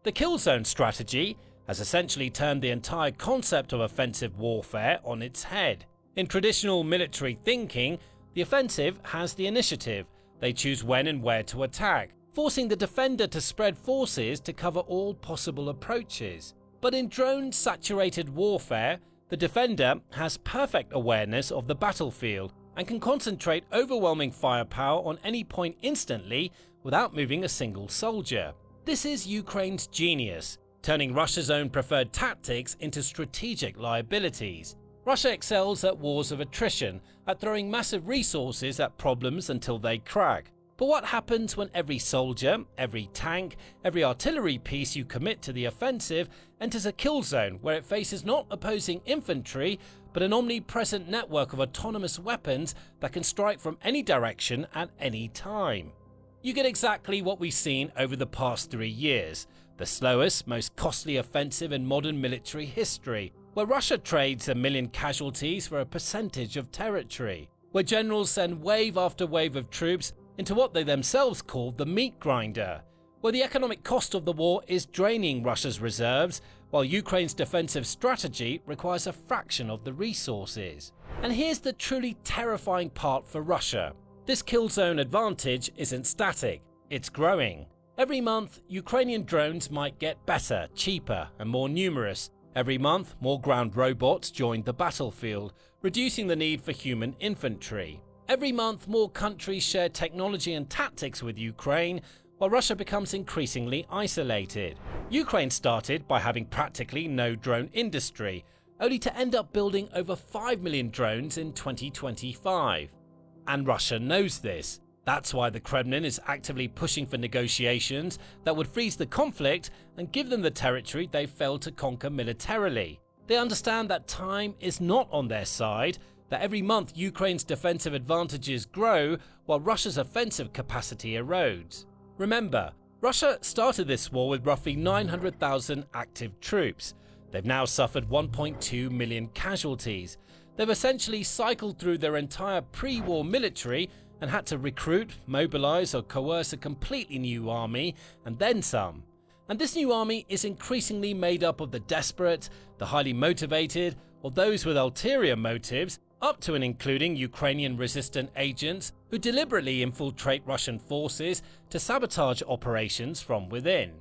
The kill zone strategy has essentially turned the entire concept of offensive warfare on its head. In traditional military thinking, the offensive has the initiative. They choose when and where to attack, forcing the defender to spread forces to cover all possible approaches. But in drone-saturated warfare, the defender has perfect awareness of the battlefield and can concentrate overwhelming firepower on any point instantly without moving a single soldier. This is Ukraine's genius, turning Russia's own preferred tactics into strategic liabilities. Russia excels at wars of attrition, at throwing massive resources at problems until they crack. But what happens when every soldier, every tank, every artillery piece you commit to the offensive enters a kill zone where it faces not opposing infantry, but an omnipresent network of autonomous weapons that can strike from any direction at any time? You get exactly what we've seen over the past 3 years, the slowest, most costly offensive in modern military history, where Russia trades 1 million casualties for a percentage of territory, where generals send wave after wave of troops into what they themselves call the meat grinder, where the economic cost of the war is draining Russia's reserves, while Ukraine's defensive strategy requires a fraction of the resources. And here's the truly terrifying part for Russia. This kill zone advantage isn't static, it's growing. Every month, Ukrainian drones might get better, cheaper, and more numerous. Every month, more ground robots join the battlefield, reducing the need for human infantry. Every month, more countries share technology and tactics with Ukraine, while Russia becomes increasingly isolated. Ukraine started by having practically no drone industry, only to end up building over 5 million drones in 2025. And Russia knows this. That's why the Kremlin is actively pushing for negotiations that would freeze the conflict and give them the territory they failed to conquer militarily. They understand that time is not on their side, that every month Ukraine's defensive advantages grow while Russia's offensive capacity erodes. Remember, Russia started this war with roughly 900,000 active troops. They've now suffered 1.2 million casualties. They've essentially cycled through their entire pre-war military and had to recruit, mobilize or coerce a completely new army and then some. And this new army is increasingly made up of the desperate, the highly motivated, or those with ulterior motives, up to and including Ukrainian resistant agents who deliberately infiltrate Russian forces to sabotage operations from within.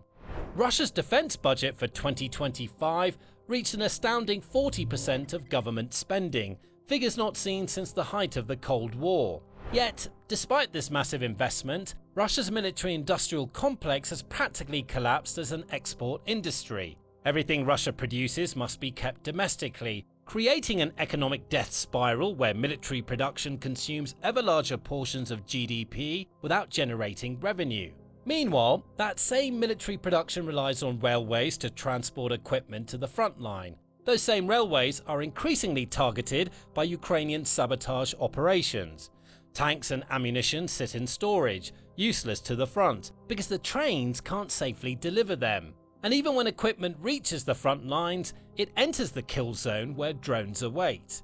Russia's defense budget for 2025 reached an astounding 40% of government spending, figures not seen since the height of the Cold War. Yet, despite this massive investment, Russia's military-industrial complex has practically collapsed as an export industry. Everything Russia produces must be kept domestically, creating an economic death spiral where military production consumes ever larger portions of GDP without generating revenue. Meanwhile, that same military production relies on railways to transport equipment to the front line. Those same railways are increasingly targeted by Ukrainian sabotage operations. Tanks and ammunition sit in storage, useless to the front, because the trains can't safely deliver them. And even when equipment reaches the front lines, it enters the kill zone where drones await.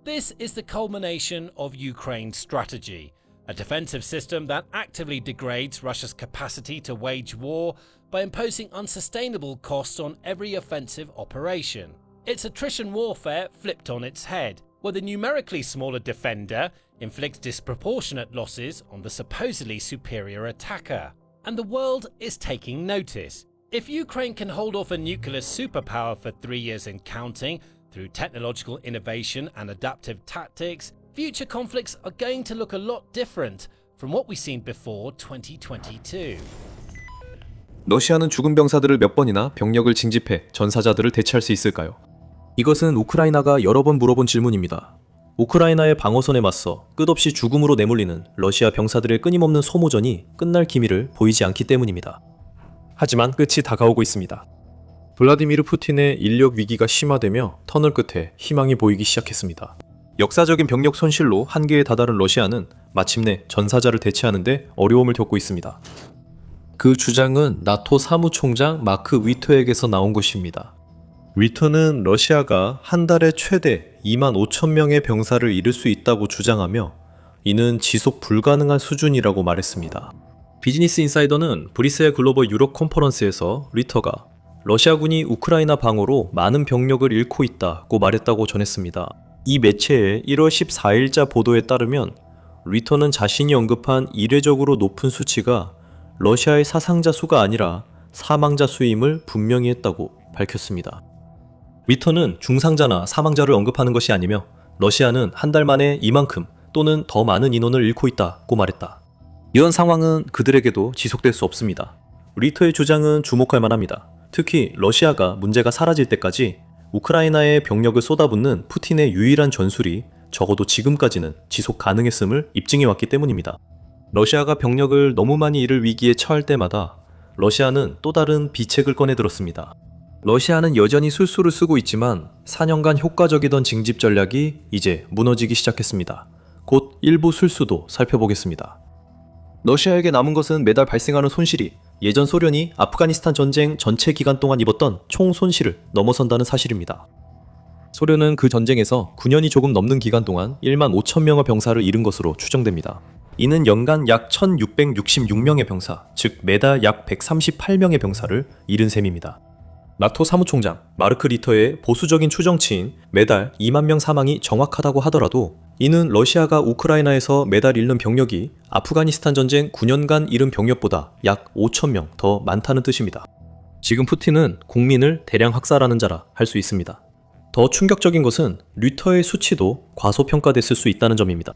This is the culmination of Ukraine's strategy, a defensive system that actively degrades Russia's capacity to wage war by imposing unsustainable costs on every offensive operation. It's attrition warfare flipped on its head, where the numerically smaller defender inflicts disproportionate losses on the supposedly superior attacker. And the world is taking notice. If Ukraine can hold off a nuclear superpower for 3 years and counting, Through technological innovation and adaptive tactics, future conflicts are going to look a lot different from what we've seen before 2022. 러시아는 죽은 병사들을 몇 번이나 병력을 징집해 전사자들을 대체할 수 있을까요? 이것은 우크라이나가 여러 번 물어본 질문입니다. 우크라이나의 방어선에 맞서 끝없이 죽음으로 내몰리는 러시아 병사들의 끊임없는 소모전이 끝날 기미를 보이지 않기 때문입니다. 하지만 끝이 다가오고 있습니다. 블라디미르 푸틴의 인력 위기가 심화되며 터널 끝에 희망이 보이기 시작했습니다. 역사적인 병력 손실로 한계에 다다른 러시아는 마침내 전사자를 대체하는데 어려움을 겪고 있습니다. 그 주장은 나토 사무총장 마크 위터에게서 나온 것입니다. 위터는 러시아가 한 달에 최대 2만 5천 명의 병사를 잃을 수 있다고 주장하며 이는 지속 불가능한 수준이라고 말했습니다. 비즈니스 인사이더는 브뤼셀 글로벌 유럽 컨퍼런스에서 리터가 러시아군이 우크라이나 방어로 많은 병력을 잃고 있다고 말했다고 전했습니다. 이 매체의 1월 14일자 보도에 따르면 리터는 자신이 언급한 이례적으로 높은 수치가 러시아의 사상자 수가 아니라 사망자 수임을 분명히 했다고 밝혔습니다. 리터는 중상자나 사망자를 언급하는 것이 아니며 러시아는 한 달 만에 이만큼 또는 더 많은 인원을 잃고 있다고 말했다. 이런 상황은 그들에게도 지속될 수 없습니다. 리터의 주장은 주목할 만합니다. 특히 러시아가 문제가 사라질 때까지 우크라이나에 병력을 쏟아붓는 푸틴의 유일한 전술이 적어도 지금까지는 지속 가능했음을 입증해왔기 때문입니다. 러시아가 병력을 너무 많이 잃을 위기에 처할 때마다 러시아는 또 다른 비책을 꺼내들었습니다. 러시아는 여전히 술수를 쓰고 있지만 4년간 효과적이던 징집 전략이 이제 무너지기 시작했습니다. 곧 일부 술수도 살펴보겠습니다. 러시아에게 남은 것은 매달 발생하는 손실이 예전 소련이 아프가니스탄 전쟁 전체 기간 동안 입었던 총 손실을 넘어선다는 사실입니다. 소련은 그 전쟁에서 9년이 조금 넘는 기간 동안 1만 5천 명의 병사를 잃은 것으로 추정됩니다. 이는 연간 약 1666명의 병사, 즉 매달 약 138명의 병사를 잃은 셈입니다. 나토 사무총장 마르크 리터의 보수적인 추정치인 매달 2만 명 사망이 정확하다고 하더라도 이는 러시아가 우크라이나에서 매달 잃는 병력이 아프가니스탄 전쟁 9년간 잃은 병력보다 약 5천 명 더 많다는 뜻입니다. 지금 푸틴은 국민을 대량 학살하는 자라 할 수 있습니다. 더 충격적인 것은 리터의 수치도 과소평가됐을 수 있다는 점입니다.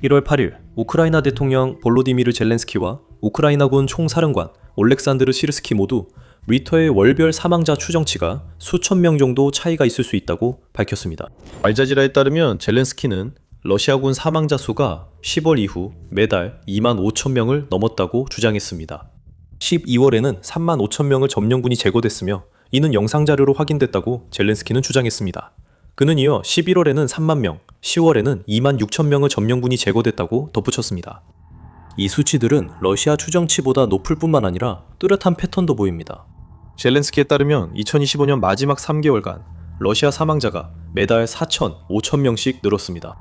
1월 8일 우크라이나 대통령 볼로디미르 젤렌스키와 우크라이나군 총사령관 올렉산드르 시르스키 모두 리터의 월별 사망자 추정치가 수천 명 정도 차이가 있을 수 있다고 밝혔습니다. 알자지라에 따르면 젤렌스키는 러시아군 사망자 수가 10월 이후 매달 2만 5천 명을 넘었다고 주장했습니다. 12월에는 3만 5천 명을 점령군이 제거됐으며 이는 영상자료로 확인됐다고 젤렌스키는 주장했습니다. 그는 이어 11월에는 3만 명, 10월에는 2만 6천 명의 점령군이 제거됐다고 덧붙였습니다. 이 수치들은 러시아 추정치보다 높을 뿐만 아니라 뚜렷한 패턴도 보입니다. 젤렌스키에 따르면 2025년 마지막 3개월간 러시아 사망자가 매달 4천, 5천 명씩 늘었습니다.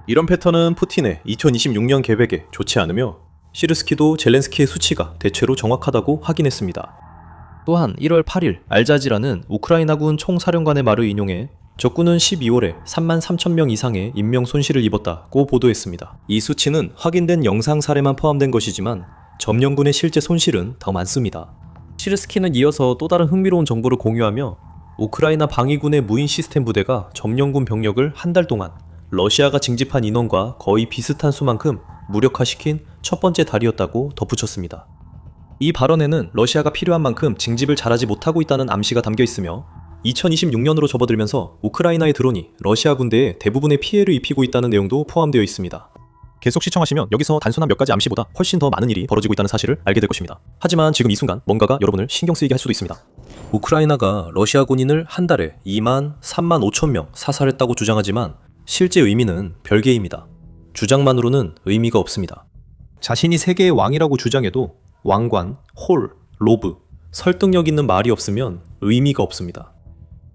이런 패턴은 푸틴의 2026년 계획에 좋지 않으며 시르스키도 젤렌스키의 수치가 대체로 정확하다고 확인했습니다. 또한 1월 8일 알자지라는 우크라이나군 총사령관의 말을 인용해 적군은 12월에 3만 3천 명 이상의 인명 손실을 입었다고 보도했습니다. 이 수치는 확인된 영상 사례만 포함된 것이지만 점령군의 실제 손실은 더 많습니다. 시르스키는 이어서 또 다른 흥미로운 정보를 공유하며 우크라이나 방위군의 무인 시스템 부대가 점령군 병력을 한 달 동안 러시아가 징집한 인원과 거의 비슷한 수만큼 무력화시킨 첫 번째 달이었다고 덧붙였습니다. 이 발언에는 러시아가 필요한 만큼 징집을 잘하지 못하고 있다는 암시가 담겨 있으며 2026년으로 접어들면서 우크라이나의 드론이 러시아 군대에 대부분의 피해를 입히고 있다는 내용도 포함되어 있습니다. 계속 시청하시면 여기서 단순한 몇 가지 암시보다 훨씬 더 많은 일이 벌어지고 있다는 사실을 알게 될 것입니다. 하지만 지금 이 순간 뭔가가 여러분을 신경 쓰이게 할 수도 있습니다. 우크라이나가 러시아 군인을 한 달에 2만, 3만 5천 명 사살했다고 주장하지만 실제 의미는 별개입니다. 주장만으로는 의미가 없습니다. 자신이 세계의 왕이라고 주장해도 왕관, 홀, 로브, 설득력 있는 말이 없으면 의미가 없습니다.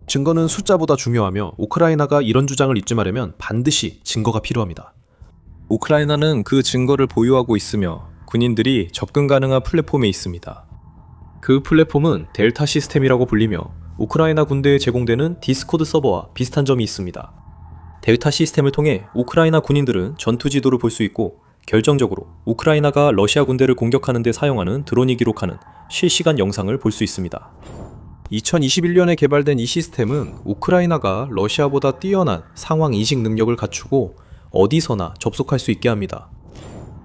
증거는 숫자보다 중요하며 우크라이나가 이런 주장을 입증하려면 반드시 증거가 필요합니다. 우크라이나는 그 증거를 보유하고 있으며 군인들이 접근 가능한 플랫폼에 있습니다. 그 플랫폼은 델타 시스템이라고 불리며 우크라이나 군대에 제공되는 디스코드 서버와 비슷한 점이 있습니다. 델타 시스템을 통해 우크라이나 군인들은 전투 지도를 볼 수 있고 결정적으로 우크라이나가 러시아 군대를 공격하는 데 사용하는 드론이 기록하는 실시간 영상을 볼 수 있습니다. 2021년에 개발된 이 시스템은 우크라이나가 러시아보다 뛰어난 상황 인식 능력을 갖추고 어디서나 접속할 수 있게 합니다.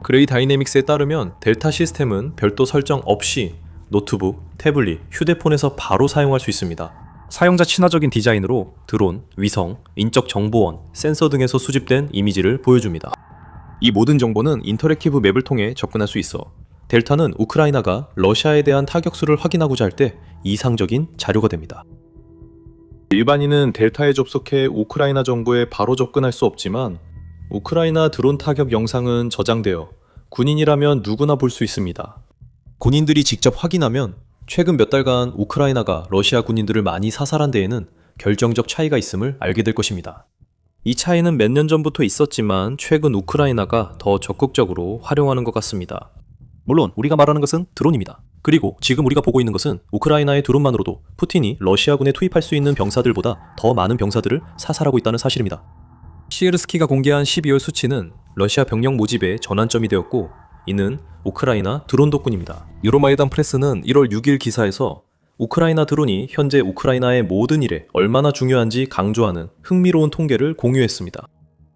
그레이 다이내믹스에 따르면 델타 시스템은 별도 설정 없이 노트북, 태블릿, 휴대폰에서 바로 사용할 수 있습니다. 사용자 친화적인 디자인으로 드론, 위성, 인적 정보원, 센서 등에서 수집된 이미지를 보여줍니다. 이 모든 정보는 인터랙티브 맵을 통해 접근할 수 있어 델타는 우크라이나가 러시아에 대한 타격수를 확인하고자 할 때 이상적인 자료가 됩니다. 일반인은 델타에 접속해 우크라이나 정보에 바로 접근할 수 없지만 우크라이나 드론 타격 영상은 저장되어 군인이라면 누구나 볼 수 있습니다. 군인들이 직접 확인하면 최근 몇 달간 우크라이나가 러시아 군인들을 많이 사살한 데에는 결정적 차이가 있음을 알게 될 것입니다. 이 차이는 몇 년 전부터 있었지만 최근 우크라이나가 더 적극적으로 활용하는 것 같습니다. 물론 우리가 말하는 것은 드론입니다. 그리고 지금 우리가 보고 있는 것은 우크라이나의 드론만으로도 푸틴이 러시아군에 투입할 수 있는 병사들보다 더 많은 병사들을 사살하고 있다는 사실입니다. 시에르스키가 공개한 12월 수치는 러시아 병력 모집의 전환점이 되었고 이는 우크라이나 드론 덕분입니다. 유로마이단 프레스는 1월 6일 기사에서 우크라이나 드론이 현재 우크라이나의 모든 일에 얼마나 중요한지 강조하는 흥미로운 통계를 공유했습니다.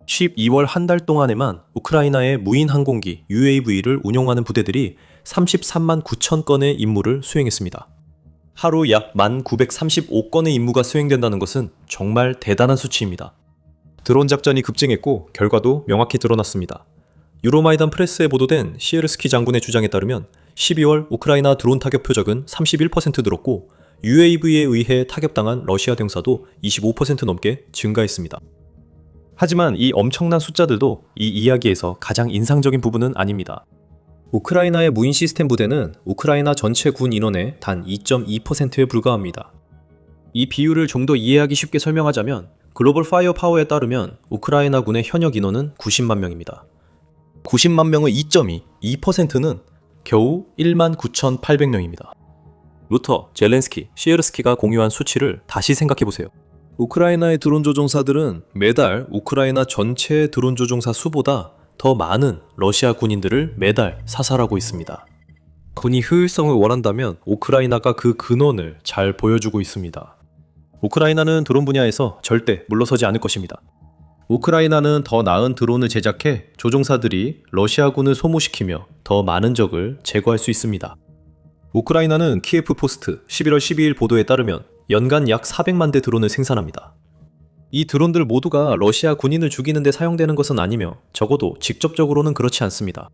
12월 한 달 동안에만 우크라이나의 무인 항공기 UAV를 운용하는 부대들이 33만 9천 건의 임무를 수행했습니다. 하루 약 1,935건의 임무가 수행된다는 것은 정말 대단한 수치입니다. 드론 작전이 급증했고 결과도 명확히 드러났습니다. 유로마이단 프레스에 보도된 시에르스키 장군의 주장에 따르면 12월 우크라이나 드론 타격 표적은 31% 늘었고 UAV에 의해 타격당한 러시아 병사도 25% 넘게 증가했습니다. 하지만 이 엄청난 숫자들도 이 이야기에서 가장 인상적인 부분은 아닙니다. 우크라이나의 무인 시스템 부대는 우크라이나 전체 군 인원의 단 2.2%에 불과합니다. 이 비율을 좀 더 이해하기 쉽게 설명하자면 글로벌 파이어 파워에 따르면 우크라이나 군의 현역 인원은 90만 명입니다. 90만 명의 2.2, 2%는 겨우 19,800명입니다. 루터, 젤렌스키, 시에르스키가 공유한 수치를 다시 생각해보세요. 우크라이나의 드론 조종사들은 매달 우크라이나 전체 드론 조종사 수보다 더 많은 러시아 군인들을 매달 사살하고 있습니다. 군이 효율성을 원한다면 우크라이나가 그 근원을 잘 보여주고 있습니다. 우크라이나는 드론 분야에서 절대 물러서지 않을 것입니다. 우크라이나는 더 나은 드론을 제작해 조종사들이 러시아군을 소모시키며 더 많은 적을 제거할 수 있습니다. 우크라이나는 키예프 포스트 11월 12일 보도에 따르면 연간 약 400만 대 드론을 생산합니다. 이 드론들 모두가 러시아 군인을 죽이는 데 사용되는 것은 아니며 적어도 직접적으로는 그렇지 않습니다.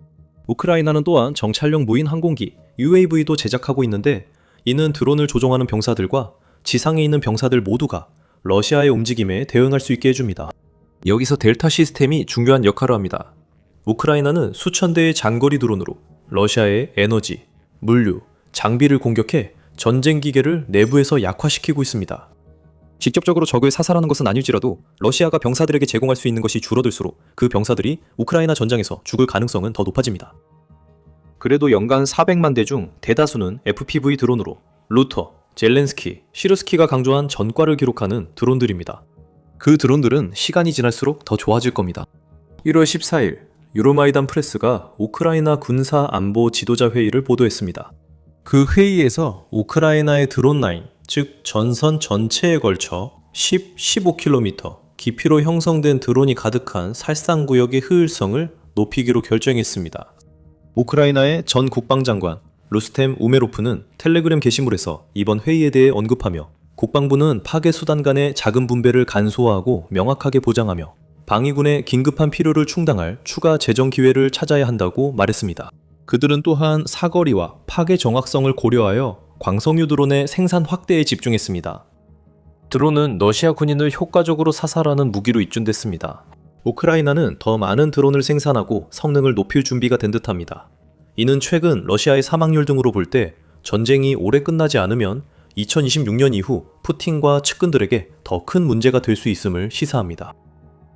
우크라이나는 또한 정찰용 무인 항공기 UAV도 제작하고 있는데 이는 드론을 조종하는 병사들과 지상에 있는 병사들 모두가 러시아의 움직임에 대응할 수 있게 해줍니다. 여기서 델타 시스템이 중요한 역할을 합니다. 우크라이나는 수천 대의 장거리 드론으로 러시아의 에너지, 물류, 장비를 공격해 전쟁 기계를 내부에서 약화시키고 있습니다. 직접적으로 적을 사살하는 것은 아닐지라도 러시아가 병사들에게 제공할 수 있는 것이 줄어들수록 그 병사들이 우크라이나 전장에서 죽을 가능성은 더 높아집니다. 그래도 연간 400만 대 중 대다수는 FPV 드론으로 루터, 젤렌스키, 시르스키가 강조한 전과를 기록하는 드론들입니다. 그 드론들은 시간이 지날수록 더 좋아질 겁니다. 1월 14일 유로마이단 프레스가 우크라이나 군사 안보 지도자 회의를 보도했습니다. 그 회의에서 우크라이나의 드론 라인, 즉 전선 전체에 걸쳐 15km 깊이로 형성된 드론이 가득한 살상구역의 효율성을 높이기로 결정했습니다. 우크라이나의 전 국방장관 루스템 우메로프는 텔레그램 게시물에서 이번 회의에 대해 언급하며 국방부는 파괴 수단 간의 자금 분배를 간소화하고 명확하게 보장하며 방위군의 긴급한 필요를 충당할 추가 재정 기회를 찾아야 한다고 말했습니다. 그들은 또한 사거리와 파괴 정확성을 고려하여 광석유 드론의 생산 확대에 집중했습니다. 드론은 러시아 군인을 효과적으로 사살하는 무기로 입증됐습니다. 우크라이나는 더 많은 드론을 생산하고 성능을 높일 준비가 된 듯합니다. 이는 최근 러시아의 사망률 등으로 볼 때 전쟁이 오래 끝나지 않으면 2026년 이후 푸틴과 측근들에게 더 큰 문제가 될 수 있음을 시사합니다.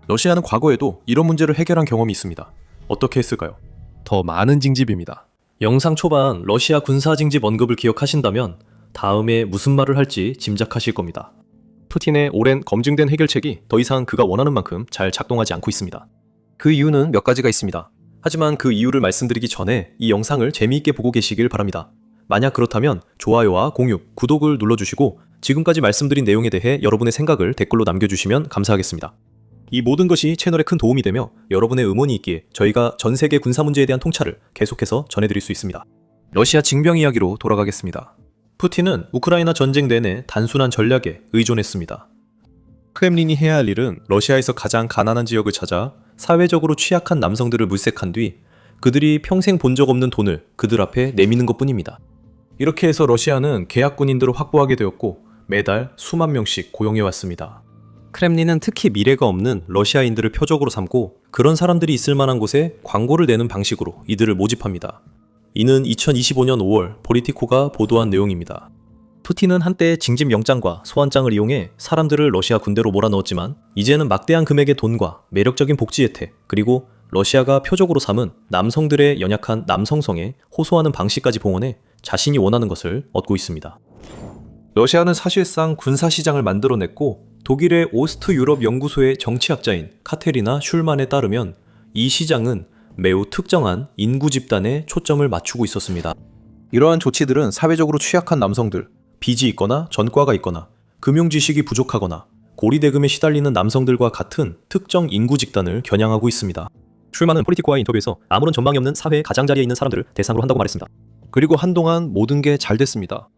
러시아는 과거에도 이런 문제를 해결한 경험이 있습니다. 어떻게 했을까요? 더 많은 징집입니다. 영상 초반 러시아 군사 징집 언급을 기억하신다면 다음에 무슨 말을 할지 짐작하실 겁니다. 푸틴의 오랜 검증된 해결책이 더 이상 그가 원하는 만큼 잘 작동하지 않고 있습니다. 그 이유는 몇 가지가 있습니다. 하지만 그 이유를 말씀드리기 전에 이 영상을 재미있게 보고 계시길 바랍니다. 만약 그렇다면 좋아요와 공유, 구독을 눌러주시고 지금까지 말씀드린 내용에 대해 여러분의 생각을 댓글로 남겨주시면 감사하겠습니다. 이 모든 것이 채널에 큰 도움이 되며 여러분의 응원이 있기에 저희가 전 세계 군사 문제에 대한 통찰을 계속해서 전해드릴 수 있습니다. 러시아 징병 이야기로 돌아가겠습니다. 푸틴은 우크라이나 전쟁 내내 단순한 전략에 의존했습니다. 크렘린이 해야 할 일은 러시아에서 가장 가난한 지역을 찾아 사회적으로 취약한 남성들을 물색한 뒤 그들이 평생 본 적 없는 돈을 그들 앞에 내미는 것뿐입니다. 이렇게 해서 러시아는 계약 군인들을 확보하게 되었고 매달 수만 명씩 고용해왔습니다. 크렘린은 특히 미래가 없는 러시아인들을 표적으로 삼고 그런 사람들이 있을 만한 곳에 광고를 내는 방식으로 이들을 모집합니다. 이는 2025년 5월 포리티코가 보도한 내용입니다. 푸틴은 한때 징집 영장과 소환장을 이용해 사람들을 러시아 군대로 몰아넣었지만 이제는 막대한 금액의 돈과 매력적인 복지 혜택 그리고 러시아가 표적으로 삼은 남성들의 연약한 남성성에 호소하는 방식까지 봉헌해 자신이 원하는 것을 얻고 있습니다. 러시아는 사실상 군사시장을 만들어냈고 독일의 오스트 유럽 연구소의 정치학자인 카테리나 슐만에 따르면 이 시장은 매우 특정한 인구 집단에 초점을 맞추고 있었습니다. 이러한 조치들은 사회적으로 취약한 남성들, 빚이 있거나 전과가 있거나 금융 지식이 부족하거나 고리대금에 시달리는 남성들과 같은 특정 인구 집단을 겨냥하고 있습니다. 슐만은 포리티코와의 인터뷰에서 아무런 전망이 없는 사회의 가장자리에 있는 사람들을 대상으로 한다고 말했습니다. 그리고 한동안 모든 게 잘 됐습니다.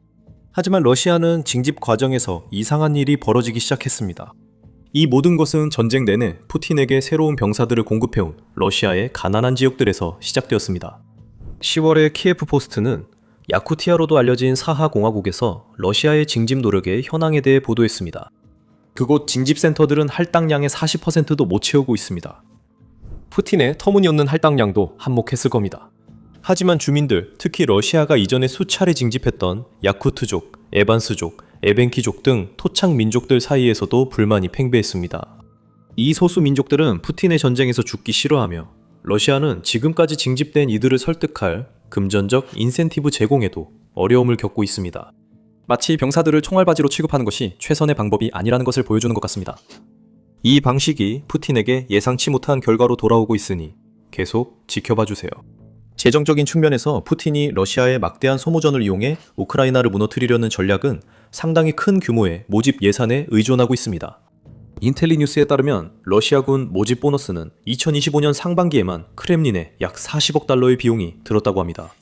하지만 러시아는 징집 과정에서 이상한 일이 벌어지기 시작했습니다. 이 모든 것은 전쟁 내내 푸틴에게 새로운 병사들을 공급해온 러시아의 가난한 지역들에서 시작되었습니다. 10월에 키예프 포스트는 야쿠티아로도 알려진 사하 공화국에서 러시아의 징집 노력의 현황에 대해 보도했습니다. 그곳 징집센터들은 할당량의 40%도 못 채우고 있습니다. 푸틴의 터무니없는 할당량도 한몫했을 겁니다. 하지만 주민들, 특히 러시아가 이전에 수차례 징집했던 야쿠트족, 에반스족, 에벤키족 등 토착 민족들 사이에서도 불만이 팽배했습니다. 이 소수 민족들은 푸틴의 전쟁에서 죽기 싫어하며 러시아는 지금까지 징집된 이들을 설득할 금전적 인센티브 제공에도 어려움을 겪고 있습니다. 마치 병사들을 총알바지로 취급하는 것이 최선의 방법이 아니라는 것을 보여주는 것 같습니다. 이 방식이 푸틴에게 예상치 못한 결과로 돌아오고 있으니 계속 지켜봐 주세요. 재정적인 측면에서 푸틴이 러시아의 막대한 소모전을 이용해 우크라이나를 무너뜨리려는 전략은 상당히 큰 규모의 모집 예산에 의존하고 있습니다. 인텔리 뉴스에 따르면 러시아군 모집 보너스는 2025년 상반기에만 크렘린에 약 40억 달러의 비용이 들었다고 합니다.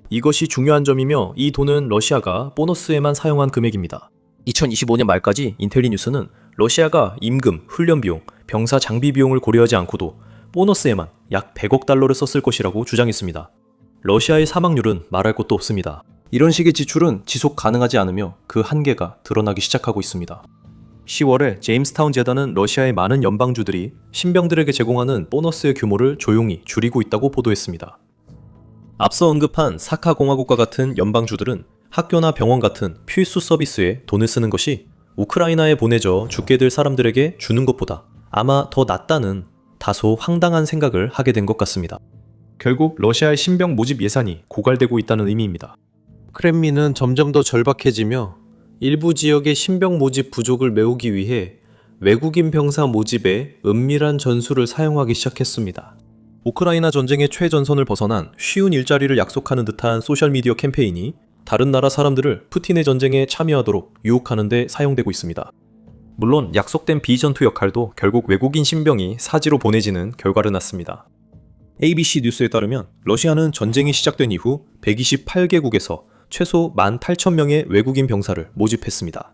이것이 중요한 점이며 이 돈은 러시아가 보너스에만 사용한 금액입니다. 2025년 말까지 인텔리 뉴스는 러시아가 임금, 훈련 비용, 병사 장비 비용을 고려하지 않고도 보너스에만 약 100억 달러를 썼을 것이라고 주장했습니다. 러시아의 사망률은 말할 것도 없습니다. 이런 식의 지출은 지속 가능하지 않으며 그 한계가 드러나기 시작하고 있습니다. 10월에 제임스타운 재단은 러시아의 많은 연방주들이 신병들에게 제공하는 보너스의 규모를 조용히 줄이고 있다고 보도했습니다. 앞서 언급한 사카 공화국과 같은 연방주들은 학교나 병원 같은 필수 서비스에 돈을 쓰는 것이 우크라이나에 보내져 죽게 될 사람들에게 주는 것보다 아마 더 낫다는 다소 황당한 생각을 하게 된 것 같습니다. 결국 러시아의 신병 모집 예산이 고갈되고 있다는 의미입니다. 크렘린은 점점 더 절박해지며 일부 지역의 신병 모집 부족을 메우기 위해 외국인 병사 모집에 은밀한 전술을 사용하기 시작했습니다. 우크라이나 전쟁의 최전선을 벗어난 쉬운 일자리를 약속하는 듯한 소셜미디어 캠페인이 다른 나라 사람들을 푸틴의 전쟁에 참여하도록 유혹하는 데 사용되고 있습니다. 물론 약속된 비전투 역할도 결국 외국인 신병이 사지로 보내지는 결과를 낳습니다. ABC 뉴스에 따르면 러시아는 전쟁이 시작된 이후 128개국에서 최소 18,000명의 외국인 병사를 모집했습니다.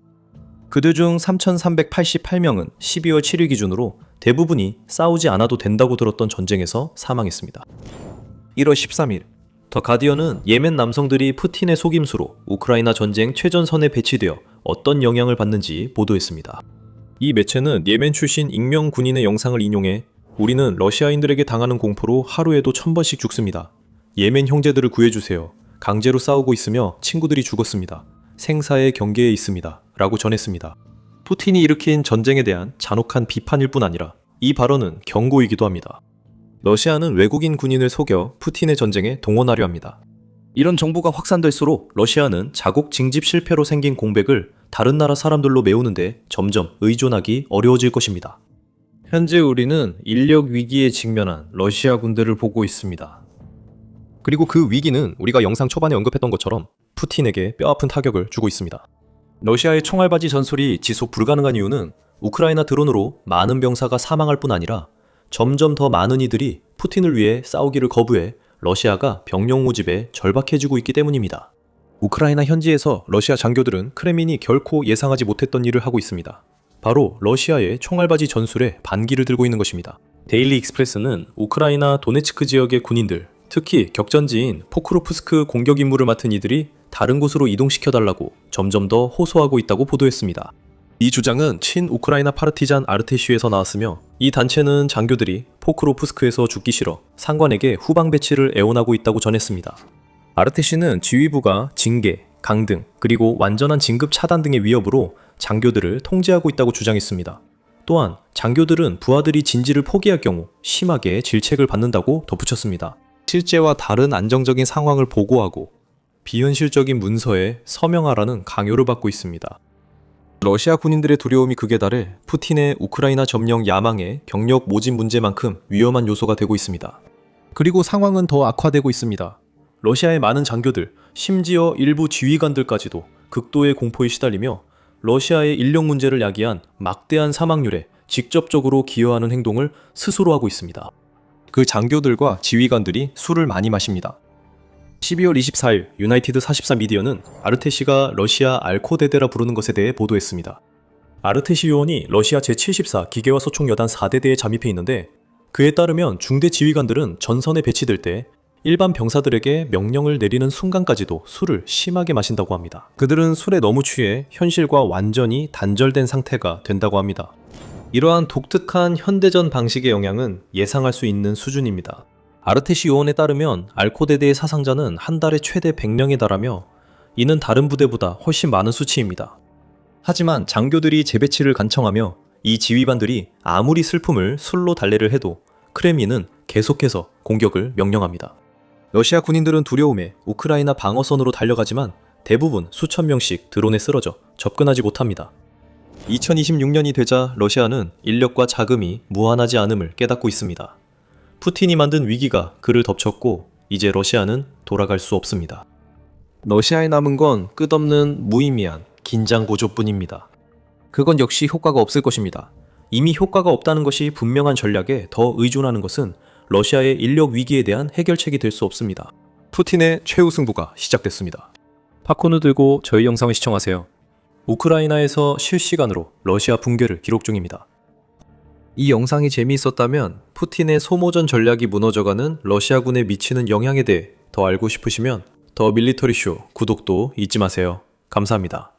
그들 중 3,388명은 12월 7일 기준으로 대부분이 싸우지 않아도 된다고 들었던 전쟁에서 사망했습니다. 1월 13일, 더 가디언은 예멘 남성들이 푸틴의 속임수로 우크라이나 전쟁 최전선에 배치되어 어떤 영향을 받는지 보도했습니다. 이 매체는 예멘 출신 익명 군인의 영상을 인용해 우리는 러시아인들에게 당하는 공포로 하루에도 1000번씩 죽습니다. 예멘 형제들을 구해주세요. 강제로 싸우고 있으며 친구들이 죽었습니다. 생사의 경계에 있습니다. 라고 전했습니다. 푸틴이 일으킨 전쟁에 대한 잔혹한 비판일 뿐 아니라 이 발언은 경고이기도 합니다. 러시아는 외국인 군인을 속여 푸틴의 전쟁에 동원하려 합니다. 이런 정보가 확산될수록 러시아는 자국 징집 실패로 생긴 공백을 다른 나라 사람들로 메우는데 점점 의존하기 어려워질 것입니다. 현재 우리는 인력 위기에 직면한 러시아 군대를 보고 있습니다. 그리고 그 위기는 우리가 영상 초반에 언급했던 것처럼 푸틴에게 뼈아픈 타격을 주고 있습니다. 러시아의 총알바지 전술이 지속 불가능한 이유는 우크라이나 드론으로 많은 병사가 사망할 뿐 아니라 점점 더 많은 이들이 푸틴을 위해 싸우기를 거부해 러시아가 병력 모집에 절박해지고 있기 때문입니다. 우크라이나 현지에서 러시아 장교들은 크렘린이 결코 예상하지 못했던 일을 하고 있습니다. 바로 러시아의 총알바지 전술에 반기를 들고 있는 것입니다. 데일리 익스프레스는 우크라이나 도네츠크 지역의 군인들, 특히 격전지인 포크로프스크 공격 임무를 맡은 이들이 다른 곳으로 이동시켜달라고 점점 더 호소하고 있다고 보도했습니다. 이 주장은 친우크라이나 파르티잔 아르테슈에서 나왔으며 이 단체는 장교들이 포크로프스크에서 죽기 싫어 상관에게 후방 배치를 애원하고 있다고 전했습니다. 아르테슈는 지휘부가 징계, 강등, 그리고 완전한 진급 차단 등의 위협으로 장교들을 통제하고 있다고 주장했습니다. 또한 장교들은 부하들이 진지를 포기할 경우 심하게 질책을 받는다고 덧붙였습니다. 실제와 다른 안정적인 상황을 보고하고 비현실적인 문서에 서명하라는 강요를 받고 있습니다. 러시아 군인들의 두려움이 극에 달해 푸틴의 우크라이나 점령 야망에 경력 모집 문제만큼 위험한 요소가 되고 있습니다. 그리고 상황은 더 악화되고 있습니다. 러시아의 많은 장교들, 심지어 일부 지휘관들까지도 극도의 공포에 시달리며 러시아의 인력 문제를 야기한 막대한 사망률에 직접적으로 기여하는 행동을 스스로 하고 있습니다. 그 장교들과 지휘관들이 술을 많이 마십니다. 12월 24일 유나이티드 44 미디어는 아르테시가 러시아 알코데데라 부르는 것에 대해 보도했습니다. 아르테시 요원이 러시아 제74 기계화 소총 여단 4대대에 잠입해 있는데 그에 따르면 중대 지휘관들은 전선에 배치될 때 일반 병사들에게 명령을 내리는 순간까지도 술을 심하게 마신다고 합니다. 그들은 술에 너무 취해 현실과 완전히 단절된 상태가 된다고 합니다. 이러한 독특한 현대전 방식의 영향은 예상할 수 있는 수준입니다. 아르테시 요원에 따르면 알코데데의 사상자는 한 달에 최대 100명에 달하며 이는 다른 부대보다 훨씬 많은 수치입니다. 하지만 장교들이 재배치를 간청하며 이 지휘관들이 아무리 슬픔을 술로 달래를 해도 크렘린은 계속해서 공격을 명령합니다. 러시아 군인들은 두려움에 우크라이나 방어선으로 달려가지만 대부분 수천 명씩 드론에 쓰러져 접근하지 못합니다. 2026년이 되자 러시아는 인력과 자금이 무한하지 않음을 깨닫고 있습니다. 푸틴이 만든 위기가 그를 덮쳤고 이제 러시아는 돌아갈 수 없습니다. 러시아에 남은 건 끝없는 무의미한 긴장 고조뿐입니다. 그건 역시 효과가 없을 것입니다. 이미 효과가 없다는 것이 분명한 전략에 더 의존하는 것은 러시아의 인력 위기에 대한 해결책이 될 수 없습니다. 푸틴의 최후 승부가 시작됐습니다. 팝콘을 들고 저희 영상을 시청하세요. 우크라이나에서 실시간으로 러시아 붕괴를 기록 중입니다. 이 영상이 재미있었다면 푸틴의 소모전 전략이 무너져가는 러시아군에 미치는 영향에 대해 더 알고 싶으시면 더 밀리터리쇼 구독도 잊지 마세요. 감사합니다.